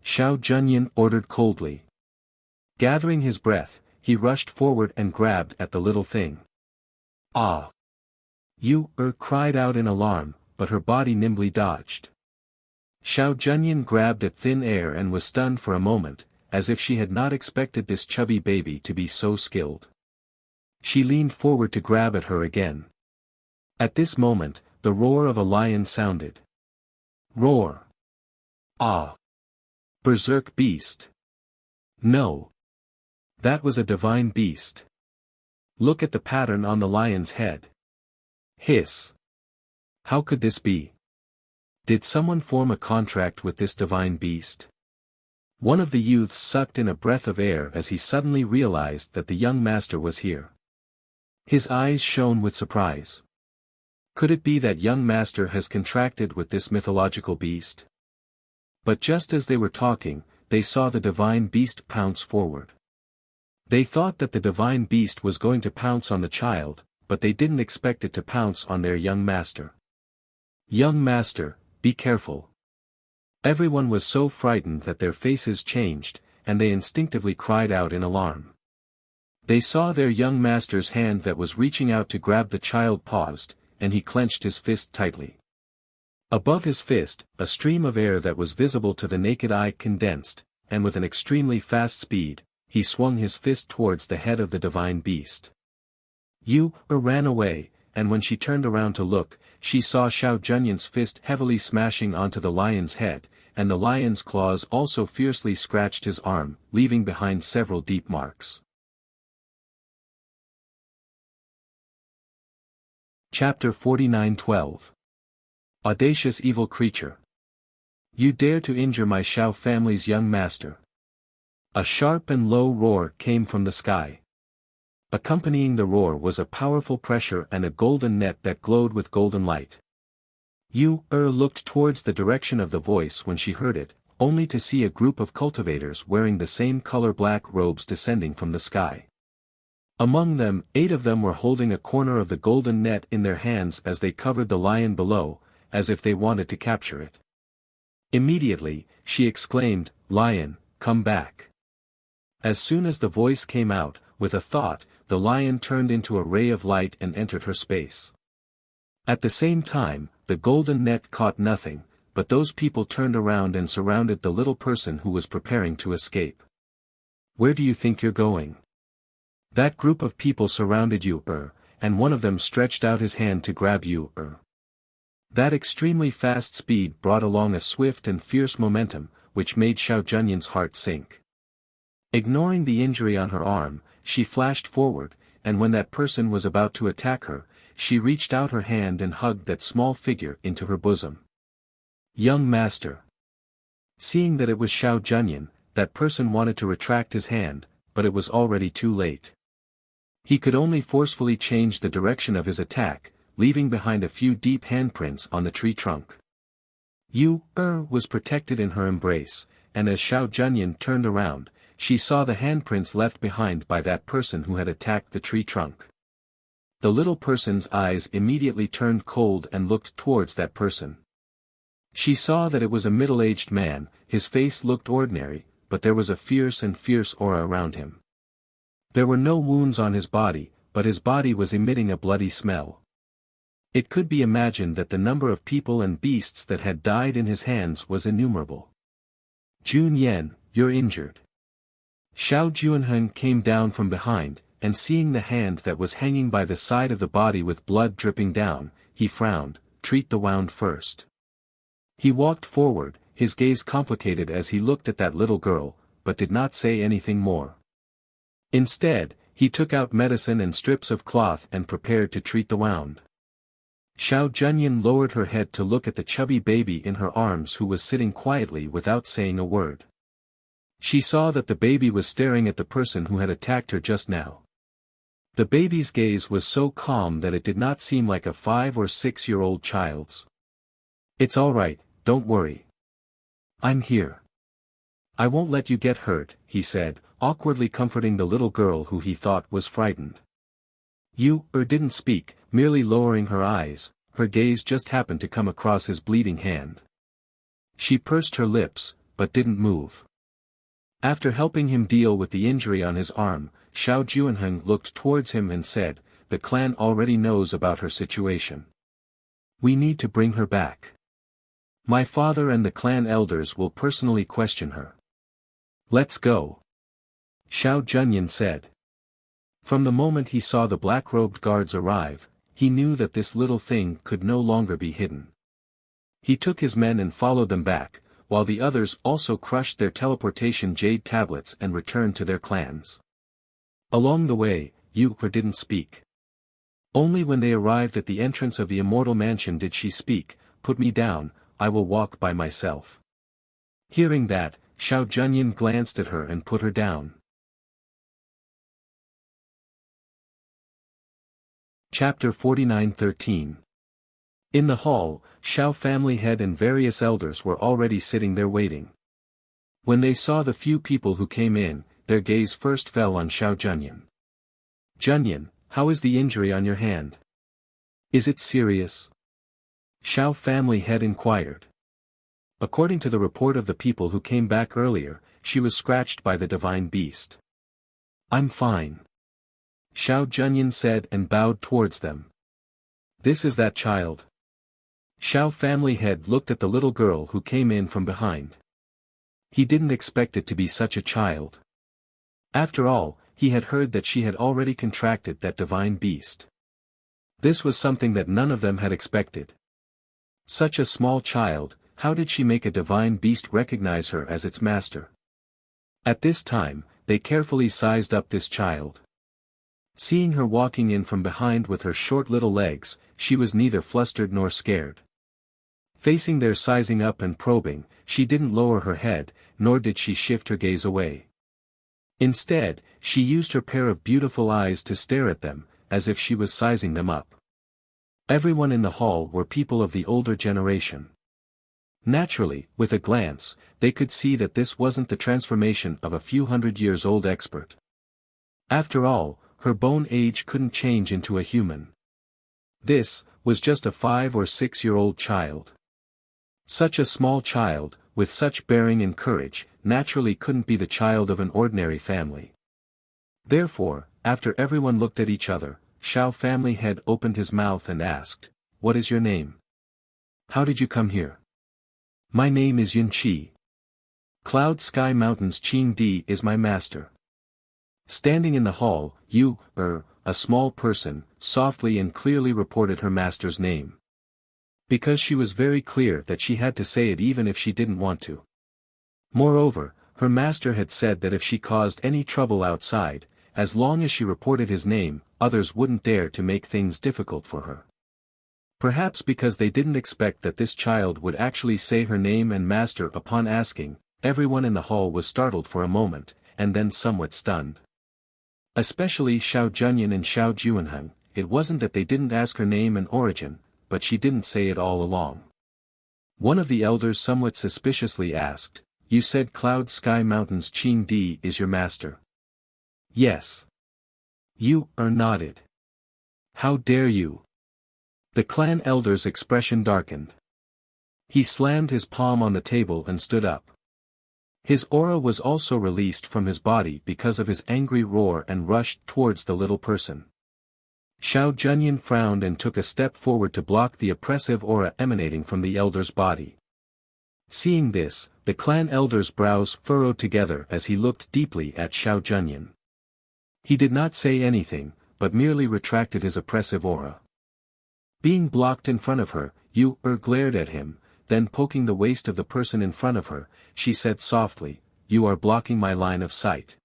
Xiao Junyan ordered coldly. Gathering his breath, he rushed forward and grabbed at the little thing. Ah! Cried out in alarm, but her body nimbly dodged. Xiao Junyan grabbed at thin air and was stunned for a moment, as if she had not expected this chubby baby to be so skilled. She leaned forward to grab at her again. At this moment, the roar of a lion sounded. Roar! Ah! Berserk beast! No! That was a divine beast. Look at the pattern on the lion's head. Hiss! How could this be? Did someone form a contract with this divine beast? One of the youths sucked in a breath of air as he suddenly realized that the young master was here. His eyes shone with surprise. Could it be that young master has contracted with this mythological beast? But just as they were talking, they saw the divine beast pounce forward. They thought that the divine beast was going to pounce on the child, but they didn't expect it to pounce on their young master. Young master, be careful. Everyone was so frightened that their faces changed, and they instinctively cried out in alarm. They saw their young master's hand that was reaching out to grab the child paused, and he clenched his fist tightly. Above his fist, a stream of air that was visible to the naked eye condensed, and with an extremely fast speed, he swung his fist towards the head of the divine beast. Ran away, and when she turned around to look, she saw Xiao Junyan's fist heavily smashing onto the lion's head, and the lion's claws also fiercely scratched his arm, leaving behind several deep marks. Chapter 49:12. Audacious evil creature. You dare to injure my Xiao family's young master. A sharp and low roar came from the sky. Accompanying the roar was a powerful pressure and a golden net that glowed with golden light. Looked towards the direction of the voice when she heard it, only to see a group of cultivators wearing the same color black robes descending from the sky. Among them, 8 of them were holding a corner of the golden net in their hands as they covered the lion below, as if they wanted to capture it. Immediately, she exclaimed, "Lion, come back." As soon as the voice came out, with a thought, the lion turned into a ray of light and entered her space. At the same time, the golden net caught nothing, but those people turned around and surrounded the little person who was preparing to escape. Where do you think you're going? That group of people surrounded you, and one of them stretched out his hand to grab you, That extremely fast speed brought along a swift and fierce momentum, which made Xiao Junyan's heart sink. Ignoring the injury on her arm, she flashed forward, and when that person was about to attack her, she reached out her hand and hugged that small figure into her bosom. Young master. Seeing that it was Xiao Junyan, that person wanted to retract his hand, but it was already too late. He could only forcefully change the direction of his attack, leaving behind a few deep handprints on the tree trunk. Yu was protected in her embrace, and as Xiao Junyan turned around, she saw the handprints left behind by that person who had attacked the tree trunk. The little person's eyes immediately turned cold and looked towards that person. She saw that it was a middle-aged man. His face looked ordinary, but there was a fierce aura around him. There were no wounds on his body, but his body was emitting a bloody smell. It could be imagined that the number of people and beasts that had died in his hands was innumerable. Jun Yan, you're injured. Xiao Junheng came down from behind, and seeing the hand that was hanging by the side of the body with blood dripping down, he frowned. Treat the wound first. He walked forward, his gaze complicated as he looked at that little girl, but did not say anything more. Instead, he took out medicine and strips of cloth and prepared to treat the wound. Xiao Junyan lowered her head to look at the chubby baby in her arms who was sitting quietly without saying a word. She saw that the baby was staring at the person who had attacked her just now. The baby's gaze was so calm that it did not seem like a 5- or 6-year-old child's. It's all right, don't worry. I'm here. I won't let you get hurt, he said, awkwardly comforting the little girl who he thought was frightened. Yu didn't speak, merely lowering her eyes. Her gaze just happened to come across his bleeding hand. She pursed her lips, but didn't move. After helping him deal with the injury on his arm, Xiao Junheng looked towards him and said, the clan already knows about her situation. We need to bring her back. My father and the clan elders will personally question her. Let's go. Xiao Junyan said. From the moment he saw the black-robed guards arrive, he knew that this little thing could no longer be hidden. He took his men and followed them back, while the others also crushed their teleportation jade tablets and returned to their clans. Along the way, Yu didn't speak. Only when they arrived at the entrance of the immortal mansion did she speak, put me down, I will walk by myself. Hearing that, Xiao Junyan glanced at her and put her down. Chapter 49:13. In the hall, Xiao family head and various elders were already sitting there waiting. When they saw the few people who came in, their gaze first fell on Xiao Junyan. Junyan, how is the injury on your hand? Is it serious? Xiao family head inquired. According to the report of the people who came back earlier, she was scratched by the divine beast. I'm fine. Xiao Junyan said and bowed towards them. This is that child. Xiao family head looked at the little girl who came in from behind. He didn't expect it to be such a child. After all, he had heard that she had already contracted that divine beast. This was something that none of them had expected. Such a small child, how did she make a divine beast recognize her as its master? At this time, they carefully sized up this child. Seeing her walking in from behind with her short little legs, she was neither flustered nor scared. Facing their sizing up and probing, she didn't lower her head, nor did she shift her gaze away. Instead, she used her pair of beautiful eyes to stare at them, as if she was sizing them up. Everyone in the hall were people of the older generation. Naturally, with a glance, they could see that this wasn't the transformation of a few hundred-years-old expert. After all, her bone age couldn't change into a human. This was just a 5- or 6-year-old child. Such a small child, with such bearing and courage, naturally couldn't be the child of an ordinary family. Therefore, after everyone looked at each other, Xiao family head opened his mouth and asked, "What is your name? How did you come here?" "My name is Yun Qi. Cloud Sky Mountains Qing Di is my master." Standing in the hall, Yu, a small person, softly and clearly reported her master's name. Because she was very clear that she had to say it even if she didn't want to. Moreover, her master had said that if she caused any trouble outside, as long as she reported his name, others wouldn't dare to make things difficult for her. Perhaps because they didn't expect that this child would actually say her name and master upon asking, everyone in the hall was startled for a moment, and then somewhat stunned. Especially Xiao Junyan and Xiao Juanheng. It wasn't that they didn't ask her name and origin, but she didn't say it all along. One of the elders somewhat suspiciously asked, "You said Cloud Sky Mountain's Qing Di is your master?" "Yes." Yu nodded. "How dare you?" The clan elder's expression darkened. He slammed his palm on the table and stood up. His aura was also released from his body because of his angry roar and rushed towards the little person. Xiao Junyan frowned and took a step forward to block the oppressive aura emanating from the elder's body. Seeing this, the clan elder's brows furrowed together as he looked deeply at Xiao Junyan. He did not say anything, but merely retracted his oppressive aura. Being blocked in front of her, Yu glared at him, then poking the waist of the person in front of her, she said softly, "You are blocking my line of sight."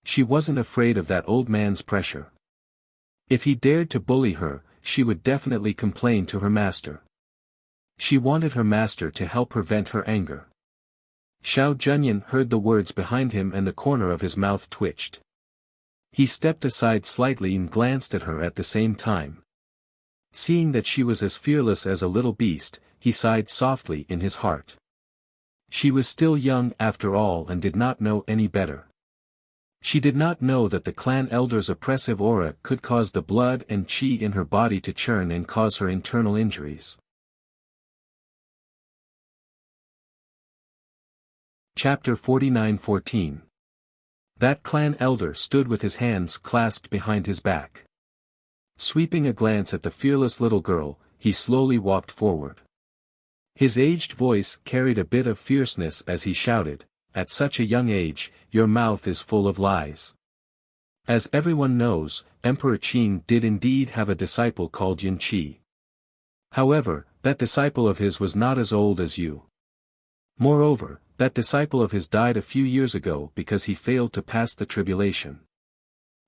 She wasn't afraid of that old man's pressure. If he dared to bully her, she would definitely complain to her master. She wanted her master to help her vent her anger. Xiao Junyan heard the words behind him and the corner of his mouth twitched. He stepped aside slightly and glanced at her at the same time. Seeing that she was as fearless as a little beast, he sighed softly in his heart. She was still young after all and did not know any better. She did not know that the clan elder's oppressive aura could cause the blood and qi in her body to churn and cause her internal injuries. Chapter 49-14. That clan elder stood with his hands clasped behind his back. Sweeping a glance at the fearless little girl, he slowly walked forward. His aged voice carried a bit of fierceness as he shouted, "At such a young age, your mouth is full of lies." As everyone knows, Emperor Qing did indeed have a disciple called Yin Qi. However, that disciple of his was not as old as you. Moreover, that disciple of his died a few years ago because he failed to pass the tribulation.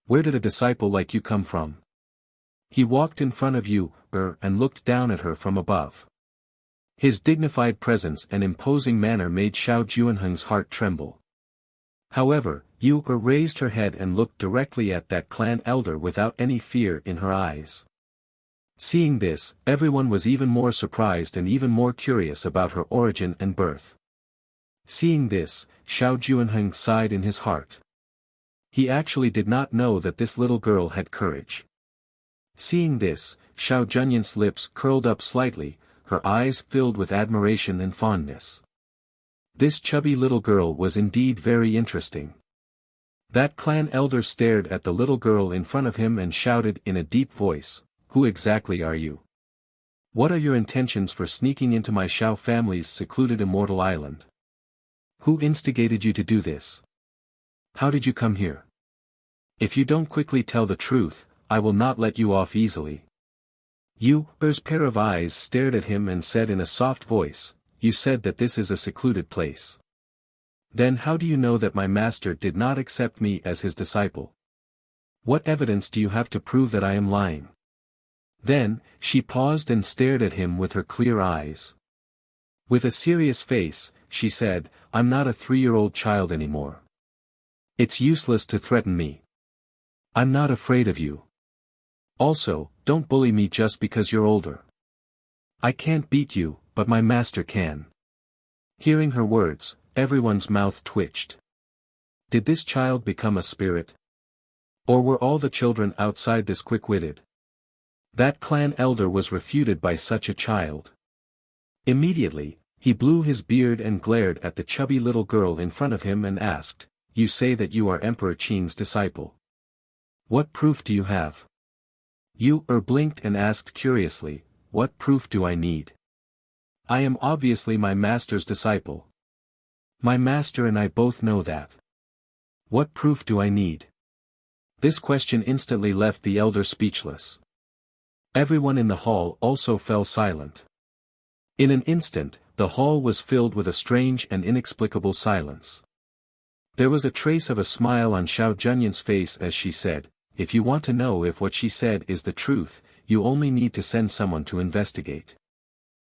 Where did a disciple like you come from? He walked in front of you, and looked down at her from above. His dignified presence and imposing manner made Xiao Juanheng's heart tremble. However, Yu raised her head and looked directly at that clan elder without any fear in her eyes. Seeing this, everyone was even more surprised and even more curious about her origin and birth. Seeing this, Xiao Juanheng sighed in his heart. He actually did not know that this little girl had courage. Seeing this, Xiao Junyan's lips curled up slightly, her eyes filled with admiration and fondness. This chubby little girl was indeed very interesting. That clan elder stared at the little girl in front of him and shouted in a deep voice, "Who exactly are you? What are your intentions for sneaking into my Xiao family's secluded immortal island? Who instigated you to do this? How did you come here? If you don't quickly tell the truth, I will not let you off easily." Yu's pair of eyes stared at him and said in a soft voice, "You said that this is a secluded place. Then how do you know that my master did not accept me as his disciple? What evidence do you have to prove that I am lying?" Then, she paused and stared at him with her clear eyes. With a serious face, she said, "I'm not a 3-year-old child anymore. It's useless to threaten me. I'm not afraid of you. Also, don't bully me just because you're older. I can't beat you, but my master can." Hearing her words, everyone's mouth twitched. Did this child become a spirit? Or were all the children outside this quick-witted? That clan elder was refuted by such a child. Immediately, he blew his beard and glared at the chubby little girl in front of him and asked, "You say that you are Emperor Qing's disciple. What proof do you have?" Yu blinked and asked curiously, "What proof do I need? I am obviously my master's disciple. My master and I both know that. What proof do I need?" This question instantly left the elder speechless. Everyone in the hall also fell silent. In an instant, the hall was filled with a strange and inexplicable silence. There was a trace of a smile on Xiao Junyan's face as she said, "If you want to know if what she said is the truth, you only need to send someone to investigate."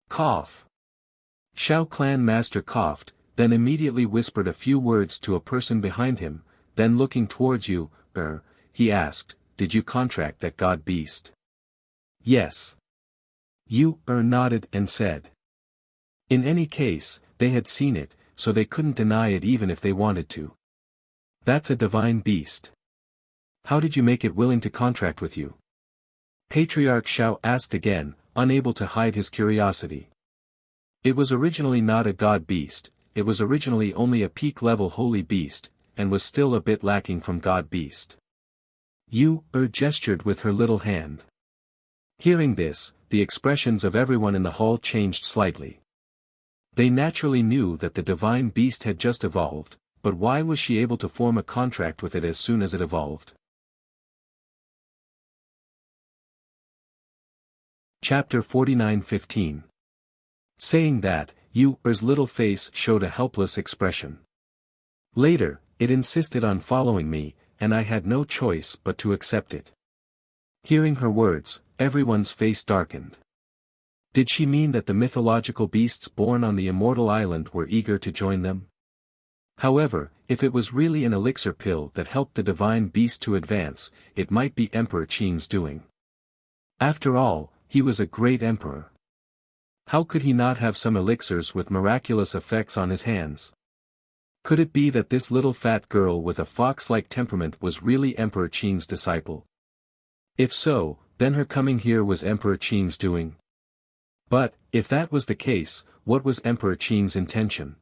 Cough. Xiao Clan Master coughed, then immediately whispered a few words to a person behind him, then looking towards you, he asked, "Did you contract that god beast?" "Yes." You, nodded and said. In any case, they had seen it, so they couldn't deny it even if they wanted to. "That's a divine beast. How did you make it willing to contract with you?" Patriarch Xiao asked again, unable to hide his curiosity. "It was originally not a god beast, it was originally only a peak-level holy beast, and was still a bit lacking from god beast." You, gestured with her little hand. Hearing this, the expressions of everyone in the hall changed slightly. They naturally knew that the divine beast had just evolved, but why was she able to form a contract with it as soon as it evolved? Chapter 49:15. Saying that, Yu's little face showed a helpless expression. "Later, it insisted on following me, and I had no choice but to accept it." Hearing her words, everyone's face darkened. Did she mean that the mythological beasts born on the immortal island were eager to join them? However, if it was really an elixir pill that helped the divine beast to advance, it might be Emperor Qing's doing. After all, he was a great emperor. How could he not have some elixirs with miraculous effects on his hands? Could it be that this little fat girl with a fox-like temperament was really Emperor Qing's disciple? If so, then her coming here was Emperor Qing's doing. But, if that was the case, what was Emperor Qing's intention?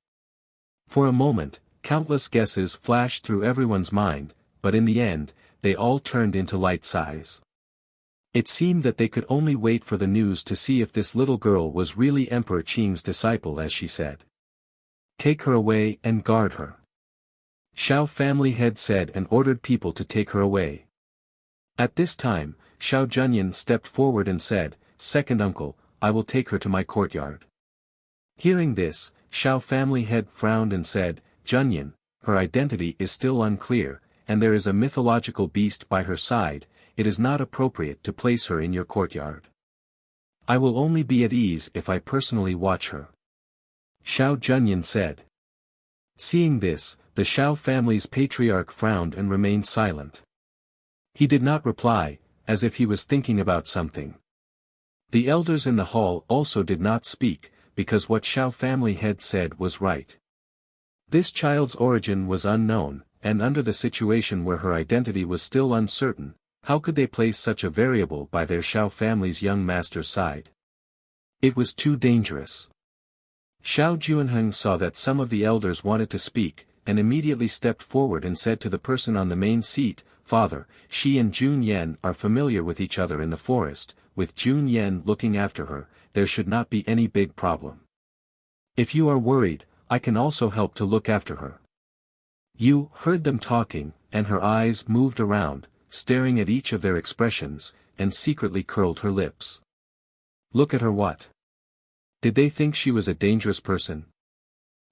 For a moment, countless guesses flashed through everyone's mind, but in the end, they all turned into light sighs. It seemed that they could only wait for the news to see if this little girl was really Emperor Qing's disciple as she said. "Take her away and guard her." Xiao family head said and ordered people to take her away. At this time, Xiao Junyan stepped forward and said, "Second uncle, I will take her to my courtyard." Hearing this, Xiao family head frowned and said, "Junyan, her identity is still unclear, and there is a mythological beast by her side, it is not appropriate to place her in your courtyard. I will only be at ease if I personally watch her." Xiao Junyan said. Seeing this, the Xiao family's patriarch frowned and remained silent. He did not reply, as if he was thinking about something. The elders in the hall also did not speak, because what Xiao family head said was right. This child's origin was unknown, and under the situation where her identity was still uncertain, how could they place such a variable by their Xiao family's young master's side? It was too dangerous. Xiao Juanheng saw that some of the elders wanted to speak, and immediately stepped forward and said to the person on the main seat, "Father, she and Jun Yan are familiar with each other in the forest, with Jun Yan looking after her, there should not be any big problem. If you are worried, I can also help to look after her." You heard them talking, and her eyes moved around, staring at each of their expressions, and secretly curled her lips. Look at her what? Did they think she was a dangerous person?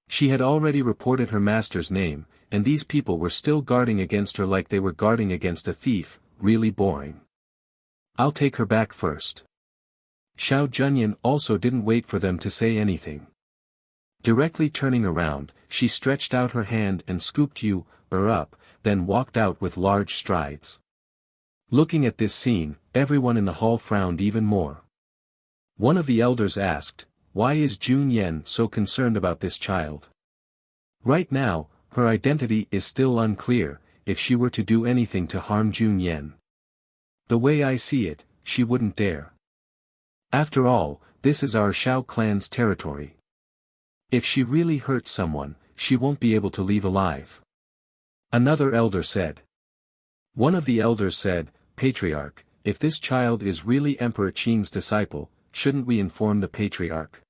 She had already reported her master's name, and these people were still guarding against her like they were guarding against a thief, really boring. I'll take her back first. Xiao Junyan also didn't wait for them to say anything. Directly turning around, she stretched out her hand and scooped you up, then walked out with large strides. Looking at this scene, everyone in the hall frowned even more. One of the elders asked, "Why is Jun Yan so concerned about this child? Right now, her identity is still unclear, if she were to do anything to harm Jun Yan. The way I see it, she wouldn't dare. After all, this is our Xiao clan's territory. If she really hurts someone, she won't be able to leave alive." Another elder said. One of the elders said, "Patriarch, if this child is really Emperor Qing's disciple, shouldn't we inform the Patriarch?"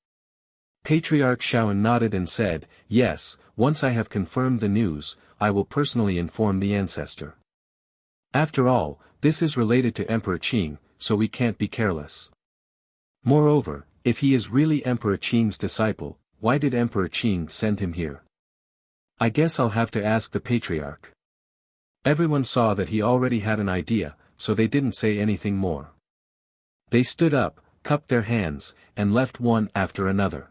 Patriarch Xiao nodded and said, "Yes, once I have confirmed the news, I will personally inform the ancestor. After all, this is related to Emperor Qing, so we can't be careless. Moreover, if he is really Emperor Qing's disciple, why did Emperor Qing send him here? I guess I'll have to ask the patriarch. Everyone saw that he already had an idea, so they didn't say anything more. They stood up, cupped their hands, and left one after another.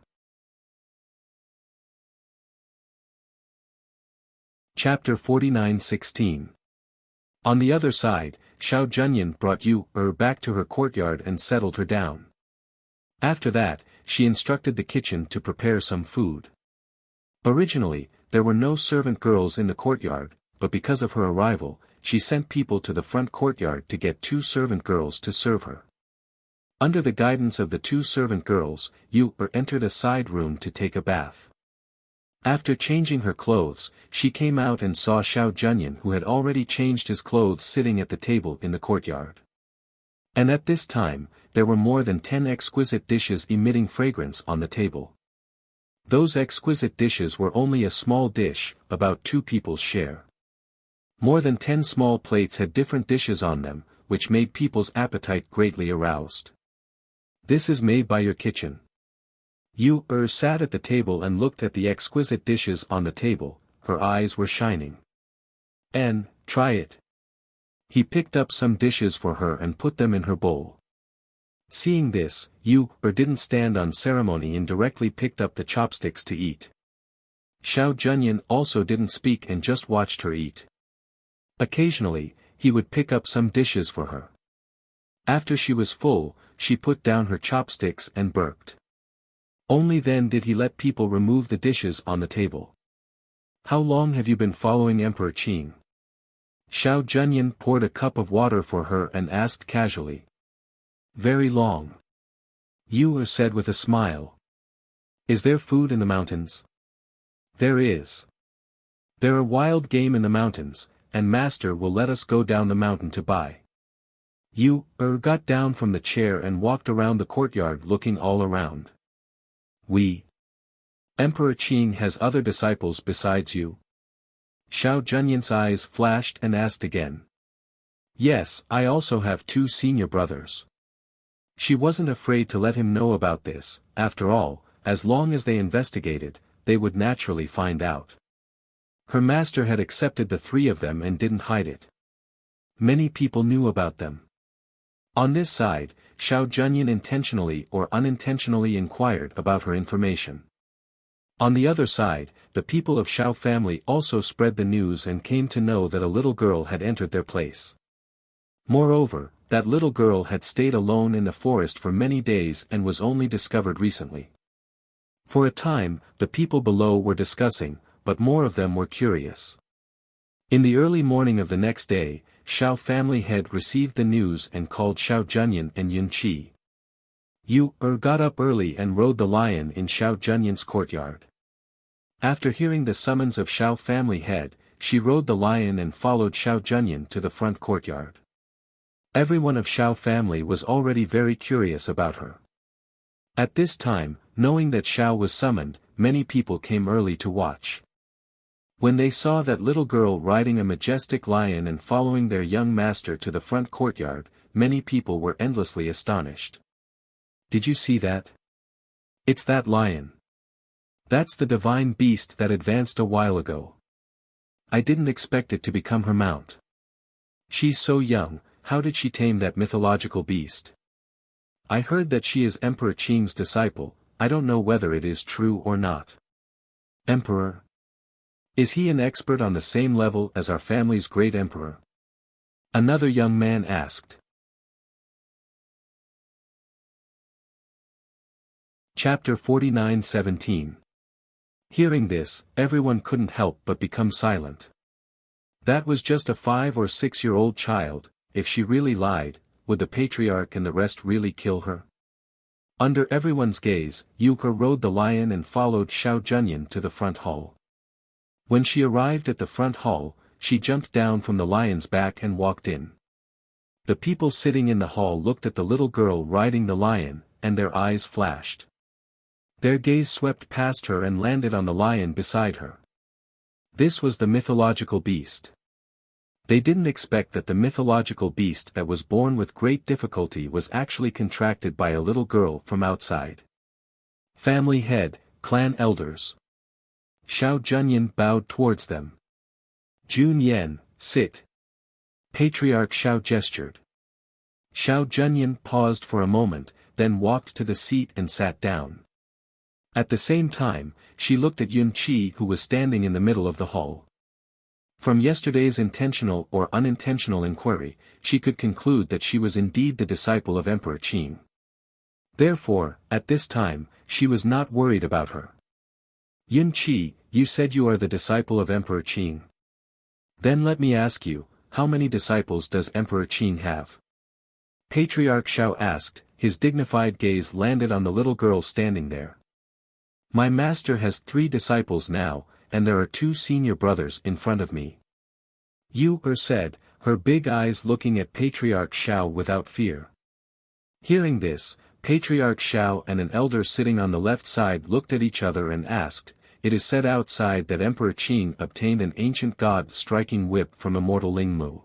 Chapter 49:16. On the other side, Xiao Junyan brought Yu back to her courtyard and settled her down. After that, she instructed the kitchen to prepare some food. Originally, there were no servant girls in the courtyard, but because of her arrival, she sent people to the front courtyard to get 2 servant girls to serve her. Under the guidance of the 2 servant girls, Yu entered a side room to take a bath. After changing her clothes, she came out and saw Xiao Junyan, who had already changed his clothes, sitting at the table in the courtyard. And at this time, there were more than 10 exquisite dishes emitting fragrance on the table. Those exquisite dishes were only a small dish, about 2 people's share. More than 10 small plates had different dishes on them, which made people's appetite greatly aroused. This is made by your kitchen. Yu sat at the table and looked at the exquisite dishes on the table, her eyes were shining. And, try it. He picked up some dishes for her and put them in her bowl. Seeing this, Yu didn't stand on ceremony and directly picked up the chopsticks to eat. Xiao Junyan also didn't speak and just watched her eat. Occasionally, he would pick up some dishes for her. After she was full, she put down her chopsticks and burped. Only then did he let people remove the dishes on the table. How long have you been following Emperor Qing? Xiao Junyan poured a cup of water for her and asked casually. Very long. Yu said with a smile. Is there food in the mountains? There is. There are wild game in the mountains, and master will let us go down the mountain to buy. Yu got down from the chair and walked around the courtyard looking all around. Emperor Qing has other disciples besides you? Xiao Junyan's eyes flashed and asked again. Yes, I also have 2 senior brothers. She wasn't afraid to let him know about this. After all, as long as they investigated, they would naturally find out. Her master had accepted the 3 of them and didn't hide it. Many people knew about them. On this side, Xiao Junyan intentionally or unintentionally inquired about her information. On the other side, the people of Xiao family also spread the news and came to know that a little girl had entered their place. Moreover, that little girl had stayed alone in the forest for many days and was only discovered recently. For a time, the people below were discussing, but more of them were curious. In the early morning of the next day, Xiao family head received the news and called Xiao Junyan and Yun Qi. Yu got up early and rode the lion in Xiao Junyan's courtyard. After hearing the summons of Xiao family head, she rode the lion and followed Xiao Junyan to the front courtyard. Everyone of Xiao family was already very curious about her. At this time, knowing that Xiao was summoned, many people came early to watch. When they saw that little girl riding a majestic lion and following their young master to the front courtyard, many people were endlessly astonished. Did you see that? It's that lion. That's the divine beast that advanced a while ago. I didn't expect it to become her mount. She's so young, how did she tame that mythological beast? I heard that she is Emperor Qing's disciple, I don't know whether it is true or not. Emperor? Is he an expert on the same level as our family's great emperor? Another young man asked. Chapter 49:17. Hearing this, everyone couldn't help but become silent. That was just a 5 or 6-year-old child. If she really lied, would the patriarch and the rest really kill her? Under everyone's gaze, Yuka rode the lion and followed Xiao Junyan to the front hall. When she arrived at the front hall, she jumped down from the lion's back and walked in. The people sitting in the hall looked at the little girl riding the lion, and their eyes flashed. Their gaze swept past her and landed on the lion beside her. This was the mythological beast. They didn't expect that the mythological beast that was born with great difficulty was actually contracted by a little girl from outside. Family head, clan elders. Xiao Junyan bowed towards them. Jun Yen, sit. Patriarch Xiao gestured. Xiao Junyan paused for a moment, then walked to the seat and sat down. At the same time, she looked at Yun Qi who was standing in the middle of the hall. From yesterday's intentional or unintentional inquiry, she could conclude that she was indeed the disciple of Emperor Qing. Therefore, at this time, she was not worried about her. Yun Qi, you said you are the disciple of Emperor Qing. Then let me ask you, how many disciples does Emperor Qing have? Patriarch Xiao asked, his dignified gaze landed on the little girl standing there. My master has 3 disciples now, and there are 2 senior brothers in front of me. Yu said, her big eyes looking at Patriarch Xiao without fear. Hearing this, Patriarch Xiao and an elder sitting on the left side looked at each other and asked, it is said outside that Emperor Qing obtained an ancient god-striking whip from immortal Lingmu.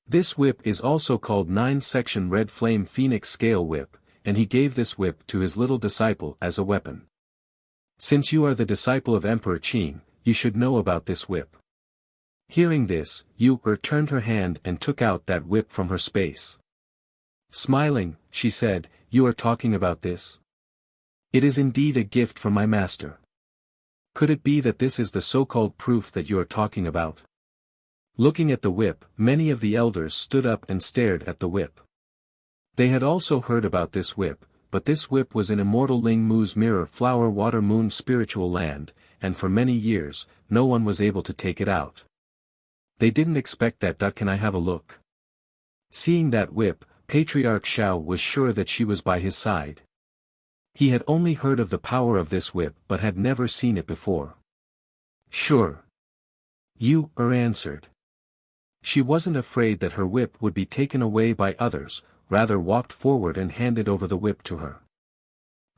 This whip is also called 9-section red flame phoenix scale whip, and he gave this whip to his little disciple as a weapon. Since you are the disciple of Emperor Qing, you should know about this whip. Hearing this, Yu turned her hand and took out that whip from her space. Smiling, she said, you are talking about this? It is indeed a gift from my master. Could it be that this is the so-called proof that you are talking about? Looking at the whip, many of the elders stood up and stared at the whip. They had also heard about this whip, but this whip was in immortal Ling Mu's mirror flower water moon spiritual land, and for many years, no one was able to take it out. They didn't expect that. Can I have a look? Seeing that whip, Patriarch Xiao was sure that she was by his side. He had only heard of the power of this whip but had never seen it before. Sure. Yu answered. She wasn't afraid that her whip would be taken away by others, rather walked forward and handed over the whip to her.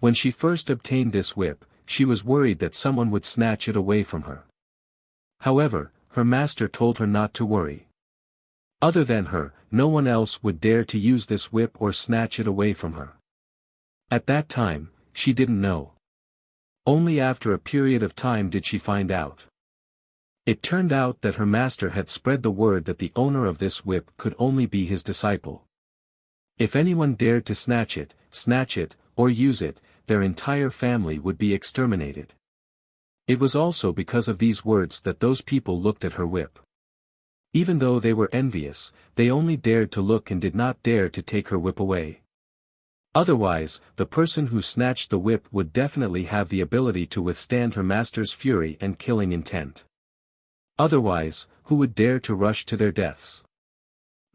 When she first obtained this whip, she was worried that someone would snatch it away from her. However, her master told her not to worry. Other than her, no one else would dare to use this whip or snatch it away from her. At that time, she didn't know. Only after a period of time did she find out. It turned out that her master had spread the word that the owner of this whip could only be his disciple. If anyone dared to snatch it, or use it, their entire family would be exterminated. It was also because of these words that those people looked at her whip. Even though they were envious, they only dared to look and did not dare to take her whip away. Otherwise, the person who snatched the whip would definitely have the ability to withstand her master's fury and killing intent. Otherwise, who would dare to rush to their deaths?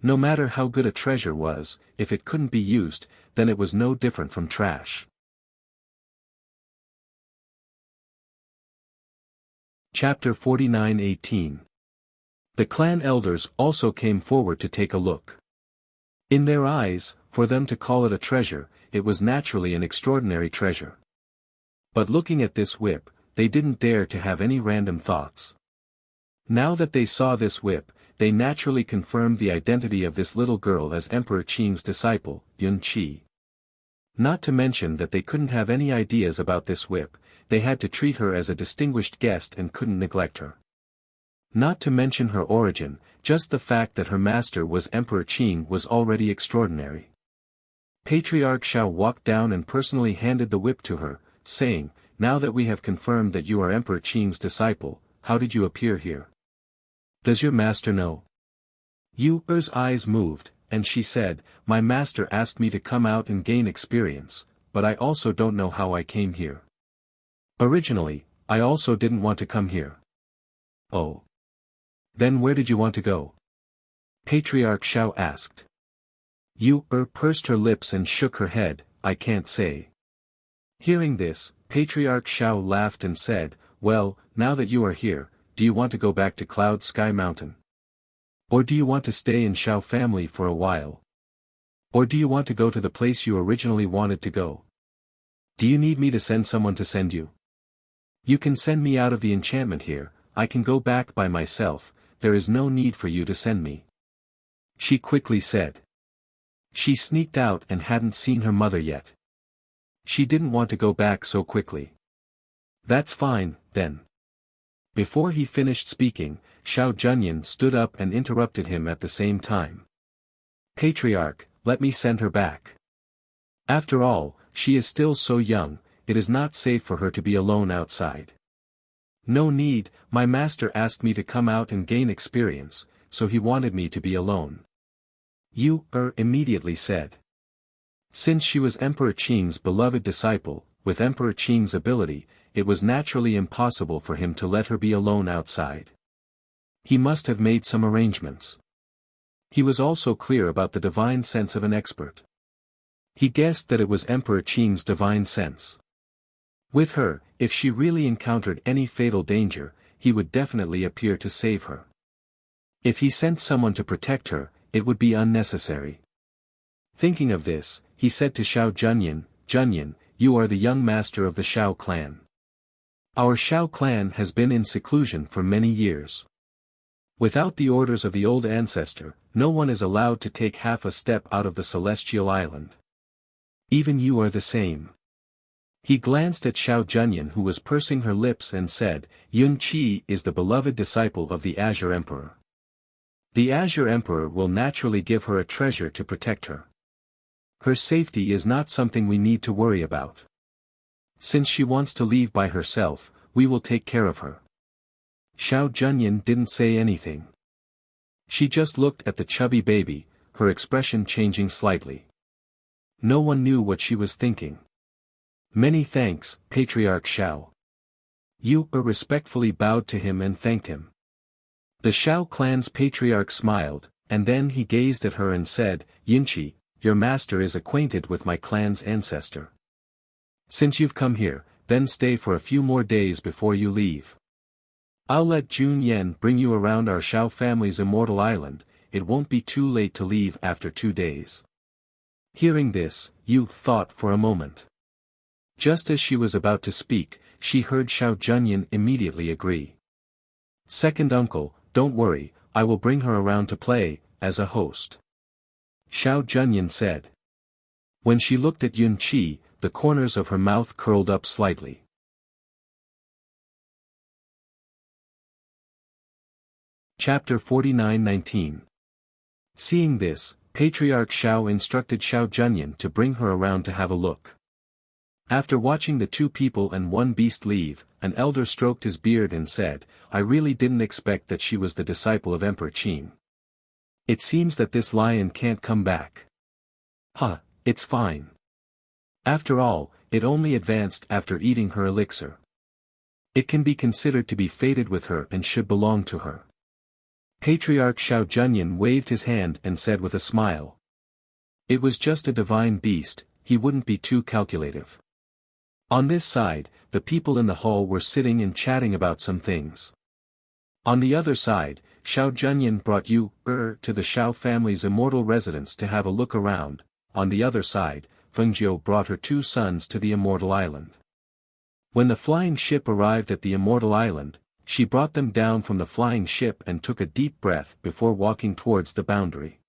No matter how good a treasure was, if it couldn't be used, then it was no different from trash. Chapter 49:18. The clan elders also came forward to take a look. In their eyes, for them to call it a treasure, it was naturally an extraordinary treasure. But looking at this whip, they didn't dare to have any random thoughts. Now that they saw this whip, they naturally confirmed the identity of this little girl as Emperor Qing's disciple, Yun Qi. Not to mention that they couldn't have any ideas about this whip, they had to treat her as a distinguished guest and couldn't neglect her. Not to mention her origin, just the fact that her master was Emperor Qing was already extraordinary. Patriarch Xiao walked down and personally handed the whip to her, saying, now that we have confirmed that you are Emperor Qing's disciple, how did you appear here? Does your master know? Yu's eyes moved, and she said, my master asked me to come out and gain experience, but I also don't know how I came here. Originally, I also didn't want to come here. Oh. Then where did you want to go? Patriarch Xiao asked. Yu pursed her lips and shook her head, I can't say. Hearing this, Patriarch Xiao laughed and said, well, now that you are here, do you want to go back to Cloud Sky Mountain? Or do you want to stay in Xiao family for a while? Or do you want to go to the place you originally wanted to go? Do you need me to send someone to send you? You can send me out of the enchantment here, I can go back by myself, there is no need for you to send me. She quickly said. She sneaked out and hadn't seen her mother yet. She didn't want to go back so quickly. That's fine, then. Before he finished speaking, Xiao Junyan stood up and interrupted him at the same time. Patriarch, let me send her back. After all, she is still so young, it is not safe for her to be alone outside. No need, my master asked me to come out and gain experience, so he wanted me to be alone. Yu immediately said. Since she was Emperor Qing's beloved disciple, with Emperor Qing's ability, it was naturally impossible for him to let her be alone outside. He must have made some arrangements. He was also clear about the divine sense of an expert. He guessed that it was Emperor Qing's divine sense. With her, if she really encountered any fatal danger, he would definitely appear to save her. If he sent someone to protect her, it would be unnecessary. Thinking of this, he said to Xiao Junyan, Junyan, you are the young master of the Xiao clan. Our Xiao clan has been in seclusion for many years. Without the orders of the old ancestor, no one is allowed to take half a step out of the celestial island. Even you are the same. He glanced at Xiao Junyan, who was pursing her lips, and said, Yun Qi is the beloved disciple of the Azure Emperor. The Azure Emperor will naturally give her a treasure to protect her. Her safety is not something we need to worry about. Since she wants to leave by herself, we will take care of her. Xiao Junyan didn't say anything. She just looked at the chubby baby, her expression changing slightly. No one knew what she was thinking. Many thanks, Patriarch Xiao. Yu respectfully bowed to him and thanked him. The Xiao clan's patriarch smiled, and then he gazed at her and said, Yunqi, your master is acquainted with my clan's ancestor. Since you've come here, then stay for a few more days before you leave. I'll let Jun Yan bring you around our Xiao family's immortal island, it won't be too late to leave after 2 days. Hearing this, Yu thought for a moment. Just as she was about to speak, she heard Xiao Junyan immediately agree. Second uncle, don't worry, I will bring her around to play, as a host. Xiao Junyan said. When she looked at Yun Qi, the corners of her mouth curled up slightly. Chapter 49-19. Seeing this, Patriarch Xiao instructed Xiao Junyan to bring her around to have a look. After watching the 2 people and 1 beast leave, an elder stroked his beard and said, I really didn't expect that she was the disciple of Emperor Qing. It seems that this lion can't come back. It's fine. After all, it only advanced after eating her elixir. It can be considered to be fated with her and should belong to her. Patriarch Xiao Junyan waved his hand and said with a smile. It was just a divine beast, he wouldn't be too calculative. On this side, the people in the hall were sitting and chatting about some things. On the other side, Xiao Junyan brought Yu to the Xiao family's immortal residence to have a look around. On the other side, Fengjiu brought her 2 sons to the immortal island. When the flying ship arrived at the immortal island, she brought them down from the flying ship and took a deep breath before walking towards the boundary.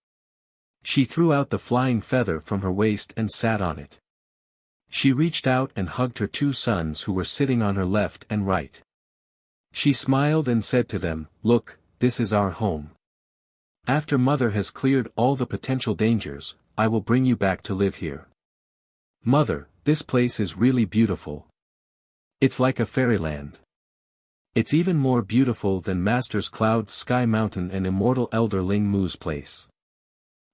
She threw out the flying feather from her waist and sat on it. She reached out and hugged her 2 sons who were sitting on her left and right. She smiled and said to them, Look, this is our home. After Mother has cleared all the potential dangers, I will bring you back to live here. Mother, this place is really beautiful. It's like a fairyland. It's even more beautiful than Master's Cloud Sky Mountain and Immortal Elder Ling Mu's place.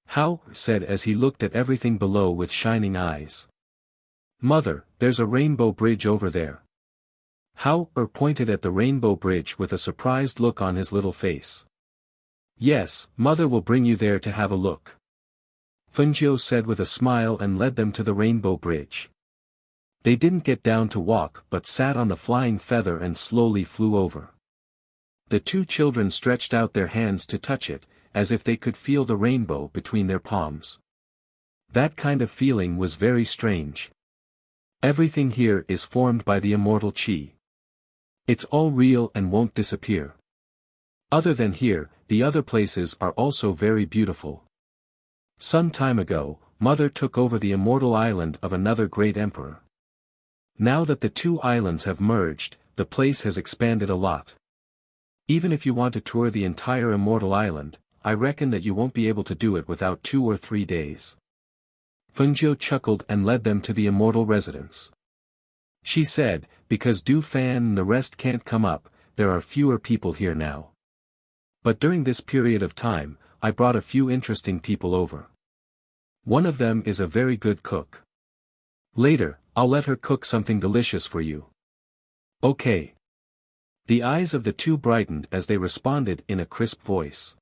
How, said as he looked at everything below with shining eyes. Mother, there's a rainbow bridge over there. How pointed at the rainbow bridge with a surprised look on his little face. Yes, Mother will bring you there to have a look. Fengjiu said with a smile and led them to the rainbow bridge. They didn't get down to walk but sat on the flying feather and slowly flew over. The 2 children stretched out their hands to touch it, as if they could feel the rainbow between their palms. That kind of feeling was very strange. Everything here is formed by the immortal Qi. It's all real and won't disappear. Other than here, the other places are also very beautiful. Some time ago, Mother took over the immortal island of another great emperor. Now that the 2 islands have merged, the place has expanded a lot. Even if you want to tour the entire immortal island, I reckon that you won't be able to do it without 2 or 3 days. Fengjiu chuckled and led them to the immortal residence. She said, because Du Fan and the rest can't come up, there are fewer people here now. But during this period of time, I brought a few interesting people over. One of them is a very good cook. Later, I'll let her cook something delicious for you. Okay. The eyes of the two brightened as they responded in a crisp voice.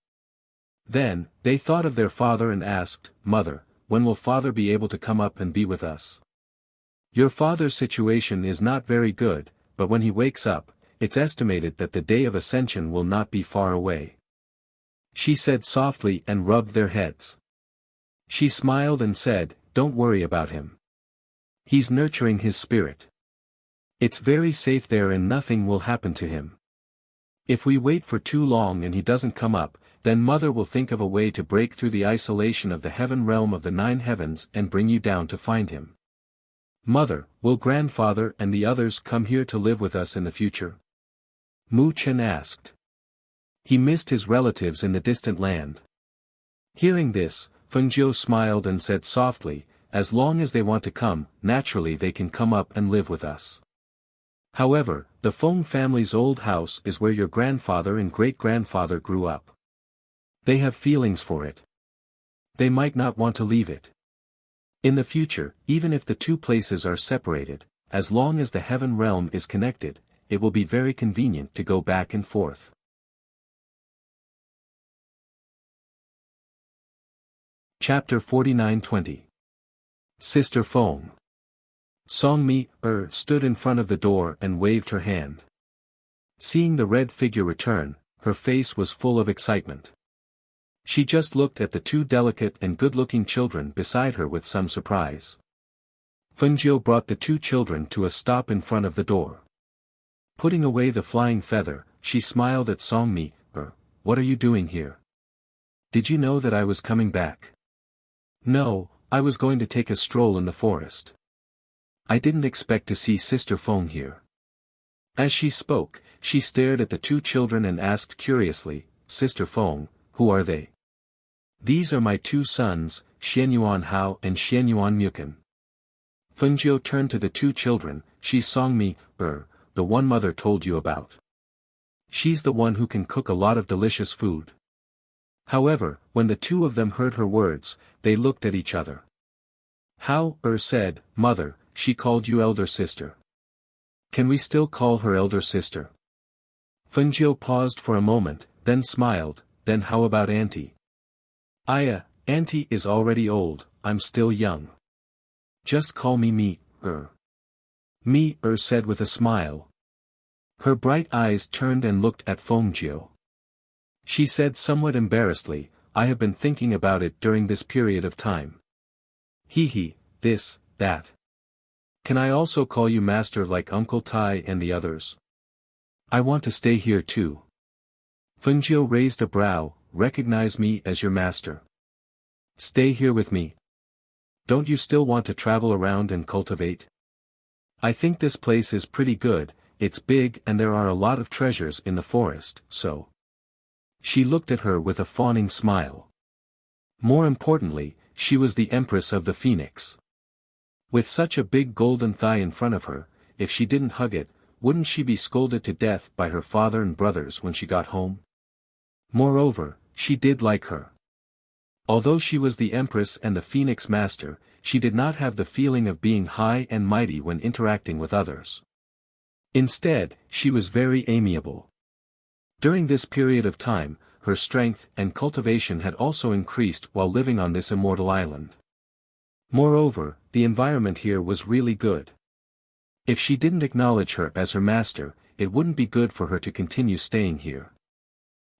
Then, they thought of their father and asked, Mother, when will father be able to come up and be with us? Your father's situation is not very good, but when he wakes up, it's estimated that the day of ascension will not be far away. She said softly and rubbed their heads. She smiled and said, Don't worry about him. He's nurturing his spirit. It's very safe there and nothing will happen to him. If we wait for too long and he doesn't come up, then Mother will think of a way to break through the isolation of the heaven realm of the 9 heavens and bring you down to find him. Mother, will grandfather and the others come here to live with us in the future? Mu Chen asked. He missed his relatives in the distant land. Hearing this, Fengjiu smiled and said softly, As long as they want to come, naturally they can come up and live with us. However, the Feng family's old house is where your grandfather and great-grandfather grew up. They have feelings for it. They might not want to leave it. In the future, even if the two places are separated, as long as the heaven realm is connected, it will be very convenient to go back and forth. Chapter 49-20. Sister Feng. Songmi stood in front of the door and waved her hand. Seeing the red figure return, her face was full of excitement. She just looked at the two delicate and good-looking children beside her with some surprise. Fengjiu brought the two children to a stop in front of the door. Putting away the flying feather, she smiled at Songmi. What are you doing here? Did you know that I was coming back? No, I was going to take a stroll in the forest. I didn't expect to see Sister Feng here. As she spoke, she stared at the two children and asked curiously, Sister Feng, who are they? These are my two sons, Xianyuan Hao and Xianyuan Mukan. Fengjiu turned to the two children. She's Songmi, the one mother told you about. She's the one who can cook a lot of delicious food. However, when the two of them heard her words, they looked at each other. Hao said, Mother, she called you elder sister. Can we still call her elder sister? Fengjiu paused for a moment, then smiled, then how about auntie? Auntie is already old, I'm still young. Just call me Mi. Mi said with a smile. Her bright eyes turned and looked at Fengjiu. She said somewhat embarrassedly, I have been thinking about it during this period of time. This, that. Can I also call you master like Uncle Tai and the others? I want to stay here too. Fengjiu raised a brow. Recognize me as your master. Stay here with me. Don't you still want to travel around and cultivate? I think this place is pretty good, it's big and there are a lot of treasures in the forest, so. She looked at her with a fawning smile. More importantly, she was the Empress of the Phoenix. With such a big golden thigh in front of her, if she didn't hug it, wouldn't she be scolded to death by her father and brothers when she got home? Moreover, she did like her. Although she was the Empress and the Phoenix Master, she did not have the feeling of being high and mighty when interacting with others. Instead, she was very amiable. During this period of time, her strength and cultivation had also increased while living on this immortal island. Moreover, the environment here was really good. If she didn't acknowledge her as her master, it wouldn't be good for her to continue staying here.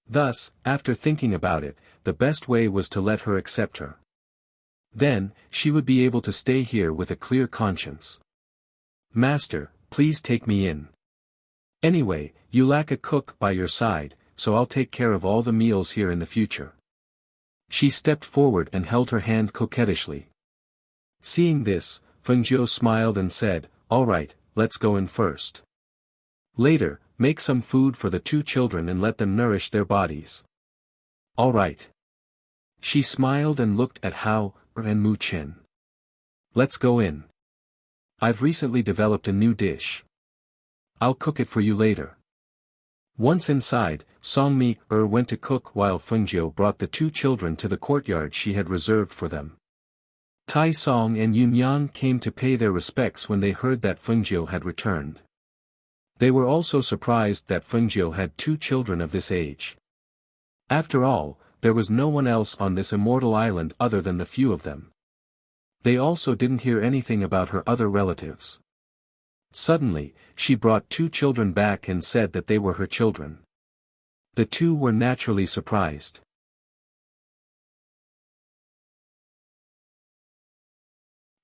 Thus, after thinking about it, the best way was to let her accept her. Then, she would be able to stay here with a clear conscience. Master, please take me in. Anyway, you lack a cook by your side, so I'll take care of all the meals here in the future. She stepped forward and held her hand coquettishly. Seeing this, Fengjiu smiled and said, All right, let's go in first. Later, make some food for the two children and let them nourish their bodies. All right. She smiled and looked at Hao and Mu Qin. Let's go in. I've recently developed a new dish. I'll cook it for you later. Once inside, Songmi went to cook while Fengjiu brought the two children to the courtyard she had reserved for them. Tai Song and Yunyan came to pay their respects when they heard that Fengjiu had returned. They were also surprised that Fengjiu had two children of this age. After all, there was no one else on this immortal island other than the few of them. They also didn't hear anything about her other relatives. Suddenly, she brought two children back and said that they were her children. The two were naturally surprised.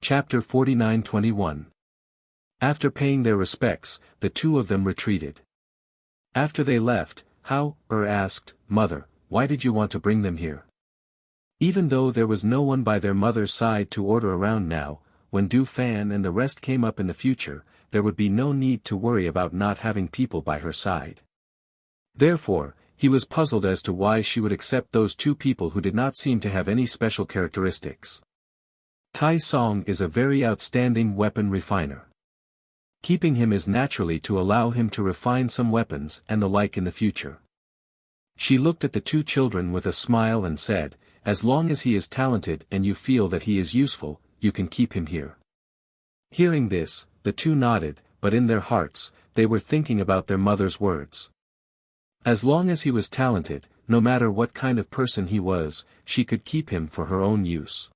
Chapter 49-21. After paying their respects, the two of them retreated. After they left, Hao asked, "Mother, why did you want to bring them here?" Even though there was no one by their mother's side to order around now, when Du Fan and the rest came up in the future, there would be no need to worry about not having people by her side. Therefore, he was puzzled as to why she would accept those two people who did not seem to have any special characteristics. Tai Song is a very outstanding weapon refiner. Keeping him is naturally to allow him to refine some weapons and the like in the future. She looked at the two children with a smile and said, "As long as he is talented and you feel that he is useful, you can keep him here." Hearing this, the two nodded, but in their hearts, they were thinking about their mother's words. As long as he was talented, no matter what kind of person he was, she could keep him for her own use.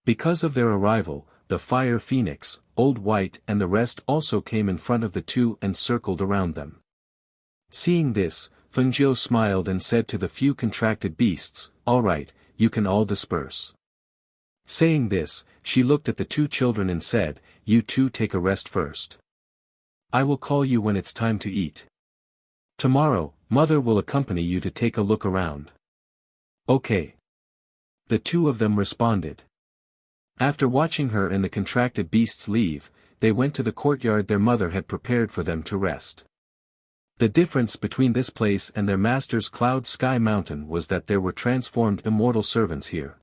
Because of their arrival, the Fire Phoenix, Old White and the rest also came in front of the two and circled around them. Seeing this, Fengjiu smiled and said to the few contracted beasts, "All right, you can all disperse." Saying this, she looked at the two children and said, "You two take a rest first. I will call you when it's time to eat. Tomorrow, Mother will accompany you to take a look around." "Okay." The two of them responded. After watching her and the contracted beasts leave, they went to the courtyard their mother had prepared for them to rest. The difference between this place and their master's Cloud Sky Mountain was that there were transformed immortal servants here.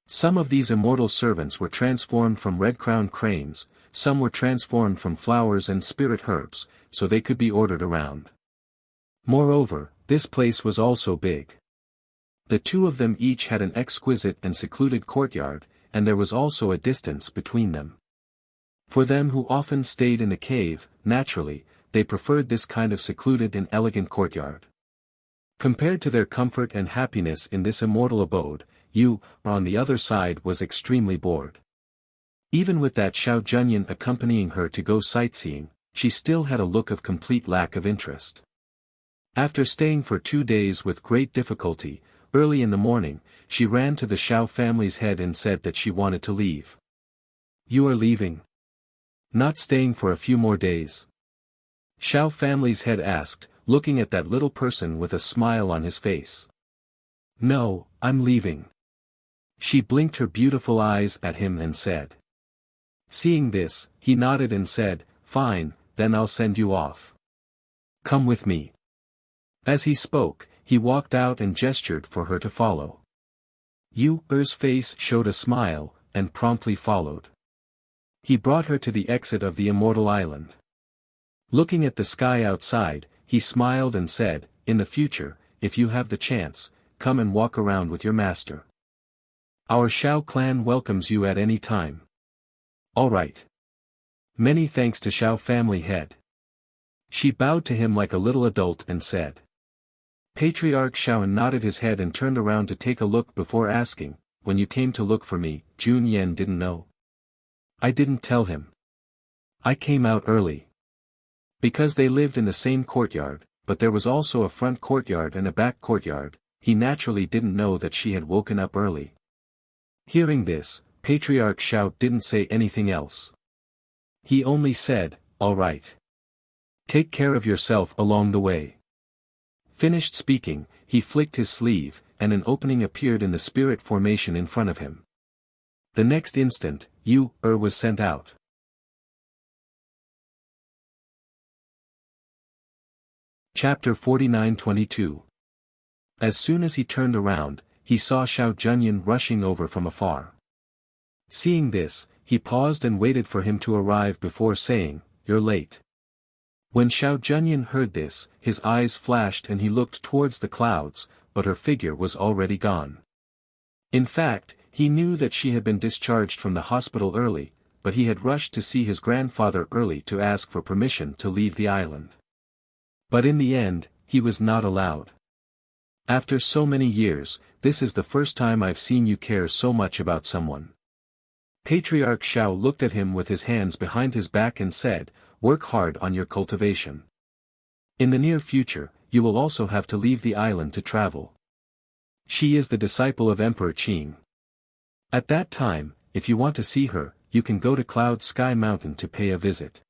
Some of these immortal servants were transformed from red-crowned cranes, some were transformed from flowers and spirit herbs, so they could be ordered around. Moreover, this place was also big. The two of them each had an exquisite and secluded courtyard, and there was also a distance between them. For them who often stayed in a cave, naturally, they preferred this kind of secluded and elegant courtyard. Compared to their comfort and happiness in this immortal abode, Yu, on the other side was extremely bored. Even with that Xiao Junyan accompanying her to go sightseeing, she still had a look of complete lack of interest. After staying for 2 days with great difficulty, early in the morning, she ran to the Xiao family's head and said that she wanted to leave. "You are leaving? Not staying for a few more days?" Xiao family's head asked, looking at that little person with a smile on his face. "No, I'm leaving." She blinked her beautiful eyes at him and said. Seeing this, he nodded and said, "Fine, then I'll send you off. Come with me." As he spoke, he walked out and gestured for her to follow. Yu's face showed a smile, and promptly followed. He brought her to the exit of the immortal island. Looking at the sky outside, he smiled and said, "In the future, if you have the chance, come and walk around with your master. Our Xiao clan welcomes you at any time." "All right. Many thanks to Xiao family head." She bowed to him like a little adult and said. Patriarch Xiaoan nodded his head and turned around to take a look before asking, "When you came to look for me, Jun Yen didn't know?" "I didn't tell him. I came out early." Because they lived in the same courtyard, but there was also a front courtyard and a back courtyard, he naturally didn't know that she had woken up early. Hearing this, Patriarch Xiao didn't say anything else. He only said, "All right. Take care of yourself along the way." Finished speaking, he flicked his sleeve, and an opening appeared in the spirit formation in front of him. The next instant, Yu was sent out. Chapter 49-22. As soon as he turned around, he saw Xiao Zhenyan rushing over from afar. Seeing this, he paused and waited for him to arrive before saying, "You're late." When Xiao Zhenyan heard this, his eyes flashed and he looked towards the clouds, but her figure was already gone. In fact, he knew that she had been discharged from the hospital early, but he had rushed to see his grandfather early to ask for permission to leave the island. But in the end, he was not allowed. "After so many years, this is the first time I've seen you care so much about someone." Patriarch Xiao looked at him with his hands behind his back and said, "Work hard on your cultivation. In the near future, you will also have to leave the island to travel. She is the disciple of Emperor Qing. At that time, if you want to see her, you can go to Cloud Sky Mountain to pay a visit."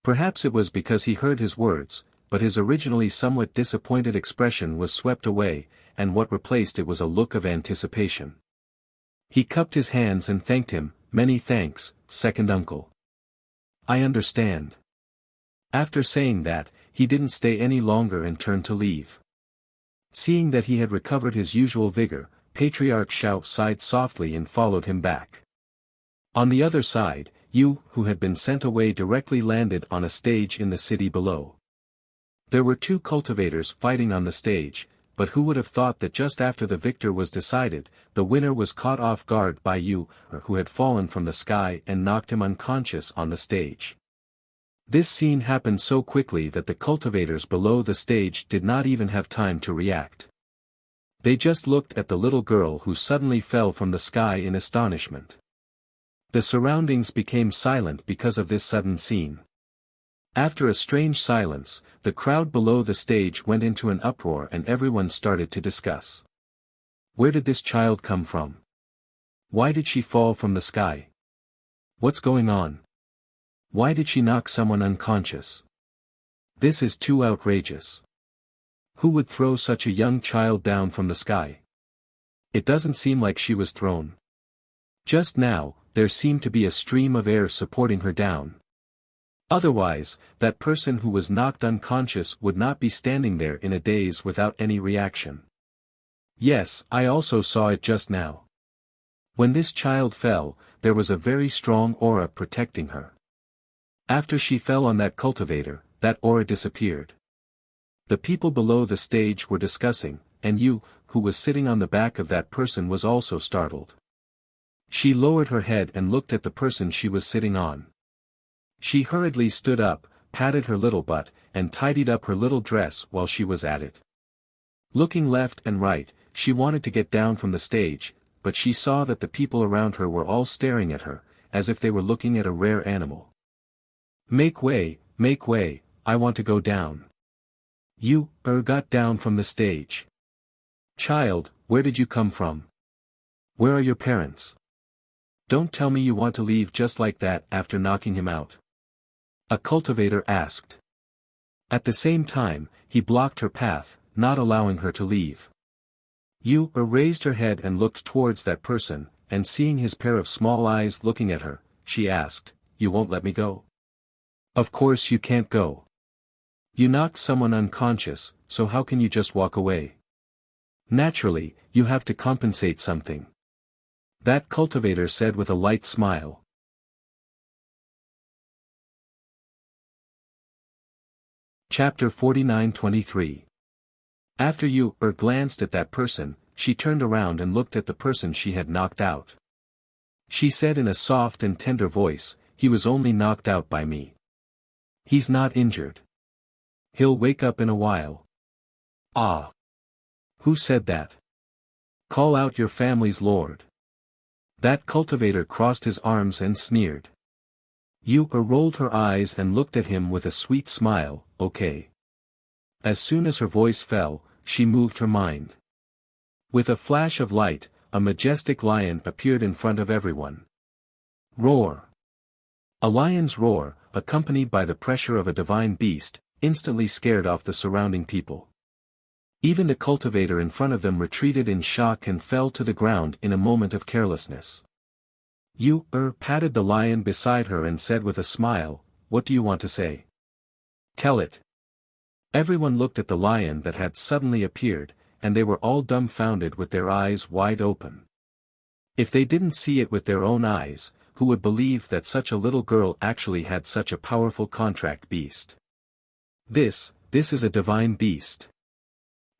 Perhaps it was because he heard his words, but his originally somewhat disappointed expression was swept away, and what replaced it was a look of anticipation. He cupped his hands and thanked him, "Many thanks, second uncle. I understand." After saying that, he didn't stay any longer and turned to leave. Seeing that he had recovered his usual vigor, Patriarch Xiao sighed softly and followed him back. On the other side, Yu, who had been sent away, directly landed on a stage in the city below. There were two cultivators fighting on the stage, but who would have thought that just after the victor was decided, the winner was caught off guard by Yu, who had fallen from the sky and knocked him unconscious on the stage. This scene happened so quickly that the cultivators below the stage did not even have time to react. They just looked at the little girl who suddenly fell from the sky in astonishment. The surroundings became silent because of this sudden scene. After a strange silence, the crowd below the stage went into an uproar and everyone started to discuss. Where did this child come from? Why did she fall from the sky? What's going on? Why did she knock someone unconscious? This is too outrageous. Who would throw such a young child down from the sky? It doesn't seem like she was thrown. Just now, there seemed to be a stream of air supporting her down. Otherwise, that person who was knocked unconscious would not be standing there in a daze without any reaction. Yes, I also saw it just now. When this child fell, there was a very strong aura protecting her. After she fell on that cultivator, that aura disappeared. The people below the stage were discussing, and Yu, who was sitting on the back of that person, was also startled. She lowered her head and looked at the person she was sitting on. She hurriedly stood up, patted her little butt, and tidied up her little dress while she was at it. Looking left and right, she wanted to get down from the stage, but she saw that the people around her were all staring at her, as if they were looking at a rare animal. Make way, I want to go down." Yu got down from the stage. "Child, where did you come from? Where are your parents? Don't tell me you want to leave just like that after knocking him out," a cultivator asked. At the same time, he blocked her path, not allowing her to leave. Yu raised her head and looked towards that person, and seeing his pair of small eyes looking at her, she asked, "You won't let me go?" "Of course you can't go. You knocked someone unconscious, so how can you just walk away? Naturally, you have to compensate something," that cultivator said with a light smile. Chapter 49-23. After Yu glanced at that person, she turned around and looked at the person she had knocked out. She said in a soft and tender voice, "He was only knocked out by me. He's not injured. He'll wake up in a while." "Ah! Who said that? Call out your family's lord." That cultivator crossed his arms and sneered. Yu rolled her eyes and looked at him with a sweet smile, "Okay." As soon as her voice fell, she moved her mind. With a flash of light, a majestic lion appeared in front of everyone. Roar! A lion's roar, accompanied by the pressure of a divine beast, instantly scared off the surrounding people. Even the cultivator in front of them retreated in shock and fell to the ground in a moment of carelessness. Yu patted the lion beside her and said with a smile, "What do you want to say? Tell it." Everyone looked at the lion that had suddenly appeared, and they were all dumbfounded with their eyes wide open. If they didn't see it with their own eyes, who would believe that such a little girl actually had such a powerful contract beast? This is a divine beast.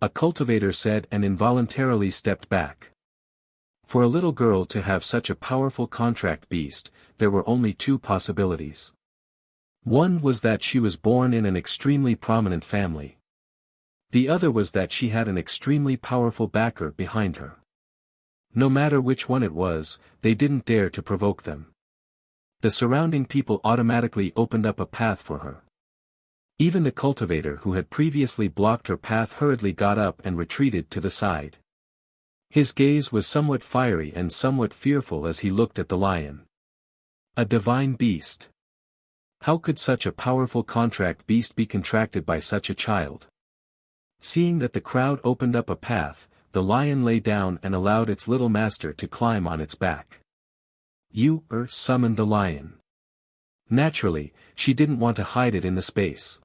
A cultivator said and involuntarily stepped back. For a little girl to have such a powerful contract beast, there were only two possibilities. One was that she was born in an extremely prominent family. The other was that she had an extremely powerful backer behind her. No matter which one it was, they didn't dare to provoke them. The surrounding people automatically opened up a path for her. Even the cultivator who had previously blocked her path hurriedly got up and retreated to the side. His gaze was somewhat fiery and somewhat fearful as he looked at the lion. A divine beast. How could such a powerful contract beast be contracted by such a child? Seeing that the crowd opened up a path, the lion lay down and allowed its little master to climb on its back. Summoned the lion. Naturally, she didn't want to hide it in the space.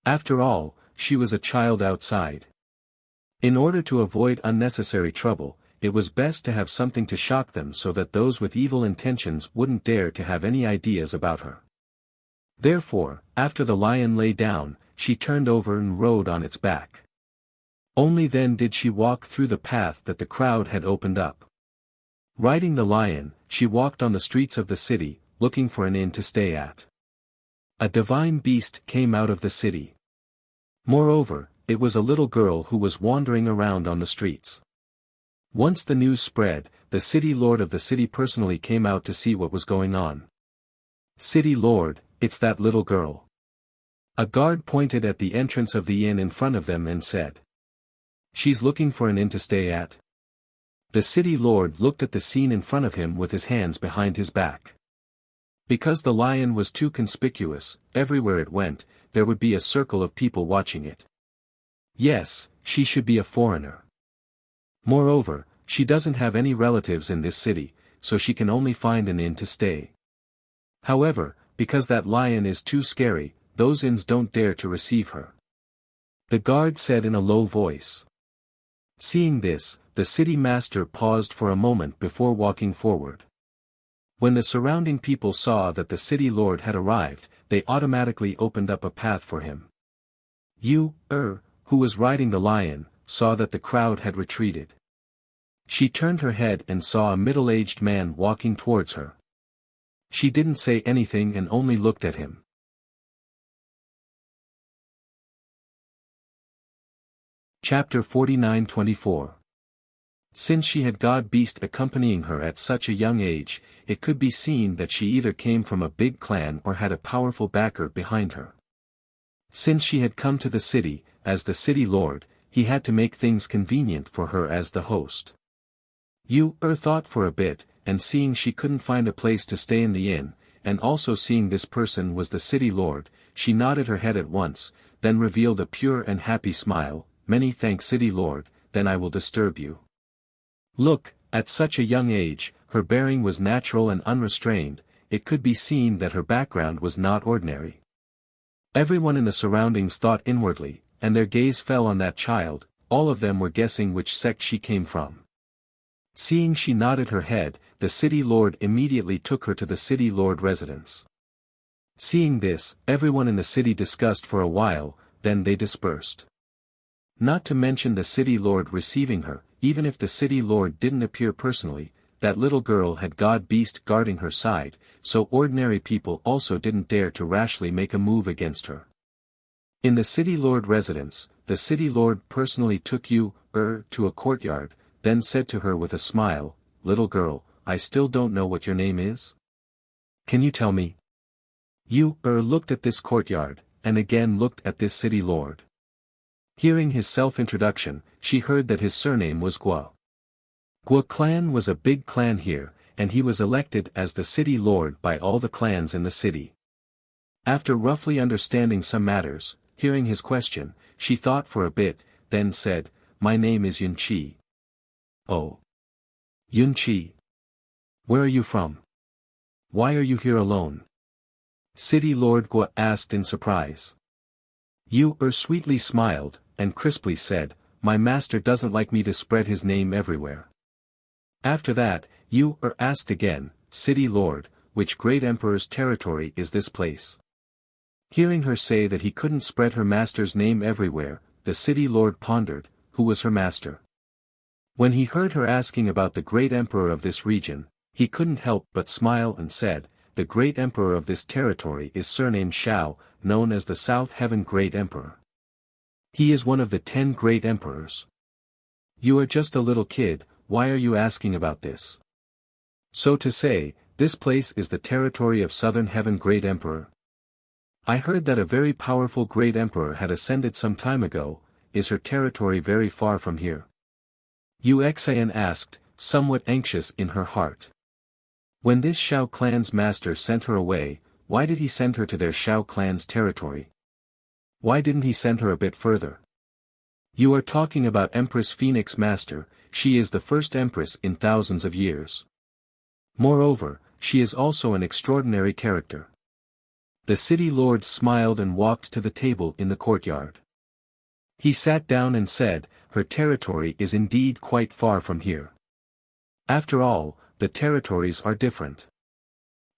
After all, she was a child outside. In order to avoid unnecessary trouble, it was best to have something to shock them so that those with evil intentions wouldn't dare to have any ideas about her. Therefore, after the lion lay down, she turned over and rode on its back. Only then did she walk through the path that the crowd had opened up. Riding the lion, she walked on the streets of the city, looking for an inn to stay at. A divine beast came out of the city. Moreover, it was a little girl who was wandering around on the streets. Once the news spread, the city lord of the city personally came out to see what was going on. "City lord, it's that little girl." A guard pointed at the entrance of the inn in front of them and said, "She's looking for an inn to stay at." The city lord looked at the scene in front of him with his hands behind his back. Because the lion was too conspicuous, everywhere it went, there would be a circle of people watching it. Yes, she should be a foreigner. Moreover, she doesn't have any relatives in this city, so she can only find an inn to stay. However, because that lion is too scary, those inns don't dare to receive her. The guard said in a low voice. Seeing this, the city master paused for a moment before walking forward. When the surrounding people saw that the city lord had arrived, they automatically opened up a path for him. Who was riding the lion, saw that the crowd had retreated. She turned her head and saw a middle-aged man walking towards her. She didn't say anything and only looked at him. Chapter 49-24. Since she had God Beast accompanying her at such a young age, it could be seen that she either came from a big clan or had a powerful backer behind her. Since she had come to the city, as the city lord, he had to make things convenient for her as the host. Thought for a bit, and seeing she couldn't find a place to stay in the inn, and also seeing this person was the city lord, she nodded her head at once, then revealed a pure and happy smile. "Many thanks, city lord, then I will disturb you." Look, at such a young age, her bearing was natural and unrestrained. It could be seen that her background was not ordinary. Everyone in the surroundings thought inwardly, and their gaze fell on that child. All of them were guessing which sect she came from. Seeing she nodded her head, the city lord immediately took her to the city lord residence. Seeing this, everyone in the city discussed for a while, then they dispersed. Not to mention the city lord receiving her. Even if the city lord didn't appear personally, that little girl had God Beast guarding her side, so ordinary people also didn't dare to rashly make a move against her. In the city lord residence, the city lord personally took to a courtyard, then said to her with a smile, "Little girl, I still don't know what your name is. Can you tell me?" Looked at this courtyard, and again looked at this city lord. Hearing his self-introduction, she heard that his surname was Gua. Gua clan was a big clan here, and he was elected as the city lord by all the clans in the city. After roughly understanding some matters, hearing his question, she thought for a bit, then said, "My name is Yunqi." "Oh. Yunqi. Where are you from? Why are you here alone?" City Lord Gua asked in surprise. Yu sweetly smiled, and crisply said, "My master doesn't like me to spread his name everywhere." After that, Yu asked again, "City Lord, which great emperor's territory is this place?" Hearing her say that he couldn't spread her master's name everywhere, the city lord pondered, who was her master. When he heard her asking about the great emperor of this region, he couldn't help but smile and said, "The great emperor of this territory is surnamed Shao, known as the South Heaven Great Emperor. He is one of the 10 great emperors." "You are just a little kid, why are you asking about this?" "So to say, this place is the territory of Southern Heaven Great Emperor. I heard that a very powerful great emperor had ascended some time ago. Is her territory very far from here?" Yuxian asked, somewhat anxious in her heart. When this Shao clan's master sent her away, why did he send her to their Shao clan's territory? Why didn't he send her a bit further? "You are talking about Empress Phoenix Master, she is the first empress in thousands of years. Moreover, she is also an extraordinary character." The city lord smiled and walked to the table in the courtyard. He sat down and said, "Her territory is indeed quite far from here. After all, the territories are different."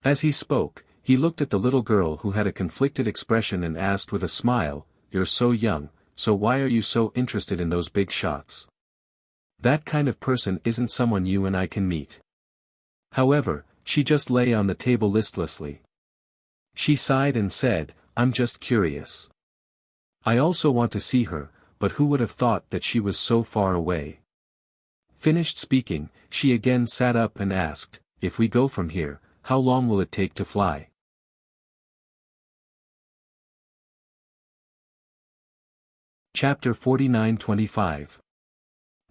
As he spoke, he looked at the little girl who had a conflicted expression and asked with a smile, "You're so young, so why are you so interested in those big shots? That kind of person isn't someone you and I can meet." However, she just lay on the table listlessly. She sighed and said, "I'm just curious. I also want to see her, but who would have thought that she was so far away?" Finished speaking, she again sat up and asked, "If we go from here, how long will it take to fly?" Chapter 49-25.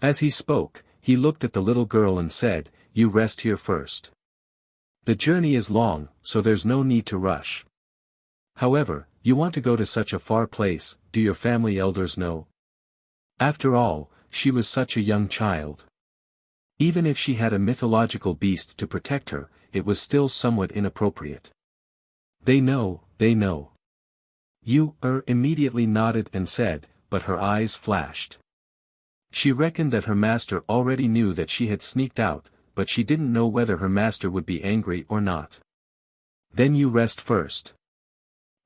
As he spoke, he looked at the little girl and said, "You rest here first. The journey is long, so there's no need to rush. However, you want to go to such a far place, do your family elders know?" After all, she was such a young child. Even if she had a mythological beast to protect her, it was still somewhat inappropriate. They know." Yu immediately nodded and said, but her eyes flashed. She reckoned that her master already knew that she had sneaked out, but she didn't know whether her master would be angry or not. "Then you rest first.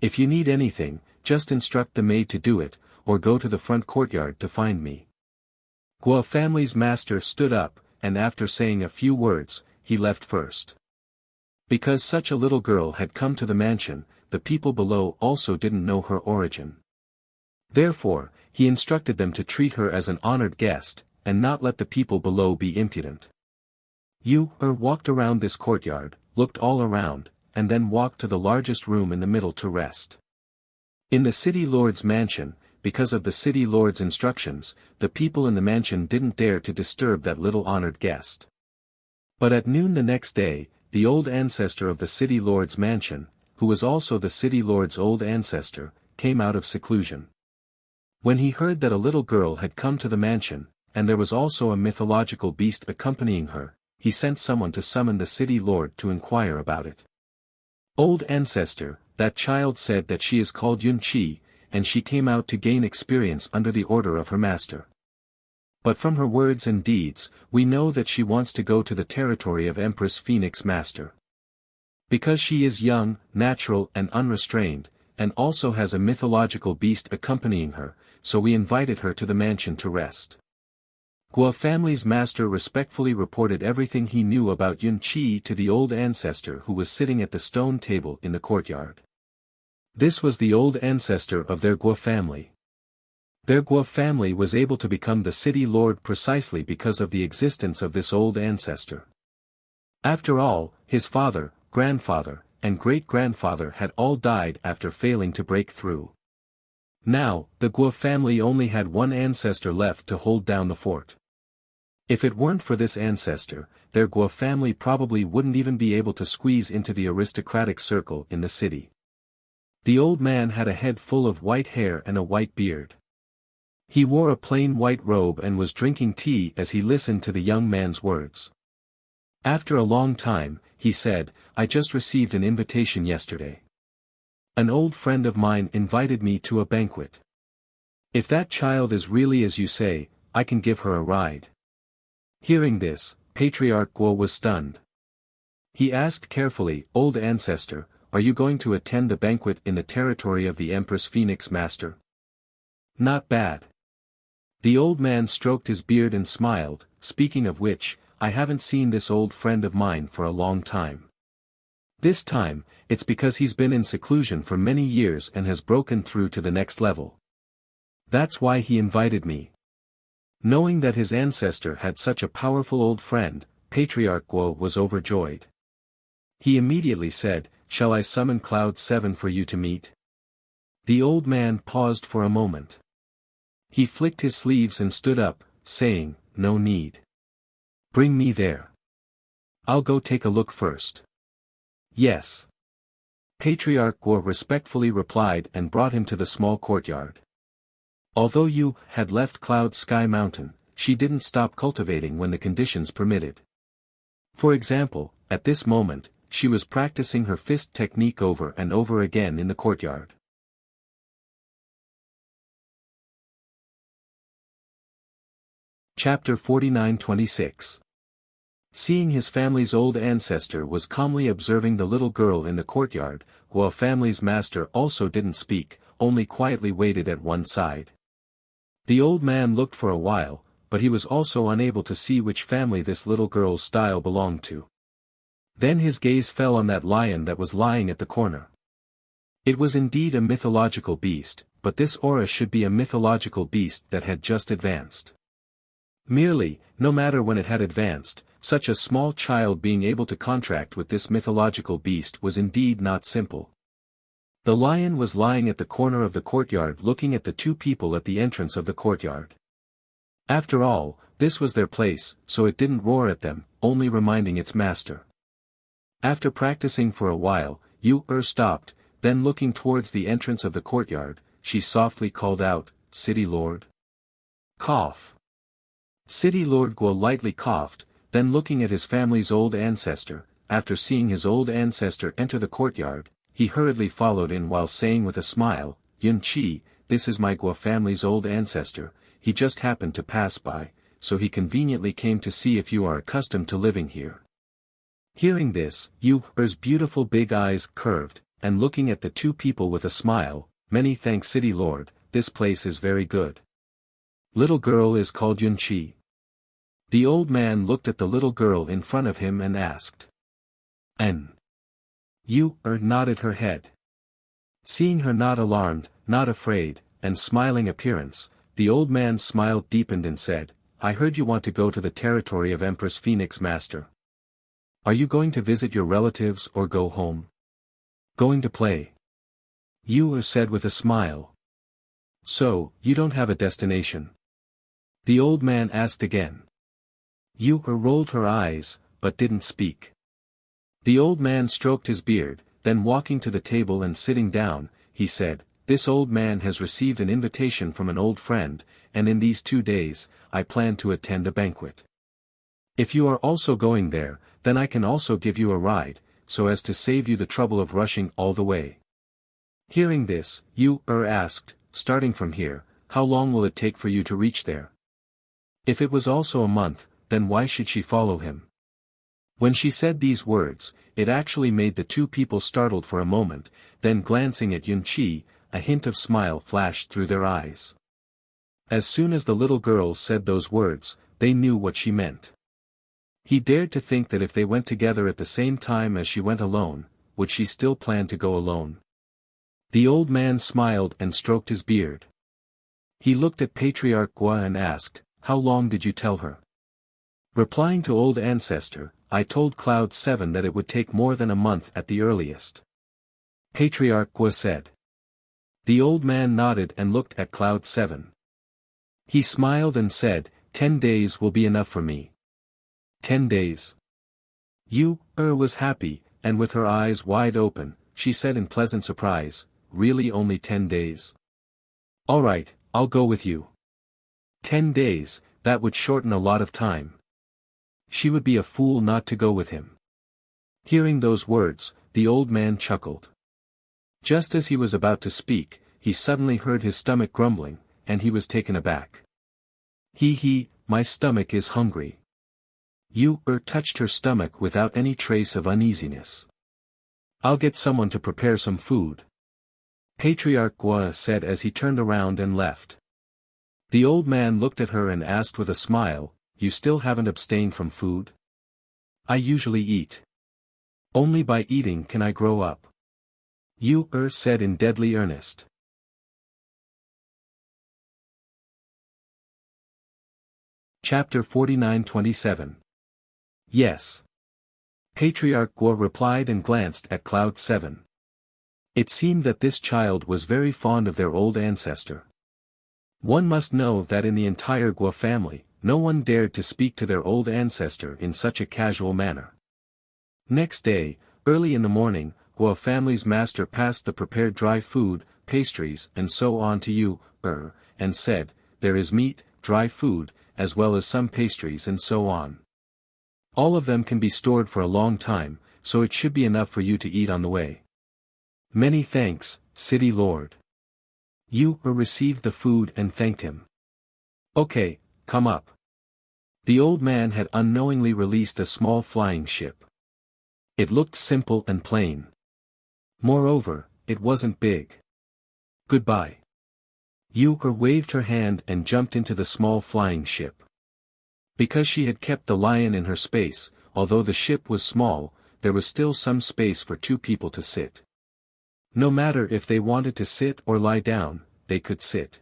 If you need anything, just instruct the maid to do it, or go to the front courtyard to find me." Guo family's master stood up, and after saying a few words, he left first. Because such a little girl had come to the mansion, the people below also didn't know her origin. Therefore, he instructed them to treat her as an honored guest, and not let the people below be impudent. Yu walked around this courtyard, looked all around, and then walked to the largest room in the middle to rest. In the city lord's mansion, because of the city lord's instructions, the people in the mansion didn't dare to disturb that little honored guest. But at noon the next day, the old ancestor of the city lord's mansion, who was also the city lord's old ancestor, came out of seclusion. When he heard that a little girl had come to the mansion, and there was also a mythological beast accompanying her, he sent someone to summon the city lord to inquire about it. "Old ancestor, that child said that she is called Yunqi, and she came out to gain experience under the order of her master. But from her words and deeds, we know that she wants to go to the territory of Empress Phoenix Master. Because she is young, natural and unrestrained, and also has a mythological beast accompanying her, so we invited her to the mansion to rest." Guo family's master respectfully reported everything he knew about Yunqi to the old ancestor who was sitting at the stone table in the courtyard. This was the old ancestor of their Guo family. Their Guo family was able to become the city lord precisely because of the existence of this old ancestor. After all, his father, grandfather, and great-grandfather had all died after failing to break through. Now, the Guo family only had one ancestor left to hold down the fort. If it weren't for this ancestor, their Guo family probably wouldn't even be able to squeeze into the aristocratic circle in the city. The old man had a head full of white hair and a white beard. He wore a plain white robe and was drinking tea as he listened to the young man's words. After a long time, he said, "I just received an invitation yesterday. An old friend of mine invited me to a banquet. If that child is really as you say, I can give her a ride. Hearing this, Patriarch Guo was stunned. He asked carefully, Old Ancestor, are you going to attend the banquet in the territory of the Empress Phoenix Master? Not bad. The old man stroked his beard and smiled, speaking of which, I haven't seen this old friend of mine for a long time. This time, it's because he's been in seclusion for many years and has broken through to the next level. That's why he invited me. Knowing that his ancestor had such a powerful old friend, Patriarch Guo was overjoyed. He immediately said, shall I summon Cloud 7 for you to meet? The old man paused for a moment. He flicked his sleeves and stood up, saying, no need. Bring me there. I'll go take a look first. Yes. Patriarch Guo respectfully replied and brought him to the small courtyard. Although Yu had left Cloud Sky Mountain, she didn't stop cultivating when the conditions permitted. For example, at this moment, she was practicing her fist technique over and over again in the courtyard. Chapter 49-26. Seeing his family's old ancestor was calmly observing the little girl in the courtyard, while family's master also didn't speak, only quietly waited at one side. The old man looked for a while, but he was also unable to see which family this little girl's style belonged to. Then his gaze fell on that lion that was lying at the corner. It was indeed a mythological beast, but this aura should be a mythological beast that had just advanced. Merely, no matter when it had advanced, such a small child being able to contract with this mythological beast was indeed not simple. The lion was lying at the corner of the courtyard looking at the two people at the entrance of the courtyard. After all, this was their place, so it didn't roar at them, only reminding its master. After practicing for a while, Yu stopped, then looking towards the entrance of the courtyard, she softly called out, City Lord. Cough. City Lord Guo lightly coughed, then looking at his family's old ancestor, after seeing his old ancestor enter the courtyard, he hurriedly followed in while saying with a smile, Yun Qi, this is my Guo family's old ancestor, he just happened to pass by, so he conveniently came to see if you are accustomed to living here. Hearing this, Yu's beautiful big eyes curved, and looking at the two people with a smile, many thanks City Lord, this place is very good. Little girl is called Yun Qi. The old man looked at the little girl in front of him and asked. N. Yu nodded her head. Seeing her not alarmed, not afraid, and smiling appearance, the old man's smile deepened and said, I heard you want to go to the territory of Empress Phoenix Master. Are you going to visit your relatives or go home? Going to play. Yu said with a smile. So, you don't have a destination? The old man asked again. Yu rolled her eyes, but didn't speak. The old man stroked his beard, then walking to the table and sitting down, he said, this old man has received an invitation from an old friend, and in these 2 days, I plan to attend a banquet. If you are also going there, then I can also give you a ride, so as to save you the trouble of rushing all the way. Hearing this, Yu asked, starting from here, how long will it take for you to reach there? If it was also a month, then why should she follow him? When she said these words, it actually made the two people startled for a moment, then glancing at Yun Qi, a hint of smile flashed through their eyes. As soon as the little girl said those words, they knew what she meant. He dared to think that if they went together at the same time as she went alone, would she still plan to go alone? The old man smiled and stroked his beard. He looked at Patriarch Guo and asked, how long did you tell her? Replying to old ancestor, I told Cloud 7 that it would take more than a month at the earliest. Patriarch Guo said. The old man nodded and looked at Cloud 7. He smiled and said, 10 days will be enough for me. 10 days. Yu was happy, and with her eyes wide open, she said in pleasant surprise, really only 10 days? Alright, I'll go with you. 10 days, that would shorten a lot of time. She would be a fool not to go with him. Hearing those words, the old man chuckled. Just as he was about to speak, he suddenly heard his stomach grumbling, and he was taken aback. He, my stomach is hungry. Yu touched her stomach without any trace of uneasiness. I'll get someone to prepare some food. Patriarch Gua said as he turned around and left. The old man looked at her and asked with a smile, you still haven't abstained from food? I usually eat. Only by eating can I grow up. Yu said in deadly earnest. Chapter 49-27. Yes. Patriarch Gua replied and glanced at Cloud 7. It seemed that this child was very fond of their old ancestor. One must know that in the entire Gua family, no one dared to speak to their old ancestor in such a casual manner. Next day, early in the morning, Gua family's master passed the prepared dry food, pastries and so on to Yu, and said, there is meat, dry food, as well as some pastries and so on. All of them can be stored for a long time, so it should be enough for you to eat on the way. Many thanks, City Lord. Yu received the food and thanked him. Okay, come up. The old man had unknowingly released a small flying ship. It looked simple and plain. Moreover, it wasn't big. Goodbye. Yu waved her hand and jumped into the small flying ship. Because she had kept the lion in her space, although the ship was small, there was still some space for two people to sit. No matter if they wanted to sit or lie down, they could sit.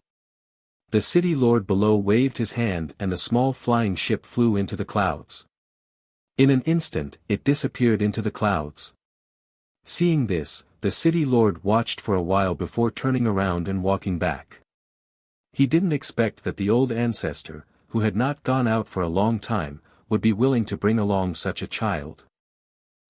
The city lord below waved his hand and the small flying ship flew into the clouds. In an instant, it disappeared into the clouds. Seeing this, the city lord watched for a while before turning around and walking back. He didn't expect that the old ancestor, who had not gone out for a long time, would be willing to bring along such a child.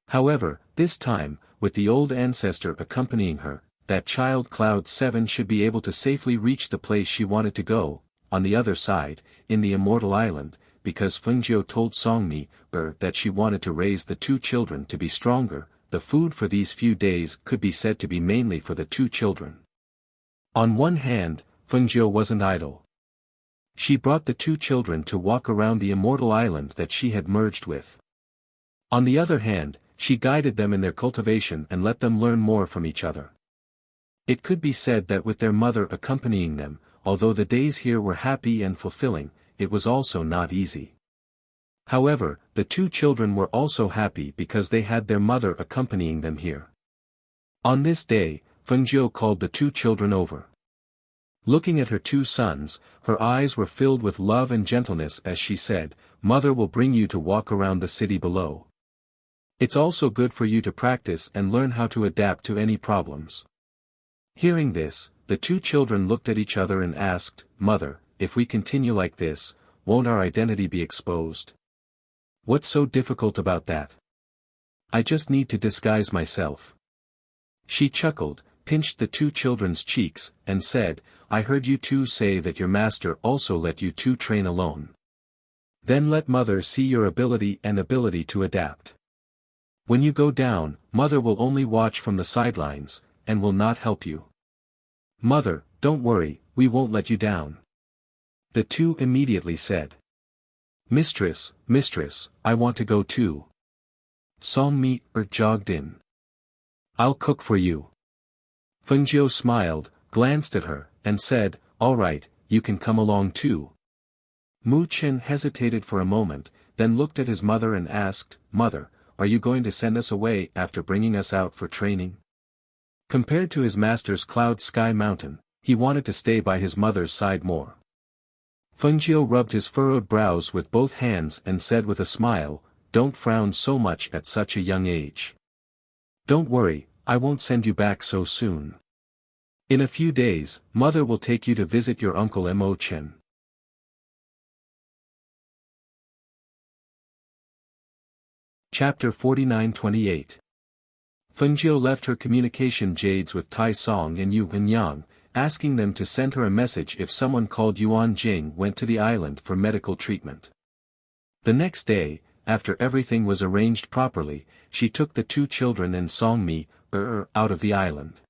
However, this time, with the old ancestor accompanying her, that child Cloud 7 should be able to safely reach the place she wanted to go, on the other side, in the Immortal Island, because Fengjiu told Songmi that she wanted to raise the two children to be stronger. The food for these few days could be said to be mainly for the two children. On one hand, Fengjiu wasn't idle. She brought the two children to walk around the Immortal Island that she had merged with. On the other hand, she guided them in their cultivation and let them learn more from each other. It could be said that with their mother accompanying them, although the days here were happy and fulfilling, it was also not easy. However, the two children were also happy because they had their mother accompanying them here. On this day, Fengjiu called the two children over. Looking at her two sons, her eyes were filled with love and gentleness as she said, Mother will bring you to walk around the city below. It's also good for you to practice and learn how to adapt to any problems. Hearing this, the two children looked at each other and asked, Mother, if we continue like this, won't our identity be exposed? What's so difficult about that? I just need to disguise myself. She chuckled, pinched the two children's cheeks, and said, I heard you two say that your master also let you two train alone. Then let Mother see your ability and ability to adapt. When you go down, Mother will only watch from the sidelines, and will not help you. Mother, don't worry, we won't let you down. The two immediately said. Mistress, I want to go too. Songmi jogged in. I'll cook for you. Fengjiu smiled, glanced at her, and said, all right, you can come along too. Mu Chen hesitated for a moment, then looked at his mother and asked, Mother, are you going to send us away after bringing us out for training? Compared to his master's Cloud Sky Mountain, he wanted to stay by his mother's side more. Fengjiu rubbed his furrowed brows with both hands and said with a smile, don't frown so much at such a young age. Don't worry, I won't send you back so soon. In a few days, Mother will take you to visit your uncle Mo Chen. Chapter 49-28. Fengjiu left her communication jades with Tai Song and Yu Yang, asking them to send her a message if someone called Yuan Jing went to the island for medical treatment. The next day, after everything was arranged properly, she took the two children and Songmi out of the island.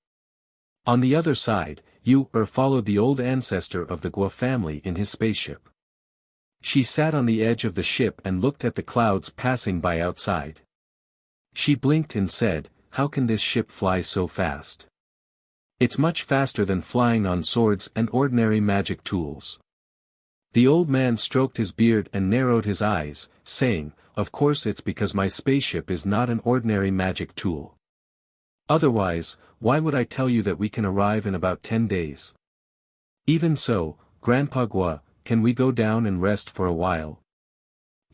On the other side, Yu followed the old ancestor of the Guo family in his spaceship. She sat on the edge of the ship and looked at the clouds passing by outside. She blinked and said, "How can this ship fly so fast? It's much faster than flying on swords and ordinary magic tools." The old man stroked his beard and narrowed his eyes, saying, "Of course it's because my spaceship is not an ordinary magic tool. Otherwise, why would I tell you that we can arrive in about 10 days? Even so, Grandpa Gua, can we go down and rest for a while?"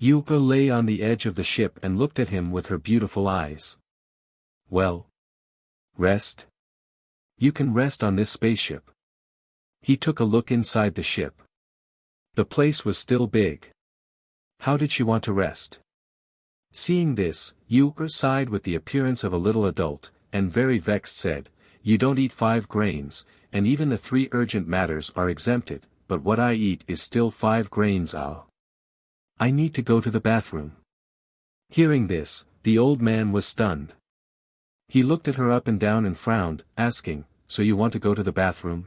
Yuka lay on the edge of the ship and looked at him with her beautiful eyes. "Well? Rest? You can rest on this spaceship." He took a look inside the ship. The place was still big. How did she want to rest? Seeing this, Yuka sighed with the appearance of a little adult, and very vexed said, "You don't eat 5 grains, and even the 3 urgent matters are exempted, but what I eat is still 5 grains. I need to go to the bathroom." Hearing this, the old man was stunned. He looked at her up and down and frowned, asking, "So you want to go to the bathroom?"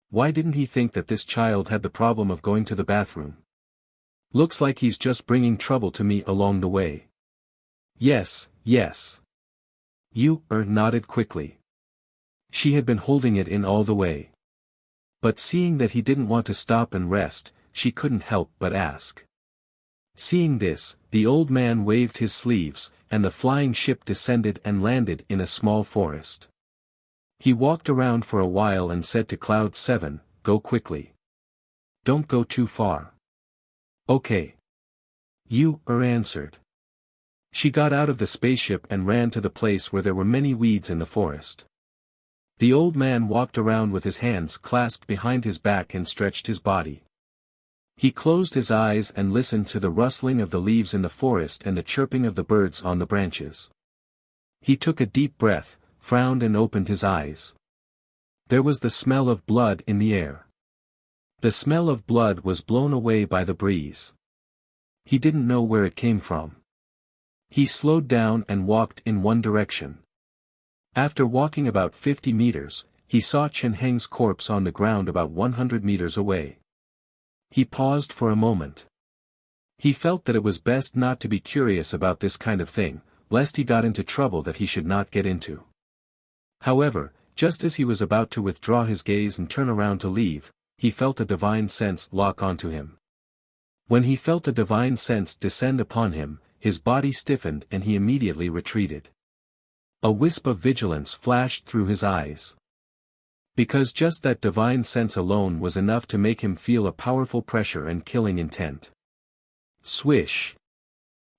Why didn't he think that this child had the problem of going to the bathroom? Looks like he's just bringing trouble to me along the way. Yes, yes. Yu nodded quickly. She had been holding it in all the way. But seeing that he didn't want to stop and rest, she couldn't help but ask. Seeing this, the old man waved his sleeves, and the flying ship descended and landed in a small forest. He walked around for a while and said to Cloud 7, "Go quickly. Don't go too far." "Okay." Yu answered. She got out of the spaceship and ran to the place where there were many weeds in the forest. The old man walked around with his hands clasped behind his back and stretched his body. He closed his eyes and listened to the rustling of the leaves in the forest and the chirping of the birds on the branches. He took a deep breath, frowned and opened his eyes. There was the smell of blood in the air. The smell of blood was blown away by the breeze. He didn't know where it came from. He slowed down and walked in one direction. After walking about 50 meters, he saw Chen Heng's corpse on the ground about 100 meters away. He paused for a moment. He felt that it was best not to be curious about this kind of thing, lest he got into trouble that he should not get into. However, just as he was about to withdraw his gaze and turn around to leave, he felt a divine sense lock onto him. When he felt a divine sense descend upon him, his body stiffened and he immediately retreated. A wisp of vigilance flashed through his eyes. Because just that divine sense alone was enough to make him feel a powerful pressure and killing intent. Swish!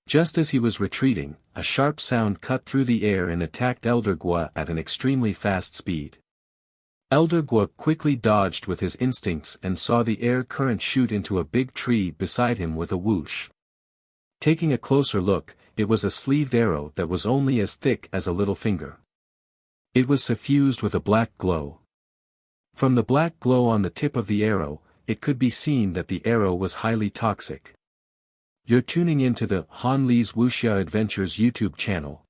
Just as he was retreating, a sharp sound cut through the air and attacked Elder Gua at an extremely fast speed. Elder Gua quickly dodged with his instincts and saw the air current shoot into a big tree beside him with a whoosh. Taking a closer look, it was a sleeved arrow that was only as thick as a little finger. It was suffused with a black glow. From the black glow on the tip of the arrow, it could be seen that the arrow was highly toxic. You're tuning into the Han Li's Wuxia Adventures YouTube channel.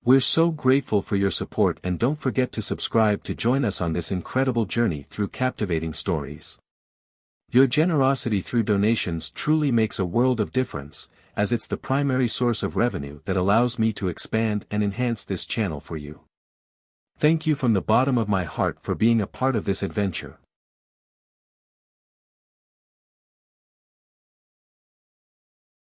We're so grateful for your support and don't forget to subscribe to join us on this incredible journey through captivating stories. Your generosity through donations truly makes a world of difference, as it's the primary source of revenue that allows me to expand and enhance this channel for you. Thank you from the bottom of my heart for being a part of this adventure.